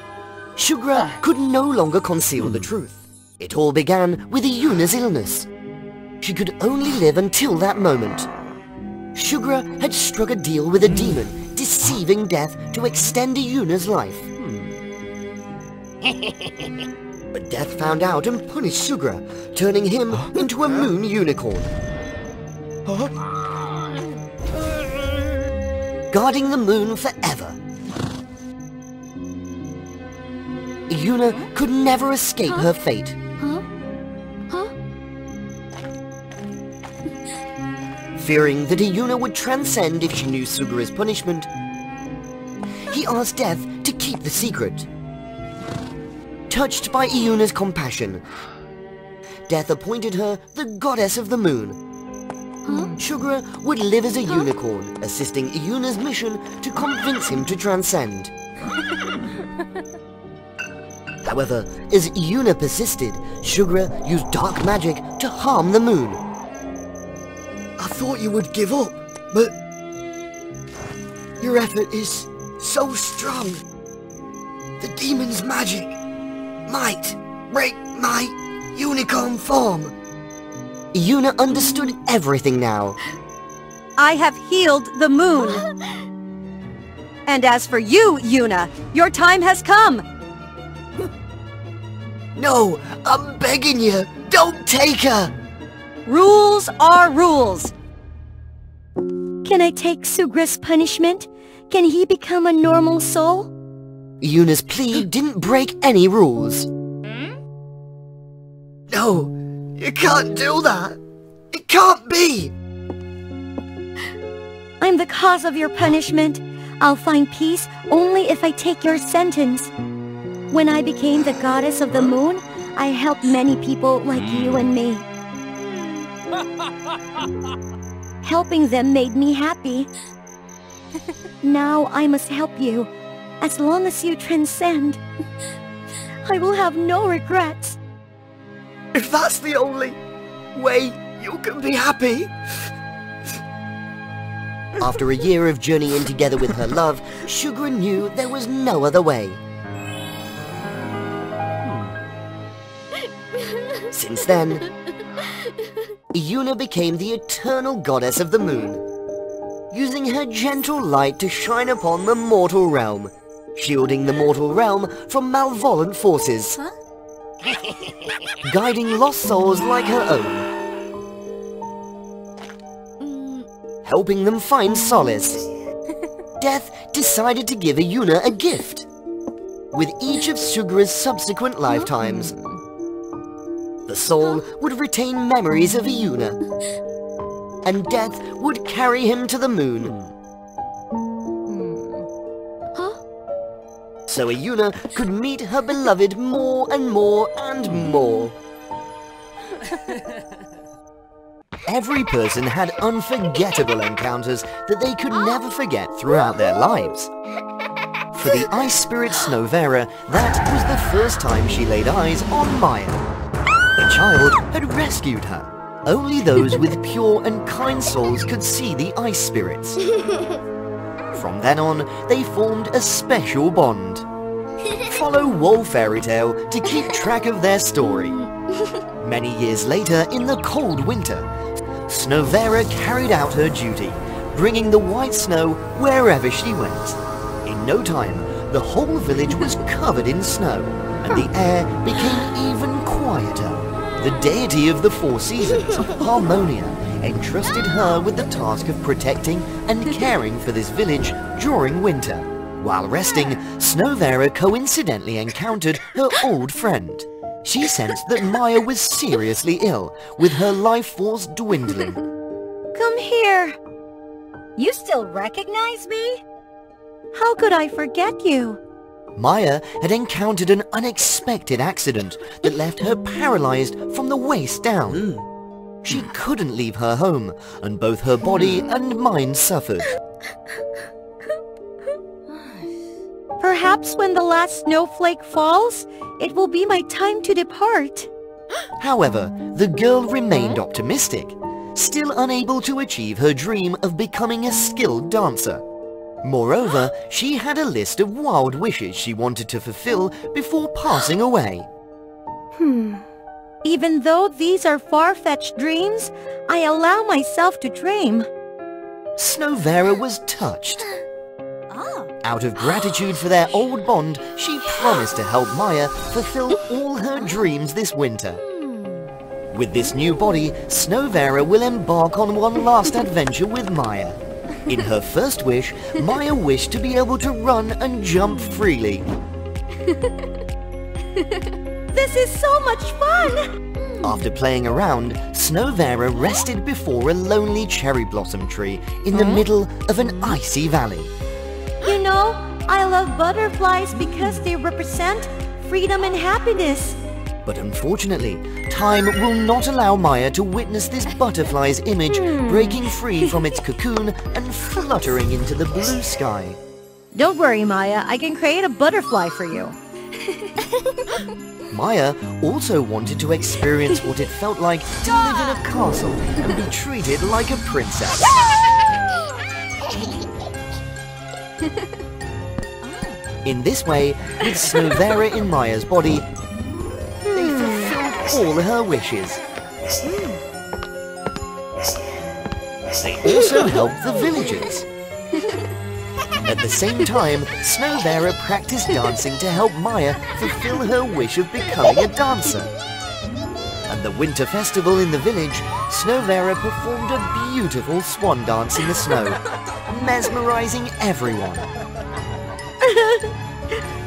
Sugra could no longer conceal the truth. It all began with Iuna's illness. She could only live until that moment. Sugra had struck a deal with a demon, deceiving Death to extend Iuna's life. But Death found out and punished Sugra, turning him into a moon unicorn. Guarding the moon forever. Iuna could never escape her fate. Fearing that Iuna would transcend if she knew Sugra's punishment, he asked Death to keep the secret. Touched by Iuna's compassion, Death appointed her the goddess of the moon. Sugra would live as a unicorn, assisting Iuna's mission to convince him to transcend. However, as Iuna persisted, Sugra used dark magic to harm the moon. I thought you would give up, but your effort is so strong. The demon's magic might break my unicorn form. Iuna understood everything now. I have healed the moon. And as for you, Iuna, your time has come. No, I'm begging you, don't take her! Rules are rules. Can I take Sugra's punishment? Can he become a normal soul? Iuna's plea didn't break any rules. No, you can't do that. It can't be. I'm the cause of your punishment. I'll find peace only if I take your sentence. When I became the goddess of the moon, I helped many people like you and me. Helping them made me happy. Now I must help you. As long as you transcend, I will have no regrets. If that's the only way you can be happy. After a year of journeying together with her love, Sugra knew there was no other way. Since then, Iuna became the eternal goddess of the moon, using her gentle light to shine upon the mortal realm, shielding the mortal realm from malevolent forces, guiding lost souls like her own, helping them find solace. Death decided to give Iuna a gift. With each of Sugra's subsequent lifetimes, the soul would retain memories of Iuna, and Death would carry him to the moon. So Iuna could meet her beloved more and more and more. Every person had unforgettable encounters that they could never forget throughout their lives. For the ice spirit Snowvera, that was the first time she laid eyes on Maya. The child had rescued her. Only those with pure and kind souls could see the ice spirits. From then on, they formed a special bond. Follow WOA Fairy Tale to keep track of their story. Many years later, in the cold winter, Snowvera carried out her duty, bringing the white snow wherever she went. In no time, the whole village was covered in snow, and the air became even quieter. The deity of the four seasons, Harmonia, entrusted her with the task of protecting and caring for this village during winter. While resting, Snowvera coincidentally encountered her old friend. She sensed that Maya was seriously ill, with her life force dwindling. Come here. You still recognize me? How could I forget you? Maya had encountered an unexpected accident that left her paralyzed from the waist down. She couldn't leave her home, and both her body and mind suffered. Perhaps when the last snowflake falls, it will be my time to depart. However, the girl remained optimistic, still unable to achieve her dream of becoming a skilled dancer. Moreover, she had a list of wild wishes she wanted to fulfill before passing away. Even though these are far-fetched dreams, I allow myself to dream. Snowvera was touched. Out of gratitude for their old bond, she promised to help Maya fulfill all her dreams this winter. With this new body, Snowvera will embark on one last adventure with Maya. In her first wish, Maya wished to be able to run and jump freely. This is so much fun! After playing around, Snowvera rested before a lonely cherry blossom tree in the middle of an icy valley. You know, I love butterflies because they represent freedom and happiness. But unfortunately, time will not allow Maya to witness this butterfly's image breaking free from its cocoon and fluttering into the blue sky. Don't worry, Maya. I can create a butterfly for you. Maya also wanted to experience what it felt like to live in a castle and be treated like a princess. In this way, with Snowvera in Maya's body, they fulfilled all her wishes. They also helped the villagers. At the same time, Snowvera practiced dancing to help Maya fulfill her wish of becoming a dancer. At the winter festival in the village, Snowvera performed a beautiful swan dance in the snow, mesmerizing everyone.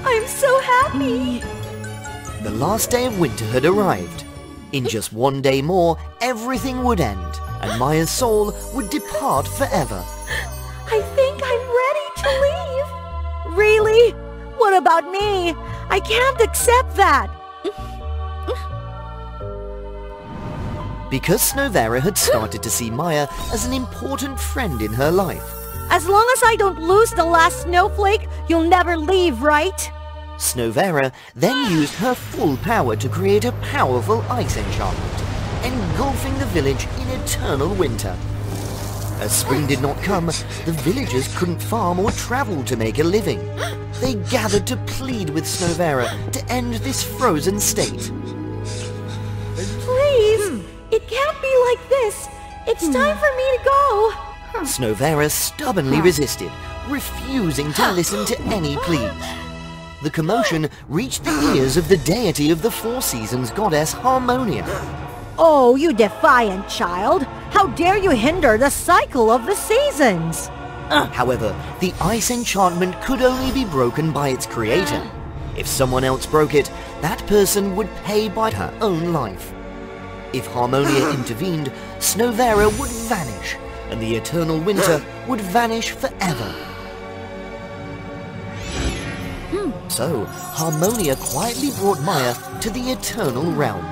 I'm so happy! The last day of winter had arrived. In just one day more, everything would end, and Maya's soul would depart forever. I think I'm ready to leave. Really? What about me? I can't accept that. Because Snowvera had started to see Maya as an important friend in her life. As long as I don't lose the last snowflake, you'll never leave, right? Snowvera then used her full power to create a powerful ice enchantment, engulfing the village in eternal winter. As spring did not come, the villagers couldn't farm or travel to make a living. They gathered to plead with Snowvera to end this frozen state. Please! It can't be like this! It's time for me to go! Snowvera stubbornly resisted, refusing to listen to any pleas. The commotion reached the ears of the deity of the Four Seasons goddess Harmonia. Oh, you defiant child! How dare you hinder the cycle of the seasons! However, the ice enchantment could only be broken by its creator. If someone else broke it, that person would pay by her own life. If Harmonia intervened, Snowvera would vanish, and the eternal winter would vanish forever. So, Harmonia quietly brought Maya to the Eternal Realm.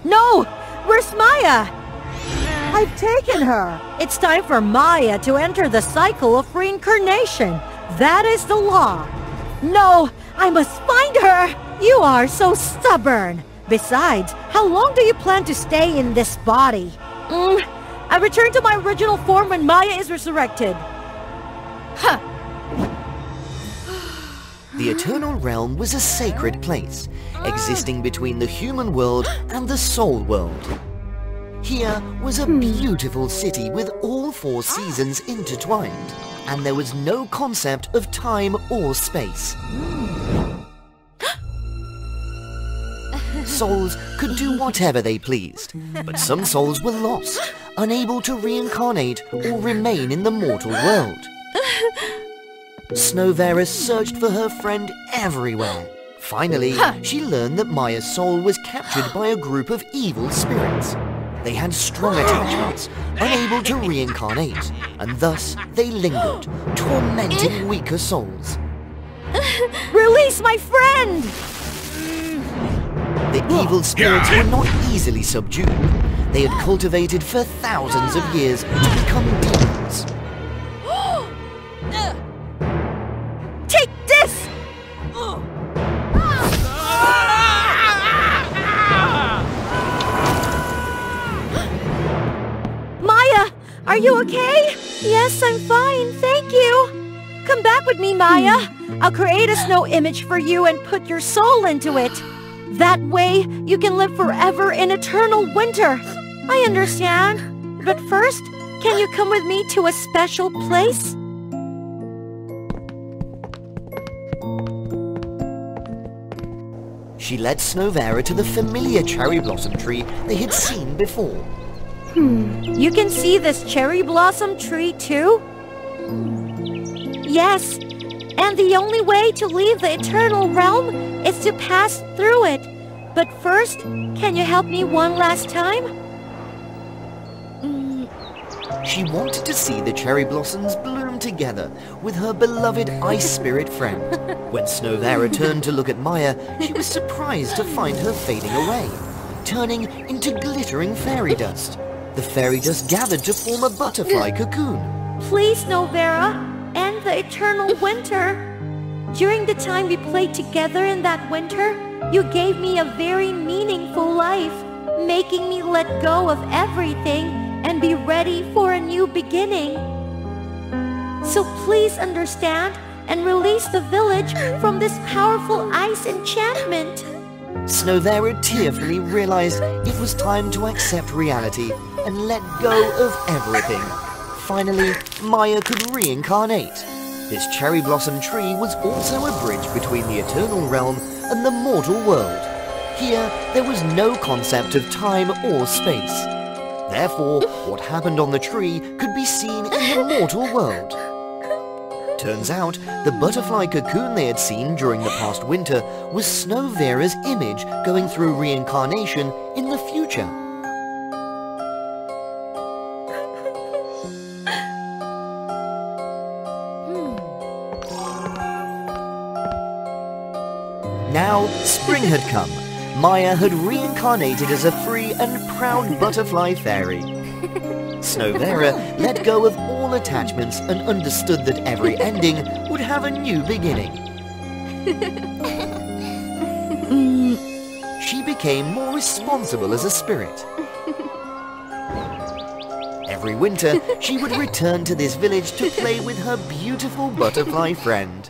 No! Where's Maya? I've taken her! It's time for Maya to enter the cycle of reincarnation. That is the law. No! I must find her! You are so stubborn! Besides, how long do you plan to stay in this body? I return to my original form when Maya is resurrected. Huh. The Eternal Realm was a sacred place, existing between the human world and the soul world. Here was a beautiful city with all four seasons intertwined, and there was no concept of time or space. Souls could do whatever they pleased, but some souls were lost, unable to reincarnate or remain in the mortal world. Snowvera searched for her friend everywhere. Finally, she learned that Maya's soul was captured by a group of evil spirits. They had strong attachments, unable to reincarnate, and thus they lingered, tormenting weaker souls. Release my friend! The evil spirits were not easily subdued. They had cultivated for thousands of years to become demons. Take this! Maya, are you okay? Yes, I'm fine, thank you. Come back with me, Maya. I'll create a snow image for you and put your soul into it. That way, you can live forever in eternal winter. I understand. But first, can you come with me to a special place? She led Snowvera to the familiar cherry blossom tree they had seen before. You can see this cherry blossom tree too? Yes, and the only way to leave the eternal realm is to pass through it. But first, can you help me one last time? She wanted to see the cherry blossoms bloom together with her beloved ice spirit friend. When Snowvera turned to look at Maya, she was surprised to find her fading away, turning into glittering fairy dust. The fairy dust gathered to form a butterfly cocoon. Please, Snowvera, end the eternal winter. During the time we played together in that winter, you gave me a very meaningful life, making me let go of everything and be ready for a new beginning. So please understand and release the village from this powerful ice enchantment. Snowvera tearfully realized it was time to accept reality and let go of everything. Finally, Maya could reincarnate. This cherry blossom tree was also a bridge between the eternal realm and the mortal world. Here, there was no concept of time or space. Therefore, what happened on the tree could be seen in the mortal world. Turns out, the butterfly cocoon they had seen during the past winter was Snowvera's image going through reincarnation in the future. Now, spring had come. Maya had reincarnated as a free and proud butterfly fairy. Snowvera let go of all attachments and understood that every ending would have a new beginning. She became more responsible as a spirit. Every winter, she would return to this village to play with her beautiful butterfly friend.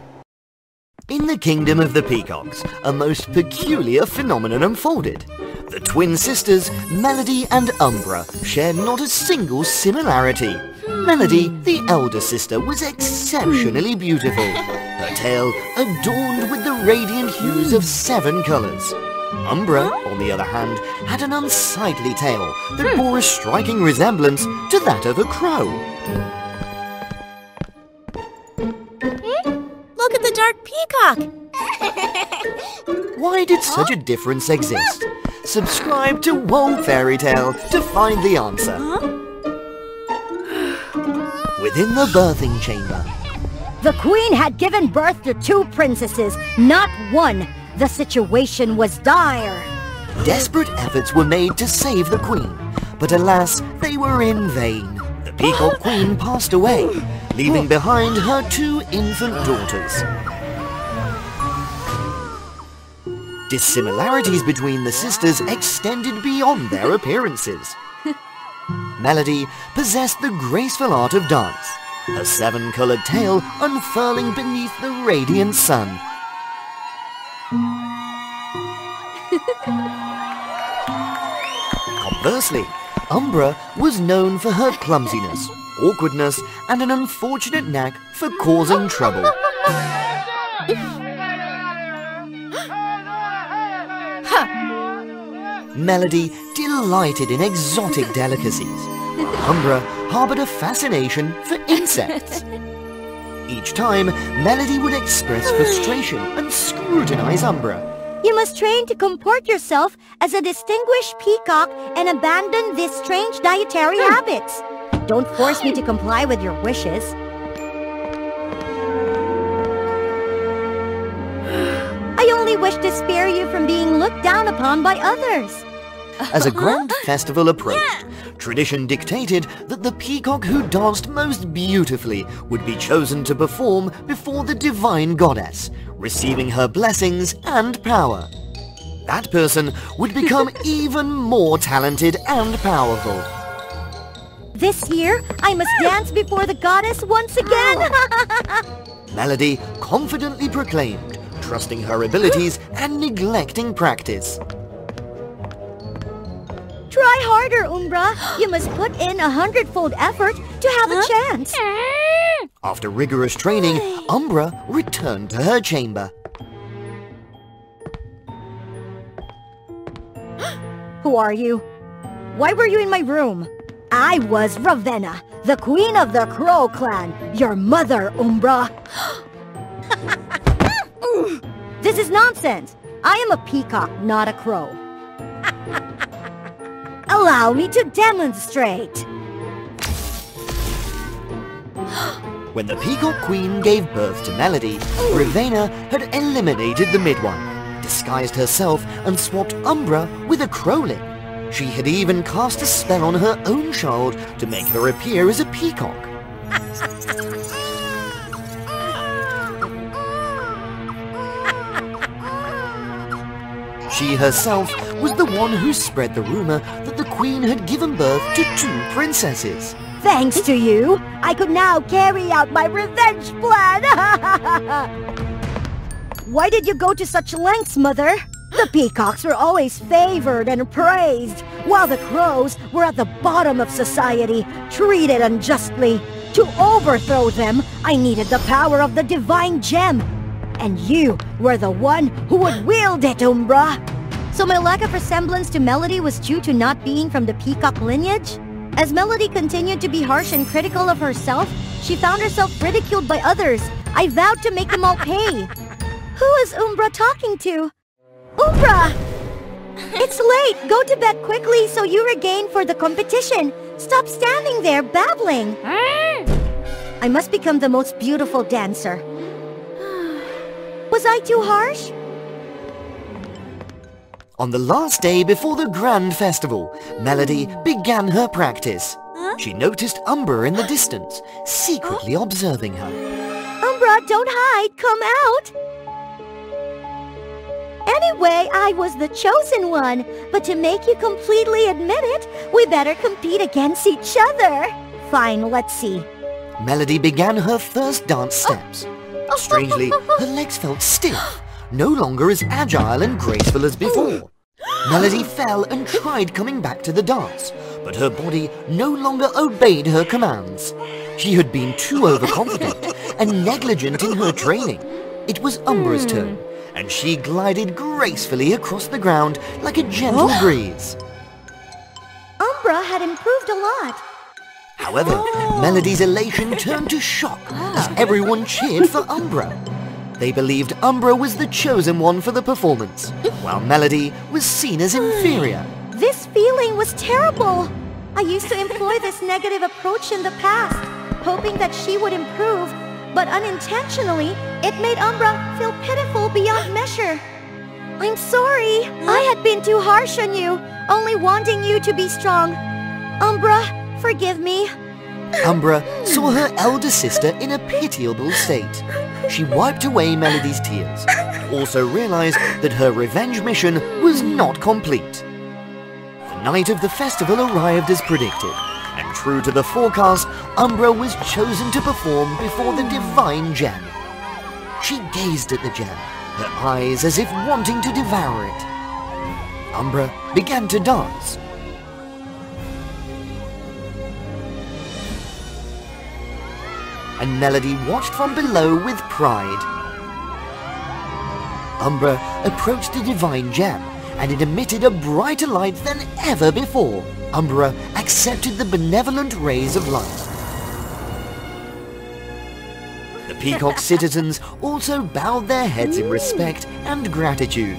In the kingdom of the peacocks, a most peculiar phenomenon unfolded. The twin sisters, Melody and Umbra, shared not a single similarity. Melody, the elder sister, was exceptionally beautiful, her tail adorned with the radiant hues of 7 colors. Umbra, on the other hand, had an unsightly tail that bore a striking resemblance to that of a crow. Look at the dark peacock! Why did such a difference exist? Subscribe to WOA Fairy Tale to find the answer. Within the birthing chamber. The queen had given birth to 2 princesses, not 1. The situation was dire. Desperate efforts were made to save the queen, but alas, they were in vain. The peacock queen passed away, leaving behind her 2 infant daughters. Dissimilarities between the sisters extended beyond their appearances. Melody possessed the graceful art of dance, her 7-colored tail unfurling beneath the radiant sun. Conversely, Umbra was known for her clumsiness, awkwardness, and an unfortunate knack for causing trouble. Melody delighted in exotic delicacies. Umbra harbored a fascination for insects. Each time, Melody would express frustration and scrutinize Umbra. You must train to comport yourself as a distinguished peacock and abandon these strange dietary habits. Don't force me to comply with your wishes. I only wish to spare you from being looked down upon by others. As a grand festival approached, tradition dictated that the peacock who danced most beautifully would be chosen to perform before the divine goddess, receiving her blessings and power. That person would become even more talented and powerful. This year, I must dance before the goddess once again! Melody confidently proclaimed, trusting her abilities and neglecting practice. Try harder, Umbra. You must put in 100-fold effort to have a chance. After rigorous training, Umbra returned to her chamber. Who are you? Why were you in my room? I was Ravenna, the queen of the Crow clan, your mother, Umbra. This is nonsense. I am a peacock, not a crow. Allow me to demonstrate. When the Peacock Queen gave birth to Melody, Ravenna had eliminated the midwife, disguised herself and swapped Umbra with a crowling. She had even cast a spell on her own child to make her appear as a peacock. She herself was the one who spread the rumor that the Queen had given birth to 2 princesses. Thanks to you, I could now carry out my revenge plan! Why did you go to such lengths, Mother? The peacocks were always favored and praised, while the crows were at the bottom of society, treated unjustly. To overthrow them, I needed the power of the divine gem. And you were the one who would wield it, Umbra. So my lack of resemblance to Melody was due to not being from the peacock lineage? As Melody continued to be harsh and critical of herself, she found herself ridiculed by others. I vowed to make them all pay. Who is Umbra talking to? Umbra! It's late. Go to bed quickly so you regain for the competition. Stop standing there babbling. I must become the most beautiful dancer. Was I too harsh? On the last day before the grand festival, Melody began her practice. She noticed Umbra in the distance, secretly observing her. Umbra, don't hide. Come out. Anyway, I was the chosen one. But to make you completely admit it, we better compete against each other. Fine, let's see. Melody began her first dance steps. Strangely, her legs felt stiff, no longer as agile and graceful as before. Melody fell and tried coming back to the dance, but her body no longer obeyed her commands. She had been too overconfident and negligent in her training. It was Umbra's turn, and she glided gracefully across the ground like a gentle breeze. Umbra had improved a lot. However, Melody's elation turned to shock as everyone cheered for Umbra. They believed Umbra was the chosen one for the performance, while Melody was seen as inferior. This feeling was terrible. I used to employ this negative approach in the past, hoping that she would improve, but unintentionally, it made Umbra feel pitiful beyond measure. I'm sorry. I had been too harsh on you, only wanting you to be strong. Umbra, forgive me. Umbra saw her elder sister in a pitiable state. She wiped away Melody's tears, also realized that her revenge mission was not complete. The night of the festival arrived as predicted, and true to the forecast, Umbra was chosen to perform before the divine gem. She gazed at the gem, her eyes as if wanting to devour it. Umbra began to dance. And Melody watched from below with pride. Umbra approached the divine gem, and it emitted a brighter light than ever before. Umbra accepted the benevolent rays of light. The Peacock citizens also bowed their heads in respect and gratitude.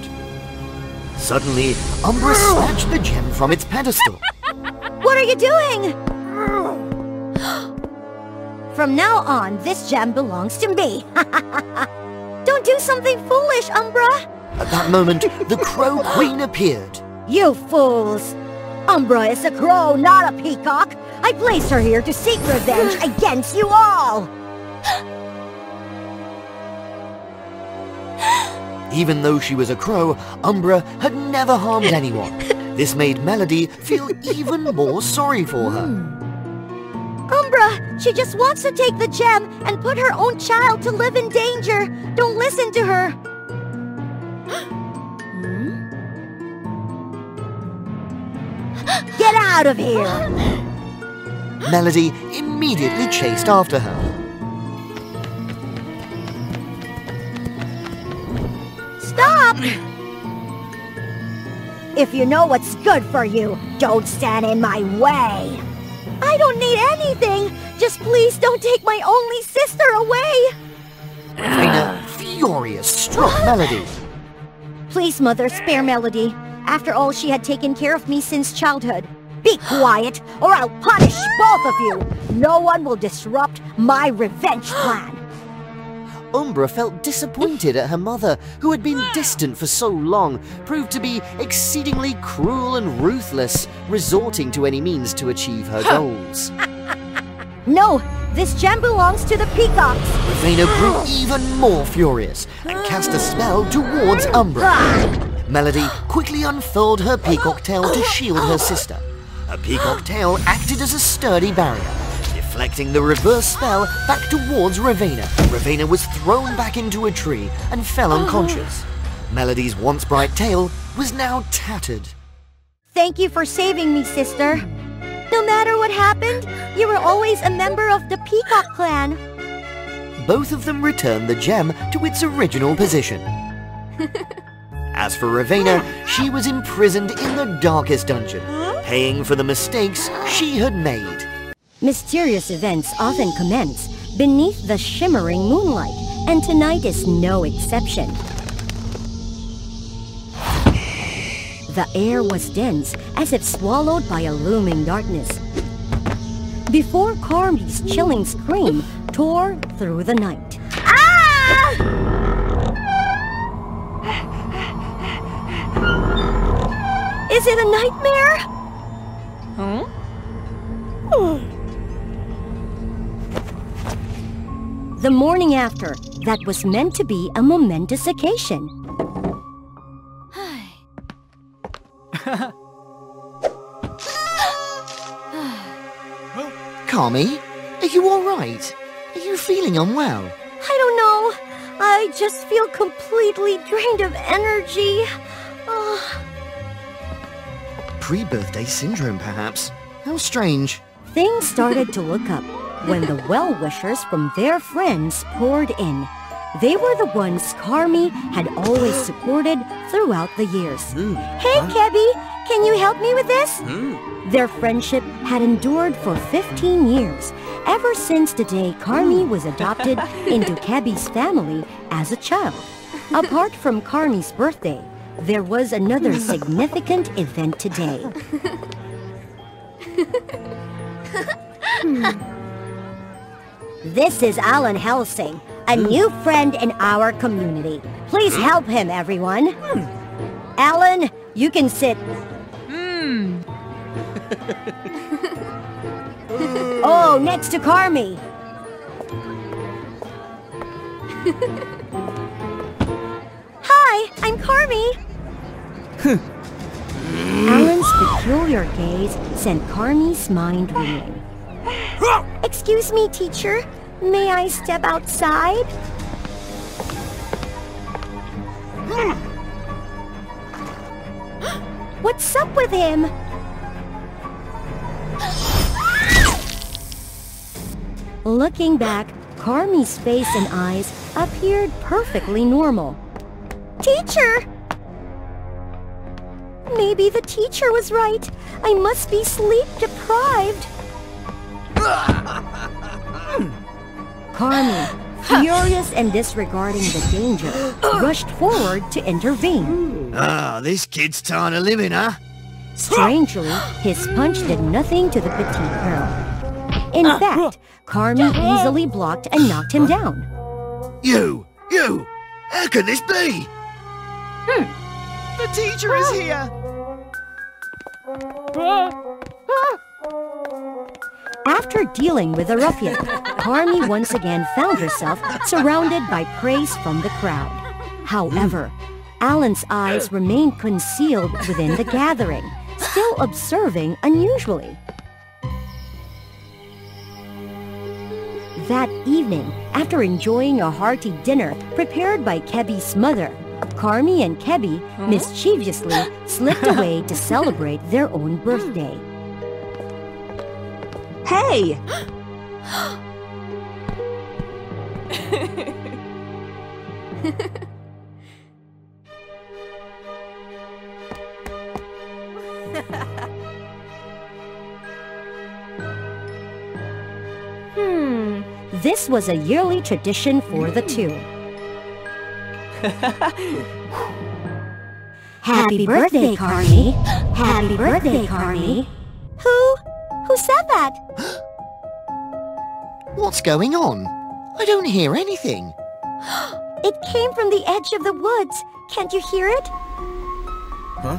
Suddenly, Umbra snatched the gem from its pedestal. What are you doing? From now on, this gem belongs to me. Don't do something foolish, Umbra. At that moment, the Crow Queen appeared. You fools! Umbra is a crow, not a peacock. I placed her here to seek revenge against you all. Even though she was a crow, Umbra had never harmed anyone. This made Melody feel even more sorry for her. Umbra, she just wants to take the gem and put her own child to live in danger. Don't listen to her. Get out of here! Melody immediately chased after her. Stop! If you know what's good for you, don't stand in my way. I don't need anything. Just please don't take my only sister away. Raina, furious, struck Melody. Please, Mother, spare Melody. After all, she had taken care of me since childhood. Be quiet, or I'll punish both of you. No one will disrupt my revenge plan. Umbra felt disappointed at her mother, who had been distant for so long, proved to be exceedingly cruel and ruthless, resorting to any means to achieve her goals. No, this gem belongs to the peacocks. Raina grew even more furious and cast a spell towards Umbra. Melody quickly unfurled her peacock tail to shield her sister. Her peacock tail acted as a sturdy barrier, deflecting the reverse spell back towards Raveena. Raveena was thrown back into a tree and fell unconscious. Melody's once bright tail was now tattered. Thank you for saving me, sister. No matter what happened, you were always a member of the Peacock clan. Both of them returned the gem to its original position. As for Raveena, she was imprisoned in the darkest dungeon, paying for the mistakes she had made. Mysterious events often commence beneath the shimmering moonlight, and tonight is no exception. The air was dense, as if swallowed by a looming darkness, before Carmi's chilling scream tore through the night. Ah! Is it a nightmare? Huh? The morning after, that was meant to be a momentous occasion. Carmi, are you alright? Are you feeling unwell? I don't know. I just feel completely drained of energy. Pre-birthday syndrome, perhaps. How strange. Things started to look up when the well-wishers from their friends poured in. They were the ones Carmi had always supported throughout the years. Hey, Kebby, can you help me with this? Their friendship had endured for 15 years, ever since the day Carmi was adopted into Kebby's family as a child. Apart from Carmi's birthday, there was another significant event today. This is Alan Helsing, a new friend in our community. Please help him, everyone. Alan, you can sit. Oh, next to Carmi. Hi, I'm Carmi. Alan's peculiar gaze sent Carmi's mind reeling. Excuse me, teacher. May I step outside? What's up with him? Looking back, Carmi's face and eyes appeared perfectly normal. Teacher! Maybe the teacher was right. I must be sleep-deprived. Carmi, furious and disregarding the danger, rushed forward to intervene. Ah, this kid's trying to live in, huh? Strangely, his punch did nothing to the petite girl. In fact, Carmi easily blocked and knocked him down. You! How can this be? The teacher is here! After dealing with the ruffian, Carmi once again found herself surrounded by praise from the crowd. However, Alan's eyes remained concealed within the gathering, still observing unusually. That evening, after enjoying a hearty dinner prepared by Kebi's mother, Carmi and Kebi mischievously slipped away to celebrate their own birthday. Hey! This was a yearly tradition for the two. Happy birthday, Carmi! Happy birthday, Carmi! Who said that? What's going on? I don't hear anything. It came from the edge of the woods. Can't you hear it? Huh?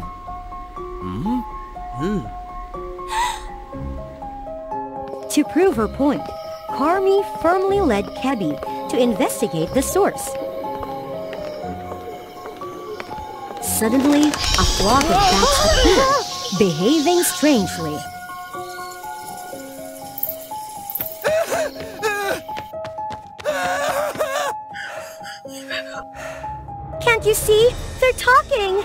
To prove her point, Carmi firmly led Kebi to investigate the source. Suddenly, a flock of bats appeared, behaving strangely. Can't you see? They're talking!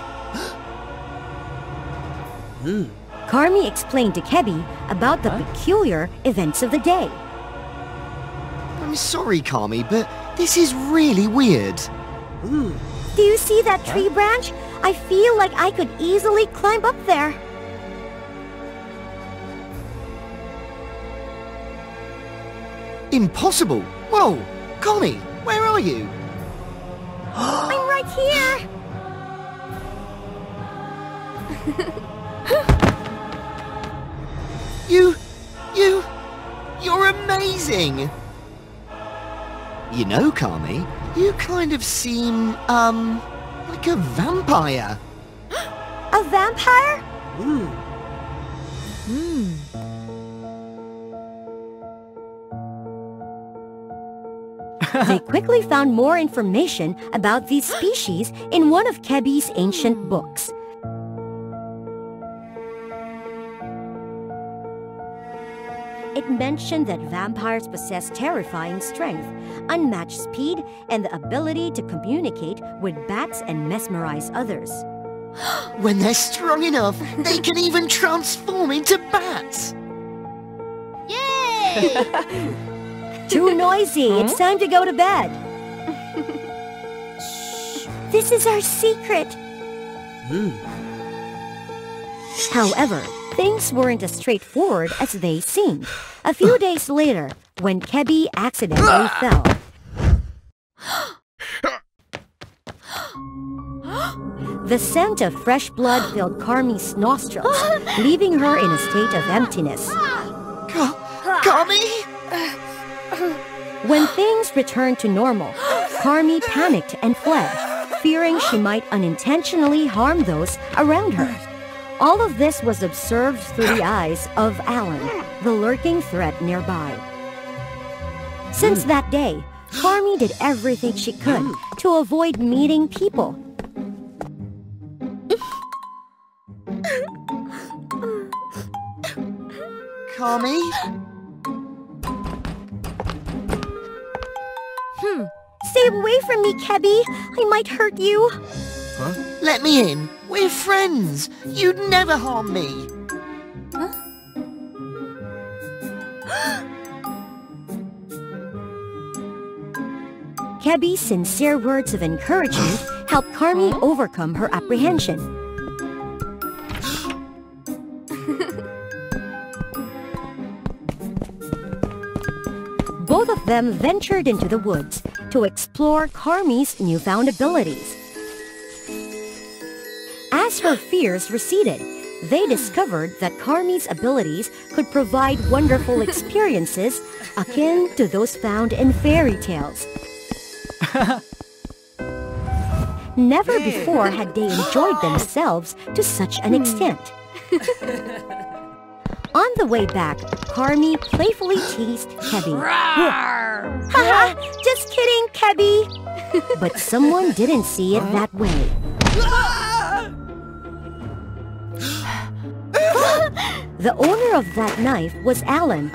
Carmi explained to Kebi about the peculiar events of the day. I'm sorry, Carmi, but this is really weird. Do you see that tree branch? I feel like I could easily climb up there. Impossible! Whoa! Carmi, where are you? I'm right here! You're amazing! You know, Carmi, you kind of seem, like a vampire. A vampire? They quickly found more information about these species in one of Kebi's ancient books. It mentioned that vampires possess terrifying strength, unmatched speed, and the ability to communicate with bats and mesmerize others. When they're strong enough, they can even transform into bats! Yay! Too noisy. It's time to go to bed. This is our secret. However, things weren't as straightforward as they seemed. A few days later, when Kebi accidentally fell, the scent of fresh blood filled Carmi's nostrils, leaving her in a state of emptiness. Carmi? When things returned to normal, Carmi panicked and fled, fearing she might unintentionally harm those around her. All of this was observed through the eyes of Alan, the lurking threat nearby. Since that day, Carmi did everything she could to avoid meeting people. Carmi? Stay away from me, Kebi. I might hurt you. Let me in. We're friends. You'd never harm me. Kebi's sincere words of encouragement helped Carmi overcome her apprehension. Both of of them ventured into the woods to explore Carmi's newfound abilities. As her fears receded, they discovered that Carmi's abilities could provide wonderful experiences akin to those found in fairy tales. Never before had they enjoyed themselves to such an extent. On the way back, Carmi playfully teased Kebby. Haha, just kidding, Kebby! But someone didn't see it that way. The owner of that knife was Alan.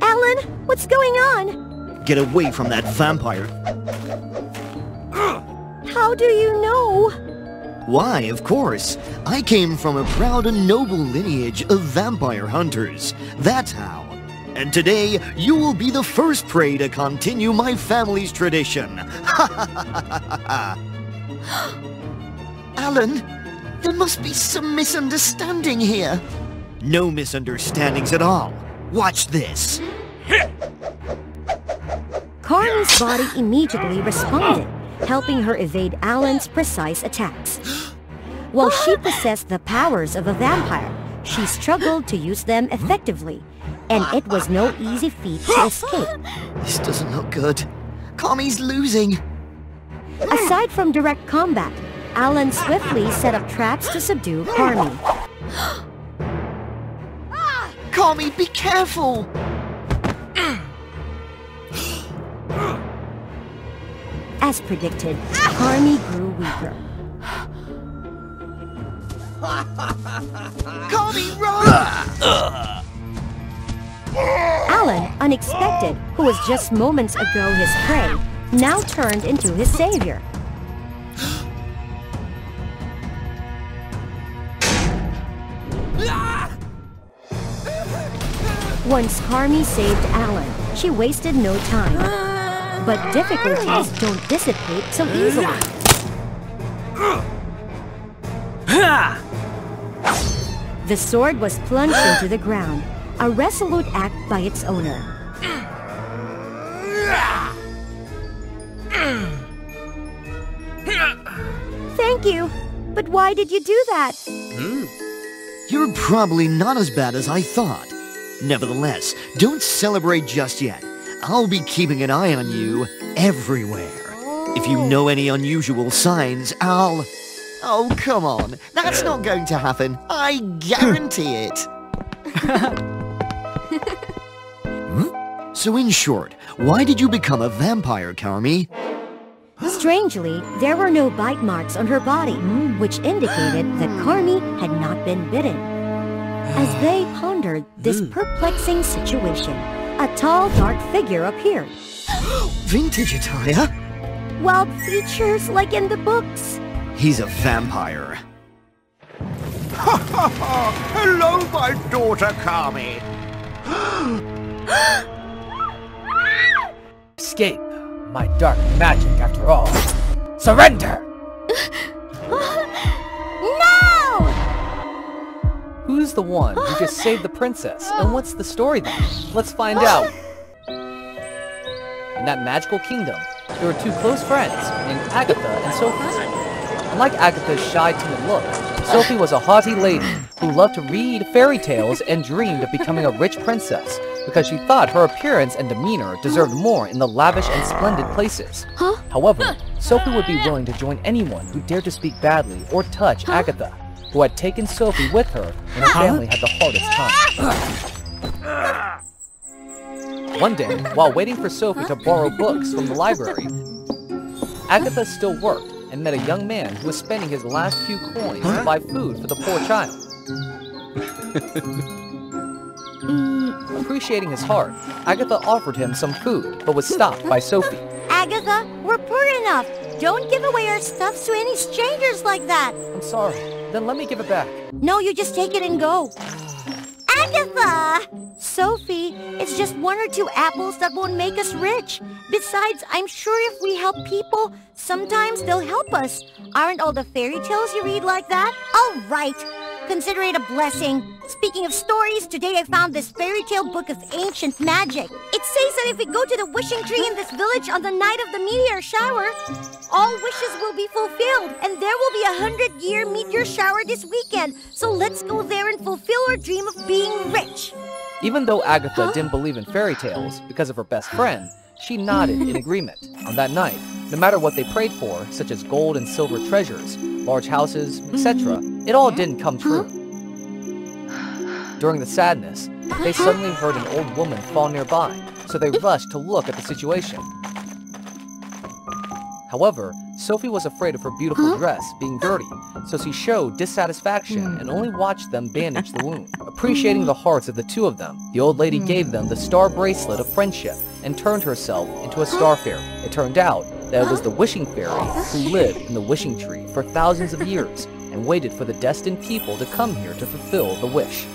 Alan, what's going on? Get away from that vampire. How do you know? Why, of course. I came from a proud and noble lineage of vampire hunters. That's how. And today, you will be the first prey to continue my family's tradition. Alan, there must be some misunderstanding here. No misunderstandings at all. Watch this. Carmi's body immediately responded, helping her evade Alan's precise attacks. While she possessed the powers of a vampire, she struggled to use them effectively, and it was no easy feat to escape. This doesn't look good. Carmi's losing. Aside from direct combat, Alan swiftly set up traps to subdue Carmi. Carmi, be careful! As predicted, Carmi grew weaker. Carmi, run! Alan, unexpected, who was just moments ago his prey, now turned into his savior. Once Carmi saved Alan, she wasted no time. But difficulties don't dissipate so easily. The sword was plunged into the ground, a resolute act by its owner. Thank you, but why did you do that? You're probably not as bad as I thought. Nevertheless, don't celebrate just yet. I'll be keeping an eye on you everywhere. If you know any unusual signs, I'll... Oh, come on. That's not going to happen. I guarantee it. So in short, why did you become a vampire, Carmi? Strangely, there were no bite marks on her body, which indicated that Carmi had not been bitten. As they pondered this perplexing situation, a tall, dark figure appeared. Vintage attire? Wild features like in the books. He's a vampire. Hello, my daughter, Carmi. Escape my dark magic after all. Surrender! No! Who's the one who just saved the princess? And what's the story then? Let's find out. In that magical kingdom, there were two close friends named Agatha and Sophie. Unlike Agatha's shy, timid look, Sophie was a haughty lady who loved to read fairy tales and dreamed of becoming a rich princess because she thought her appearance and demeanor deserved more in the lavish and splendid places. However, Sophie would be willing to join anyone who dared to speak badly or touch Agatha, who had taken Sophie with her when her family had the hardest time. One day, while waiting for Sophie to borrow books from the library, Agatha still worked and met a young man who was spending his last few coins to buy food for the poor child. Appreciating his heart, Agatha offered him some food, but was stopped by Sophie. Agatha, we're poor enough. Don't give away our stuff to any strangers like that. I'm sorry. Then let me give it back. No, you just take it and go. Agatha! Sophie, it's just 1 or 2 apples that won't make us rich. Besides, I'm sure if we help people, sometimes they'll help us. Aren't all the fairy tales you read like that? All right. consider it a blessing. Speaking of stories, today I found this fairy tale book of ancient magic. It says that if we go to the wishing tree in this village on the night of the meteor shower, all wishes will be fulfilled, and there will be a 100-year meteor shower this weekend. So let's go there and fulfill our dream of being rich. Even though Agatha didn't believe in fairy tales because of her best friend, she nodded in agreement. On that night, no matter what they prayed for, such as gold and silver treasures, large houses, etc., it all didn't come true. During the sadness, they suddenly heard an old woman fall nearby, so they rushed to look at the situation. However, Sophie was afraid of her beautiful dress being dirty, so she showed dissatisfaction and only watched them bandage the wound. Appreciating the hearts of the two of them, the old lady gave them the star bracelet of friendship and turned herself into a star fairy. It turned out that it was the wishing fairy who lived in the wishing tree for thousands of years and waited for the destined people to come here to fulfill the wish.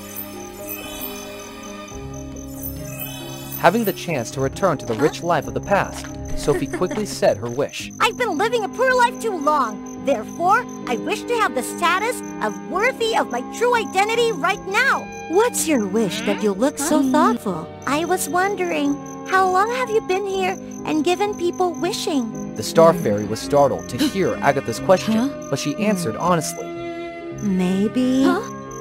Having the chance to return to the rich life of the past, Sophie quickly said her wish. I've been living a poor life too long. Therefore, I wish to have the status of worthy of my true identity right now. What's your wish that you look so thoughtful? I was wondering, how long have you been here and given people wishing? The star fairy was startled to hear Agatha's question, but she answered honestly. Maybe.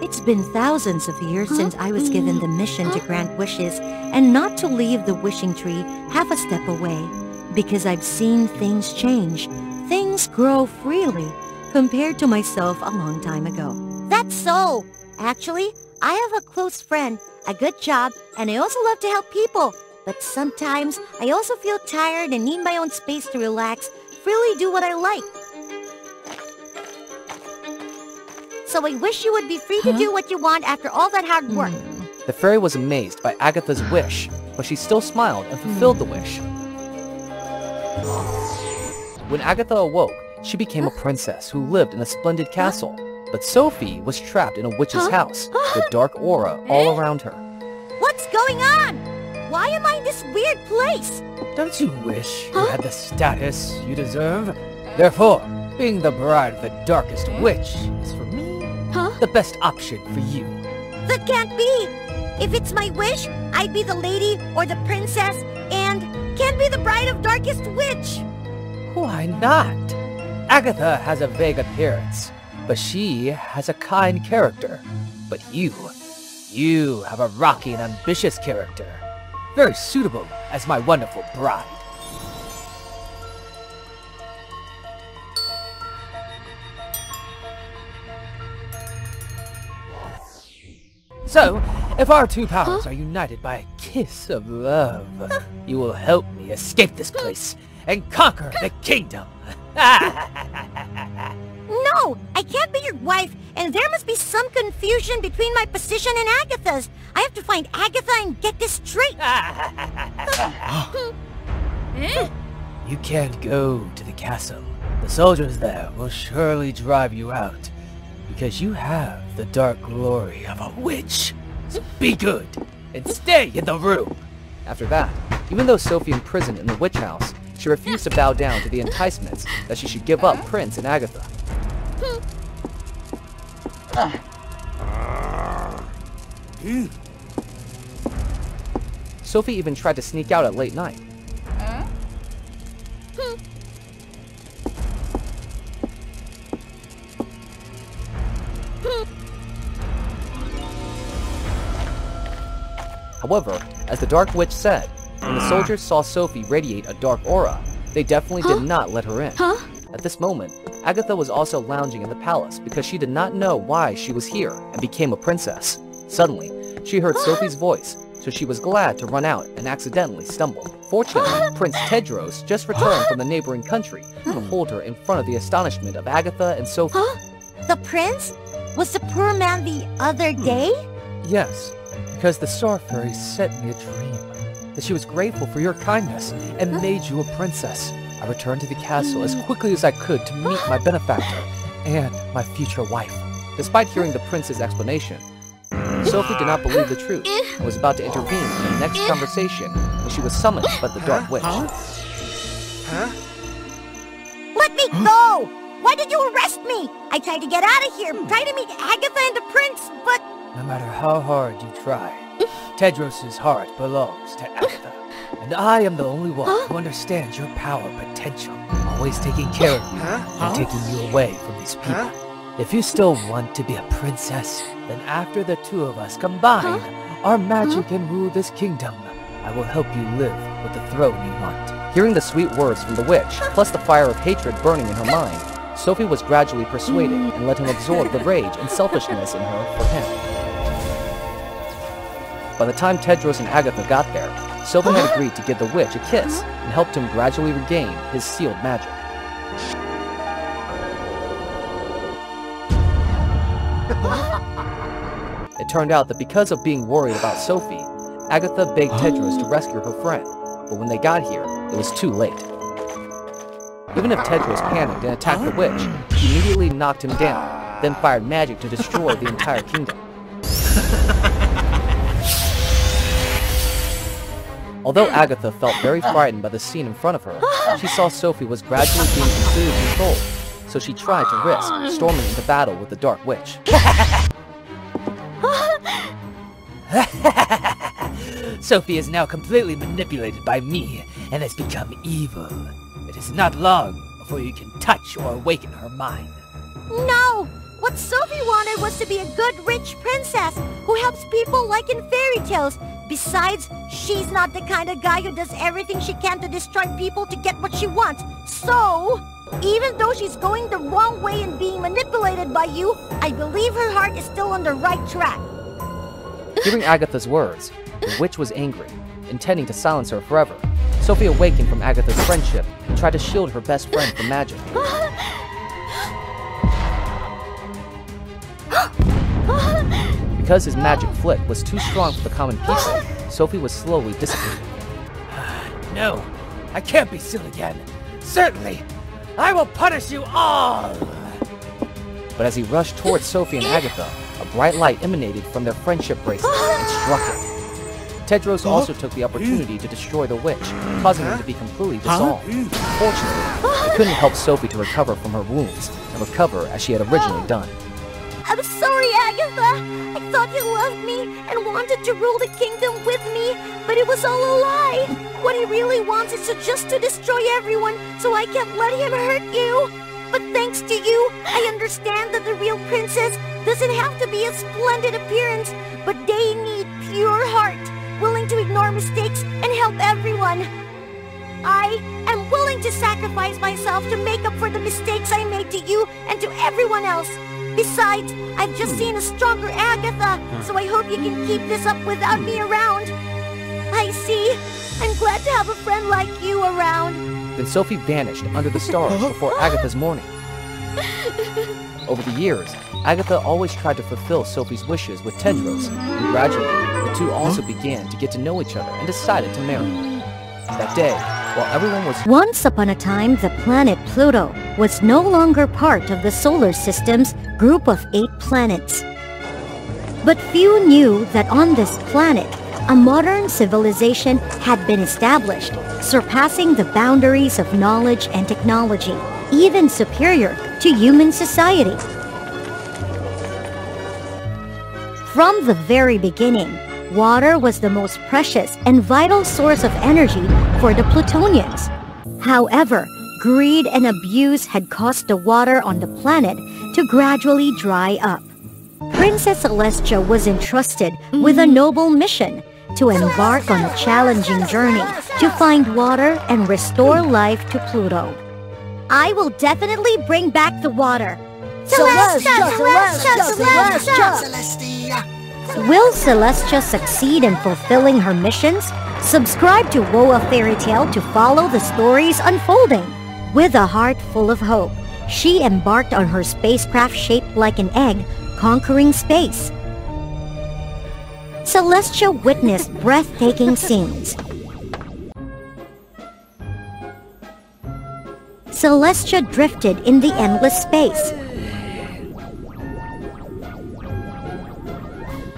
It's been thousands of years since I was given the mission to grant wishes and not to leave the wishing tree half a step away, because I've seen things change. Things grow freely compared to myself a long time ago. That's so. Actually, I have a close friend, a good job, and I also love to help people. But sometimes I also feel tired and need my own space to relax, freely do what I like. So I wish you would be free to do what you want after all that hard work. The fairy was amazed by Agatha's wish, but she still smiled and fulfilled the wish. When Agatha awoke, she became a princess who lived in a splendid castle. But Sophie was trapped in a witch's house, with dark aura all around her. What's going on? Why am I in this weird place? Don't you wish you had the status you deserve? Therefore, being the bride of the darkest witch is for me the best option for you. That can't be! If it's my wish, I'd be the lady or the princess and can't be the bride of darkest witch! Why not? Agatha has a vague appearance, but she has a kind character. But you have a rocky and ambitious character. Very suitable as my wonderful bride. So, if our two powers are united by a kiss of love, you will help me escape this place and conquer the kingdom. No, I can't be your wife, and there must be some confusion between my position and Agatha's. I have to find Agatha and get this straight. You can't go to the castle. The soldiers there will surely drive you out, because you have the dark glory of a witch. So be good, and stay in the room. After that, even though Sophie imprisoned in the witch house, she refused to bow down to the enticements that she should give up Prince and Agatha. Sophie even tried to sneak out at late night. However, as the Dark Witch said, when the soldiers saw Sophie radiate a dark aura, they definitely did not let her in. At this moment, Agatha was also lounging in the palace because she did not know why she was here and became a princess. Suddenly, she heard Sophie's voice, so she was glad to run out and accidentally stumbled. Fortunately, Prince Tedros just returned from the neighboring country to hold her in front of the astonishment of Agatha and Sophie. The prince? Was the poor man the other day? Yes, because the Star Fairy sent me a dream that she was grateful for your kindness and made you a princess. I returned to the castle as quickly as I could to meet my benefactor and my future wife. Despite hearing the prince's explanation, Sophie did not believe the truth and was about to intervene in the next conversation when she was summoned by the Dark Witch. Let me go! Why did you arrest me? I tried to get out of here, tried to meet Agatha and the prince, but... No matter how hard you try, Tedros' heart belongs to Agatha. And I am the only one who understands your power potential, always taking care of you and taking you away from these people. If you still want to be a princess, then after the two of us combine our magic and rule this kingdom, I will help you live with the throne you want. Hearing the sweet words from the witch, plus the fire of hatred burning in her mind, Sophie was gradually persuaded and let him absorb the rage and selfishness in her for him. By the time Tedros and Agatha got there, Sophie had agreed to give the witch a kiss and helped him gradually regain his sealed magic. It turned out that because of being worried about Sophie, Agatha begged Tedros to rescue her friend, but when they got here, it was too late. Even if Tedros panicked and attacked the witch, he immediately knocked him down, then fired magic to destroy the entire kingdom. Although Agatha felt very frightened by the scene in front of her, she saw Sophie was gradually being completely controlled, so she tried to risk storming into battle with the Dark Witch. Sophie is now completely manipulated by me and has become evil. It is not long before you can touch or awaken her mind. No! What Sophie wanted was to be a good, rich princess who helps people like in fairy tales. Besides, she's not the kind of guy who does everything she can to destroy people to get what she wants. So, even though she's going the wrong way and being manipulated by you, I believe her heart is still on the right track. Hearing Agatha's words, the witch was angry, intending to silence her forever. Sophie awakened from Agatha's friendship and tried to shield her best friend from magic. Because his magic flick was too strong for the common people, Sophie was slowly dissipating. No, I can't be silly again. Certainly, I will punish you all! But as he rushed towards Sophie and Agatha, a bright light emanated from their friendship bracelet and struck him. Tedros also took the opportunity to destroy the witch, causing her to be completely dissolved. Fortunately, it couldn't help Sophie to recover from her wounds and recover as she had originally done. I'm sorry, Agatha. I thought you loved me and wanted to rule the kingdom with me, but it was all a lie. What he really wants is just to destroy everyone, so I can't let him hurt you. But thanks to you, I understand that the real princess doesn't have to be a splendid appearance, but they need pure heart, willing to ignore mistakes and help everyone. I am willing to sacrifice myself to make up for the mistakes I made to you and to everyone else. Besides, I've just seen a stronger Agatha, so I hope you can keep this up without me around. I see. I'm glad to have a friend like you around. Then Sophie vanished under the stars before Agatha's mourning. Over the years, Agatha always tried to fulfill Sophie's wishes with Tedros, and gradually, the two also began to get to know each other and decided to marry. That day, while everyone was... Once upon a time, the planet Pluto was no longer part of the solar system's group of 8 planets. But few knew that on this planet, a modern civilization had been established, surpassing the boundaries of knowledge and technology, even superior to human society. From the very beginning, water was the most precious and vital source of energy for the Plutonians. However, greed and abuse had caused the water on the planet to gradually dry up. Princess Celestia was entrusted with a noble mission to embark on a challenging journey to find water and restore life to Pluto. I will definitely bring back the water. Celestia! Will Celestia succeed in fulfilling her missions? Subscribe to WOA Fairy Tale to follow the stories unfolding. With a heart full of hope, she embarked on her spacecraft shaped like an egg, conquering space. Celestia witnessed breathtaking scenes. Celestia drifted in the endless space.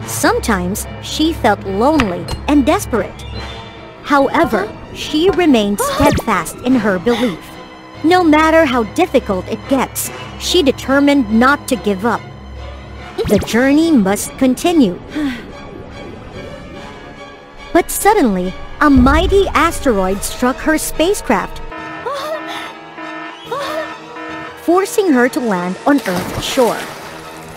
Sometimes she felt lonely and desperate. However, she remained steadfast in her belief. No matter how difficult it gets, she determined not to give up. The journey must continue. But suddenly, a mighty asteroid struck her spacecraft, forcing her to land on Earth's shore.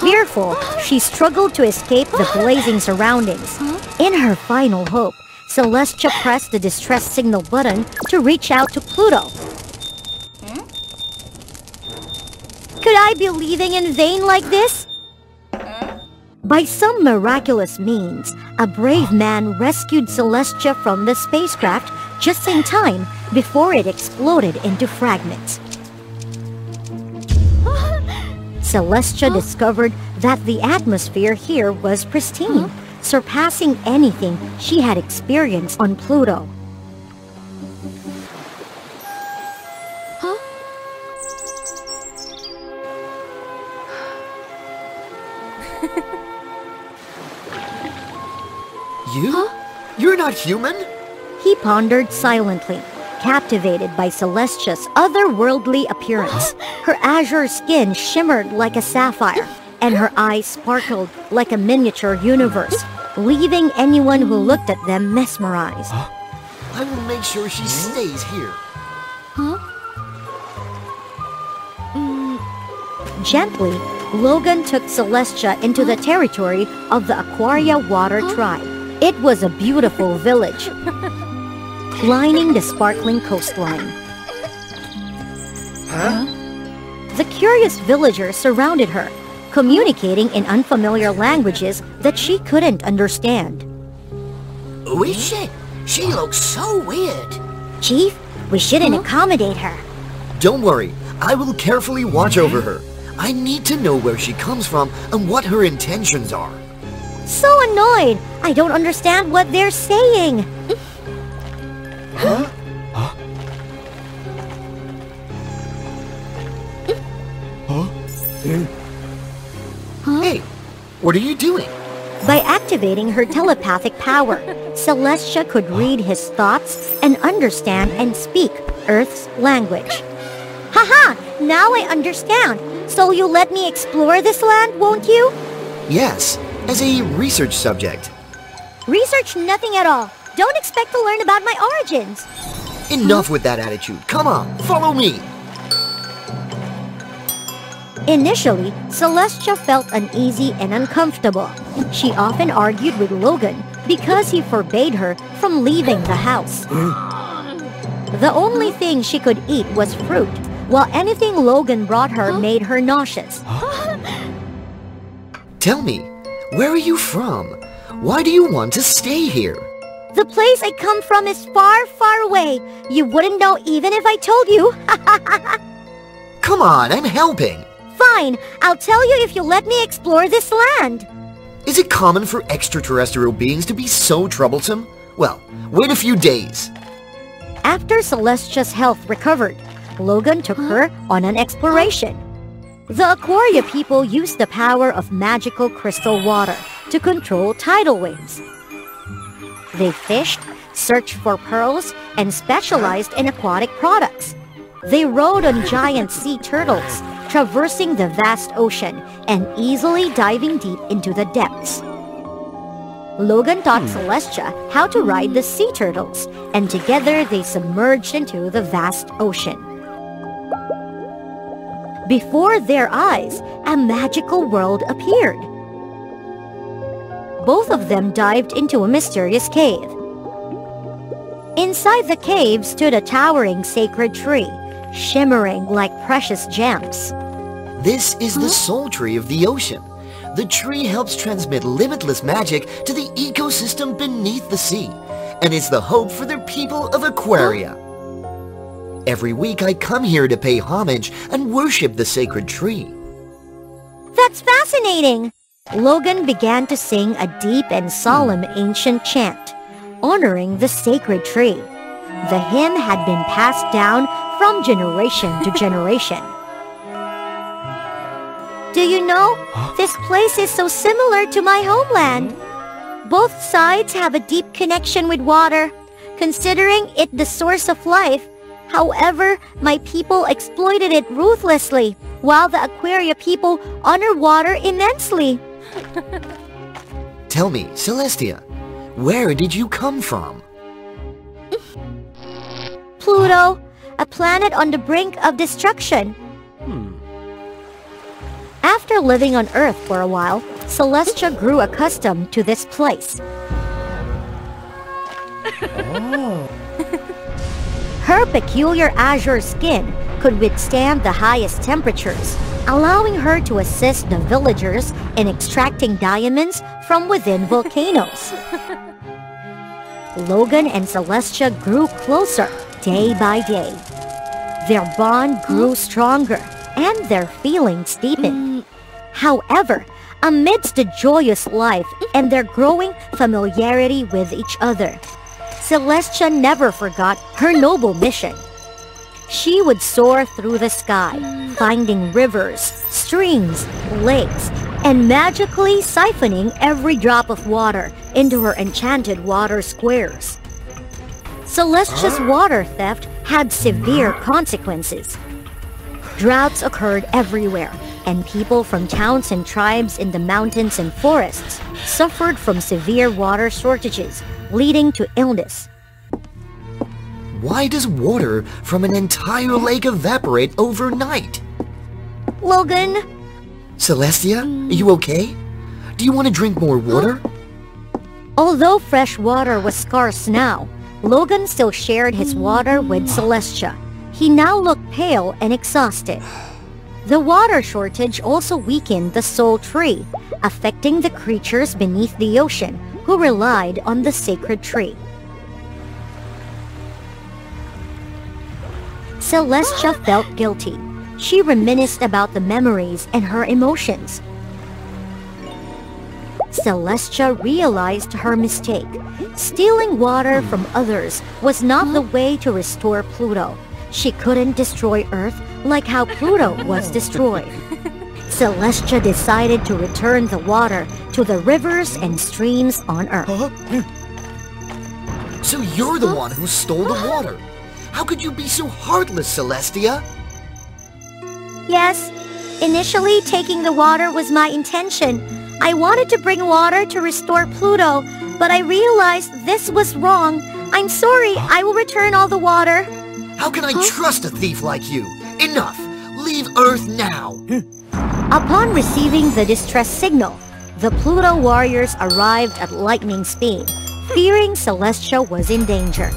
Fearful, she struggled to escape the blazing surroundings. In her final hope, Celestia pressed the distress signal button to reach out to Pluto. Could I be leaving in vain like this? By some miraculous means, a brave man rescued Celestia from the spacecraft just in time before it exploded into fragments. Celestia discovered that the atmosphere here was pristine, surpassing anything she had experienced on Pluto. You? You're not human? He pondered silently, captivated by Celestia's otherworldly appearance. Her azure skin shimmered like a sapphire, and her eyes sparkled like a miniature universe, leaving anyone who looked at them mesmerized. I will make sure she stays here. Gently, Logan took Celestia into the territory of the Aquaria Water Tribe. It was a beautiful village, lining the sparkling coastline. The curious villagers surrounded her, communicating in unfamiliar languages that she couldn't understand. Who is she? She looks so weird. Chief, we shouldn't accommodate her. Don't worry, I will carefully watch over her. I need to know where she comes from and what her intentions are. So annoyed! I don't understand what they're saying. Hey, what are you doing? By activating her telepathic power, Celestia could read his thoughts and understand and speak Earth's language. Haha! Now I understand. So you'll let me explore this land, won't you? Yes, as a research subject. Research nothing at all. Don't expect to learn about my origins. Enough with that attitude. Come on, follow me. Initially, Celestia felt uneasy and uncomfortable. She often argued with Logan because he forbade her from leaving the house. The only thing she could eat was fruit, while anything Logan brought her made her nauseous. Tell me, where are you from? Why do you want to stay here? The place I come from is far, far away. You wouldn't know even if I told you. Come on, I'm helping. Fine, I'll tell you if you let me explore this land. Is it common for extraterrestrial beings to be so troublesome? Well, wait a few days. After Celestia's health recovered, Logan took her on an exploration. The Aquaria people used the power of magical crystal water to control tidal waves. They fished, searched for pearls, and specialized in aquatic products. They rode on giant sea turtles, traversing the vast ocean and easily diving deep into the depths. Logan taught Celestia how to ride the sea turtles, and together they submerged into the vast ocean. Before their eyes, a magical world appeared. Both of them dived into a mysterious cave. Inside the cave stood a towering sacred tree, shimmering like precious gems. This is the soul tree of the ocean. The tree helps transmit limitless magic to the ecosystem beneath the sea, and is the hope for the people of Aquaria. Every week I come here to pay homage and worship the sacred tree. That's fascinating! Logan began to sing a deep and solemn ancient chant, honoring the sacred tree. The hymn had been passed down from generation to generation. Do you know, this place is so similar to my homeland. Both sides have a deep connection with water, considering it the source of life, However, my people exploited it ruthlessly, while the Aquaria people honor water immensely. Tell me, Celestia, where did you come from? Pluto, a planet on the brink of destruction. After living on Earth for a while, Celestia grew accustomed to this place. Her peculiar azure skin could withstand the highest temperatures, allowing her to assist the villagers in extracting diamonds from within volcanoes. Logan and Celestia grew closer day by day. Their bond grew stronger, and their feelings deepened. However, amidst the joyous life and their growing familiarity with each other, Celestia never forgot her noble mission. She would soar through the sky, finding rivers, streams, lakes, and magically siphoning every drop of water into her enchanted water squares. Celestia's water theft had severe consequences. Droughts occurred everywhere, and people from towns and tribes in the mountains and forests suffered from severe water shortages, leading to illness. Why does water from an entire lake evaporate overnight? Logan? Celestia, are you okay? Do you want to drink more water? Although fresh water was scarce now, Logan still shared his water with Celestia. He now looked pale and exhausted. The water shortage also weakened the soul tree, affecting the creatures beneath the ocean who relied on the sacred tree. Celestia felt guilty. She reminisced about the memories and her emotions. Celestia realized her mistake. Stealing water from others was not the way to restore Pluto. She couldn't destroy Earth like how Pluto was destroyed. Celestia decided to return the water to the rivers and streams on Earth. So you're the one who stole the water. How could you be so heartless, Celestia? Yes, initially taking the water was my intention. I wanted to bring water to restore Pluto, but I realized this was wrong. I'm sorry, I will return all the water. How can I trust a thief like you? Enough! Leave Earth now! Upon receiving the distress signal, the Pluto warriors arrived at lightning speed, fearing Celestia was in danger.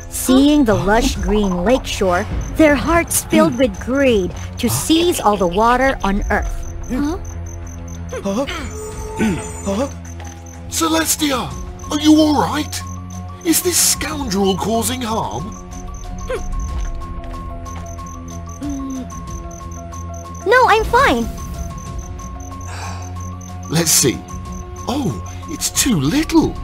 Seeing the lush green lakeshore, their hearts filled with greed to seize all the water on Earth. Celestia, are you alright? Is this scoundrel causing harm? No, I'm fine. Let's see. Oh, it's too little.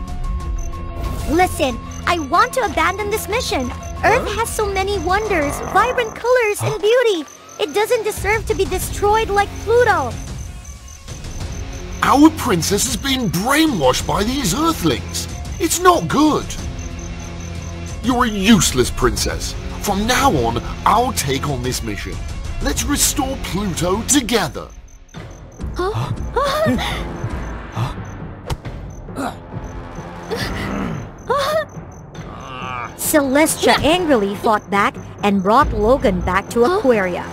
Listen, I want to abandon this mission. Earth has so many wonders, vibrant colors, and beauty. It doesn't deserve to be destroyed like Pluto. Our princess has been brainwashed by these Earthlings. It's not good. You're a useless princess. From now on, I'll take on this mission. Let's restore Pluto together. Celestia angrily fought back and brought Logan back to Aquaria.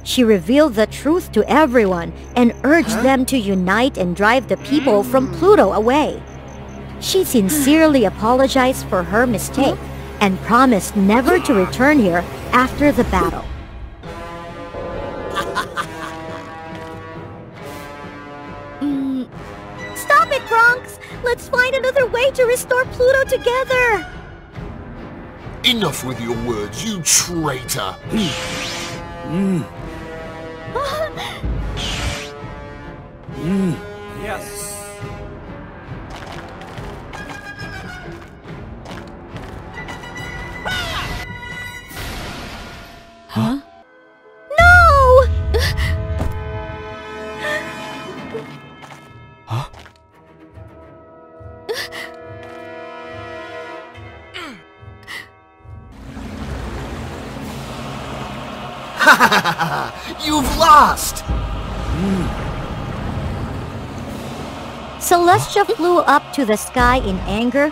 She revealed the truth to everyone and urged them to unite and drive the people from Pluto away. She sincerely apologized for her mistake and promised never to return here after the battle. Stop it, Bronx! Let's find another way to restore Pluto together! Enough with your words, you traitor! Yes. Huh? No! You've lost! Celestia flew up to the sky in anger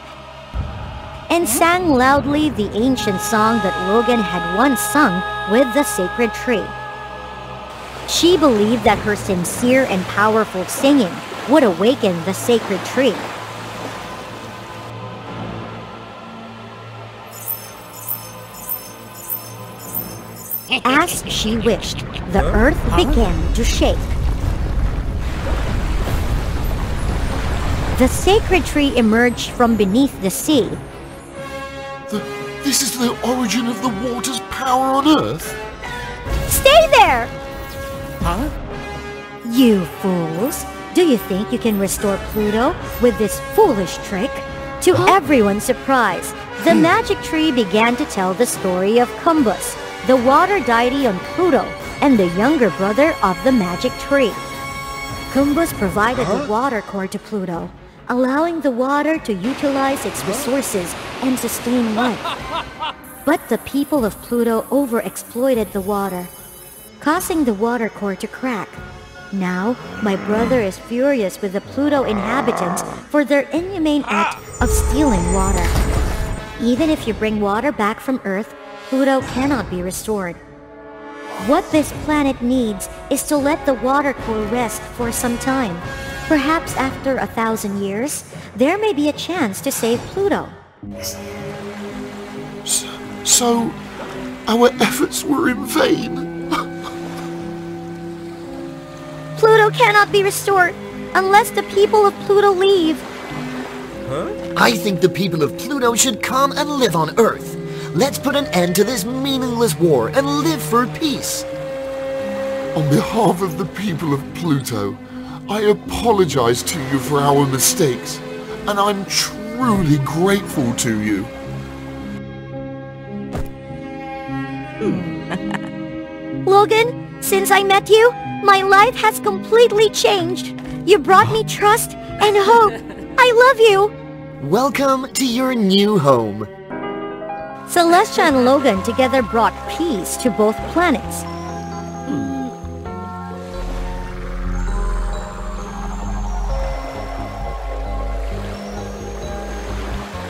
and sang loudly the ancient song that Logan had once sung with the sacred tree. She believed that her sincere and powerful singing would awaken the sacred tree. As she wished, the earth began to shake. The sacred tree emerged from beneath the sea. This is the origin of the water's power on Earth? Stay there! Huh? You fools! Do you think you can restore Pluto with this foolish trick? To everyone's surprise, the magic tree began to tell the story of Cumbus, the water deity on Pluto, and the younger brother of the magic tree. Cumbus provided the water core to Pluto, allowing the water to utilize its resources and sustain life. But the people of Pluto overexploited the water, causing the water core to crack. Now, my brother is furious with the Pluto inhabitants for their inhumane act of stealing water. Even if you bring water back from Earth, Pluto cannot be restored. What this planet needs is to let the water core rest for some time. Perhaps after 1,000 years, there may be a chance to save Pluto. So, our efforts were in vain? Pluto cannot be restored unless the people of Pluto leave. I think the people of Pluto should come and live on Earth. Let's put an end to this meaningless war and live for peace. On behalf of the people of Pluto, I apologize to you for our mistakes, and I'm truly grateful to you. Logan, since I met you, my life has completely changed. You brought me trust and hope. I love you. Welcome to your new home. Celestia and Logan together brought peace to both planets.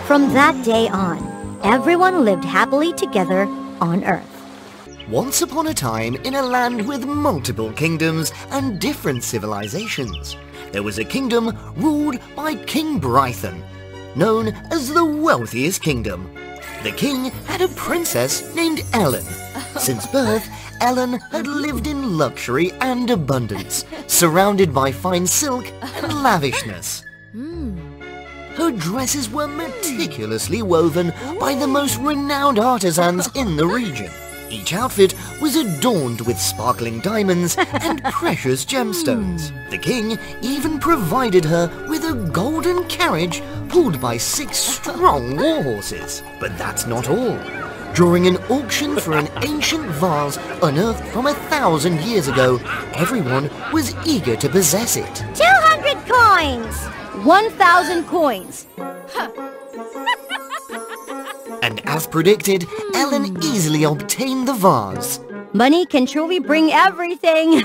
From that day on, everyone lived happily together on Earth. Once upon a time, in a land with multiple kingdoms and different civilizations, there was a kingdom ruled by King Brython, known as the wealthiest kingdom. The king had a princess named Ellen. Since birth, Ellen had lived in luxury and abundance, surrounded by fine silk and lavishness. Her dresses were meticulously woven by the most renowned artisans in the region. Each outfit was adorned with sparkling diamonds and precious gemstones. The king even provided her with a golden carriage pulled by 6 strong war horses. But that's not all. During an auction for an ancient vase unearthed from 1,000 years ago, everyone was eager to possess it. 200 coins! 1,000 coins. And as predicted, Ellen easily obtained the vase. Money can truly bring everything.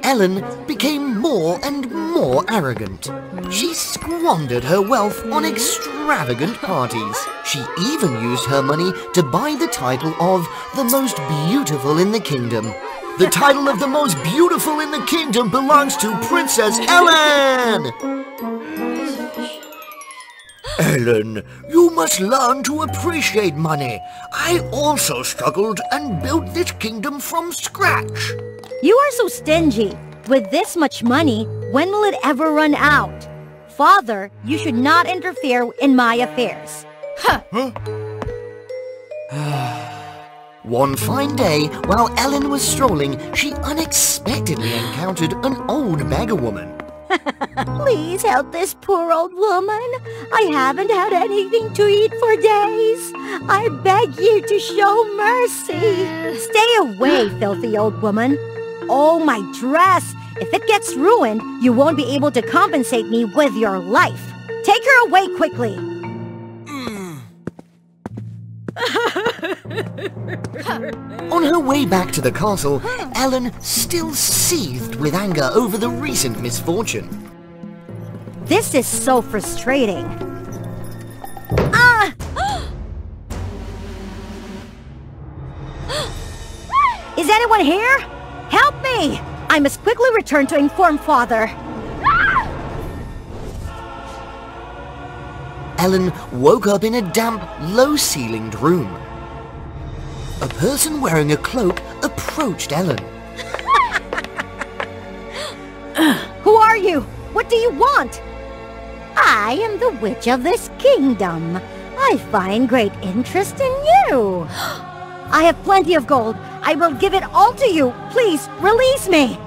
Ellen became more and more arrogant. She squandered her wealth on extravagant parties. She even used her money to buy the title of the most beautiful in the kingdom. The title of the most beautiful in the kingdom belongs to Princess Ellen! Ellen, you must learn to appreciate money. I also struggled and built this kingdom from scratch. You are so stingy. With this much money, when will it ever run out? Father, you should not interfere in my affairs. One fine day, while Ellen was strolling, she unexpectedly encountered an old beggar-woman. Please help this poor old woman. I haven't had anything to eat for days. I beg you to show mercy. Stay away, filthy old woman. Oh, my dress. If it gets ruined, you won't be able to compensate me with your life. Take her away quickly. On her way back to the castle, Ellen still seethed with anger over the recent misfortune. This is so frustrating. Ah! Is anyone here? Help me! I must quickly return to inform Father. Ellen woke up in a damp, low-ceilinged room. A person wearing a cloak approached Ellen. Who are you? What do you want? I am the witch of this kingdom. I find great interest in you. I have plenty of gold. I will give it all to you. Please, release me.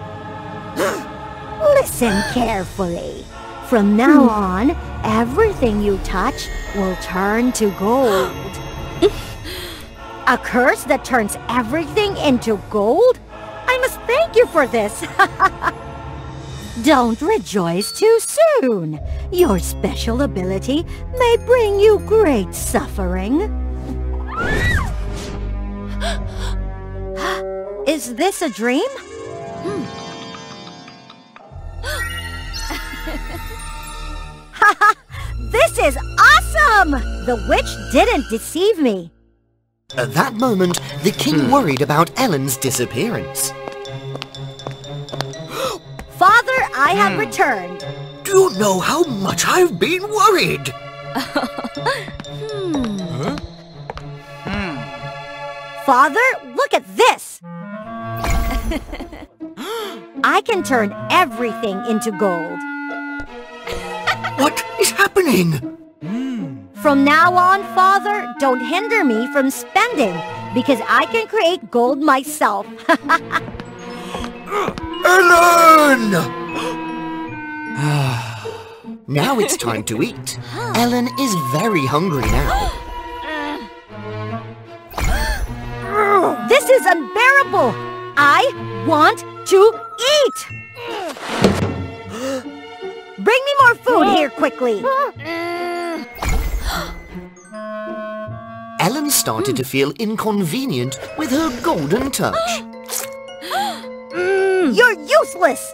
Listen carefully. From now on, everything you touch will turn to gold. A curse that turns everything into gold? I must thank you for this. Don't rejoice too soon. Your special ability may bring you great suffering. Is this a dream? Haha! This is awesome! The witch didn't deceive me. At that moment, the king worried about Ellen's disappearance. Father, I have returned. Do you know how much I've been worried? Father, look at this! I can turn everything into gold. What is happening? From now on, Father, don't hinder me from spending, because I can create gold myself. Ellen! Now it's time to eat. Ellen is very hungry now. This is unbearable! I want to eat! Bring me more food here quickly! Ellen started to feel inconvenient with her golden touch. You're useless!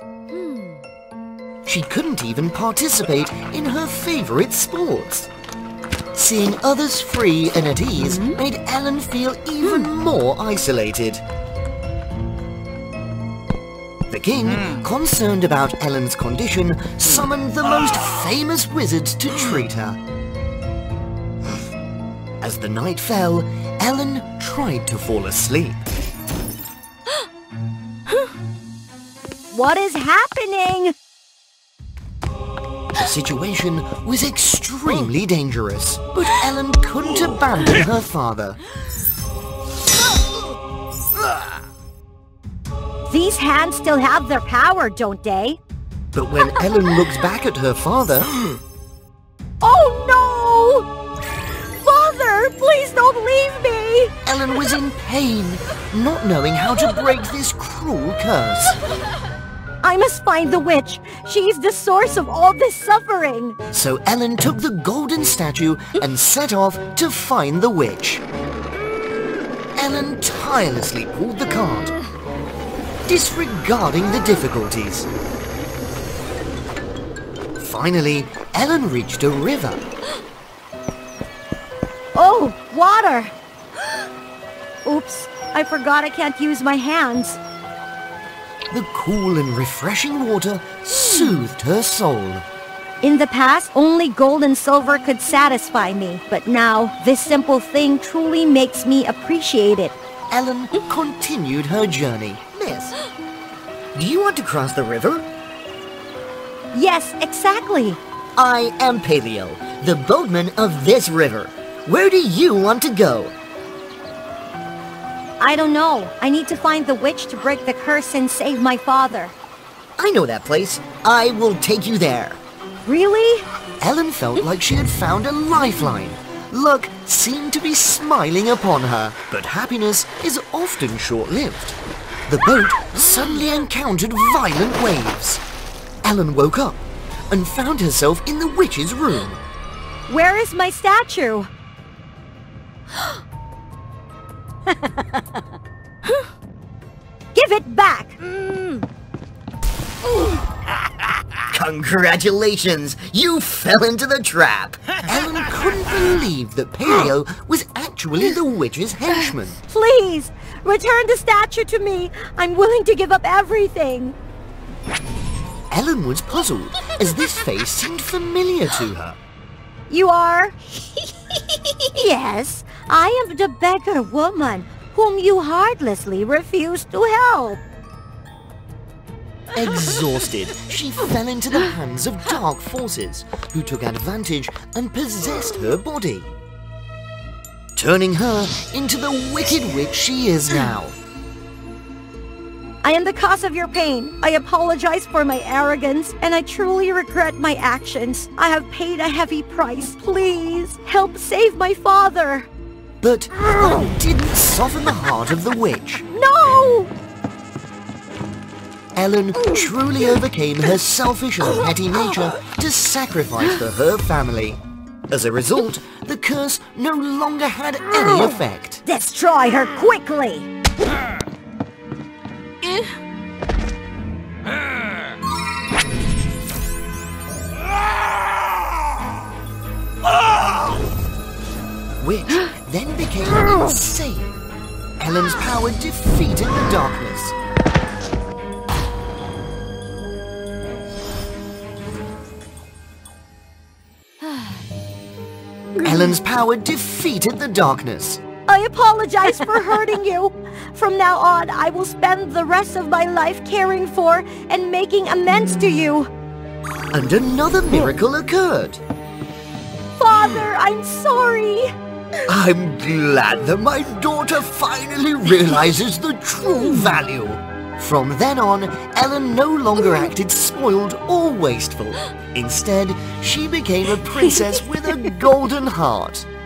She couldn't even participate in her favorite sports. Seeing others free and at ease made Ellen feel even more isolated. The king, concerned about Ellen's condition, summoned the most famous wizards to treat her. As the night fell, Ellen tried to fall asleep. What is happening? The situation was extremely dangerous, but Ellen couldn't abandon her father. These hands still have their power, don't they? But when Ellen looks back at her father... Oh no! Father, please don't leave me! Ellen was in pain, not knowing how to break this cruel curse. I must find the witch. She's the source of all this suffering. So Ellen took the golden statue and set off to find the witch. Ellen tirelessly pulled the cart, disregarding the difficulties. Finally, Ellen reached a river. Oh, water! Oops, I forgot I can't use my hands. The cool and refreshing water soothed her soul. In the past, only gold and silver could satisfy me, but now this simple thing truly makes me appreciate it. Ellen continued her journey. Miss, do you want to cross the river? Yes, exactly. I am Paleo, the boatman of this river. Where do you want to go? I don't know. I need to find the witch to break the curse and save my father. I know that place. I will take you there. Really? Ellen felt like she had found a lifeline. Luck seemed to be smiling upon her, but happiness is often short-lived. The boat suddenly encountered violent waves. Ellen woke up and found herself in the witch's room. Where is my statue? Give it back! Congratulations! You fell into the trap! Ellen couldn't believe that Paleo was actually the witch's henchman. Please, return the statue to me. I'm willing to give up everything. Ellen was puzzled, as this face seemed familiar to her. You are? Yes, I am the beggar woman whom you heartlessly refused to help. Exhausted, she fell into the hands of dark forces, who took advantage and possessed her body, turning her into the wicked witch she is now. I am the cause of your pain. I apologize for my arrogance, and I truly regret my actions. I have paid a heavy price. Please, help save my father. But that didn't soften the heart of the witch. No! Ellen truly overcame her selfish and petty nature to sacrifice for her family. As a result, the curse no longer had any effect. Destroy her quickly! Which then became insane. Ellen's power defeated the darkness. Ellen's power defeated the darkness. I apologize for hurting you. From now on, I will spend the rest of my life caring for and making amends to you. And another miracle occurred. Father, I'm sorry. I'm glad that my daughter finally realizes the true value. From then on, Ellen no longer acted spoiled or wasteful. Instead, she became a princess with a golden heart.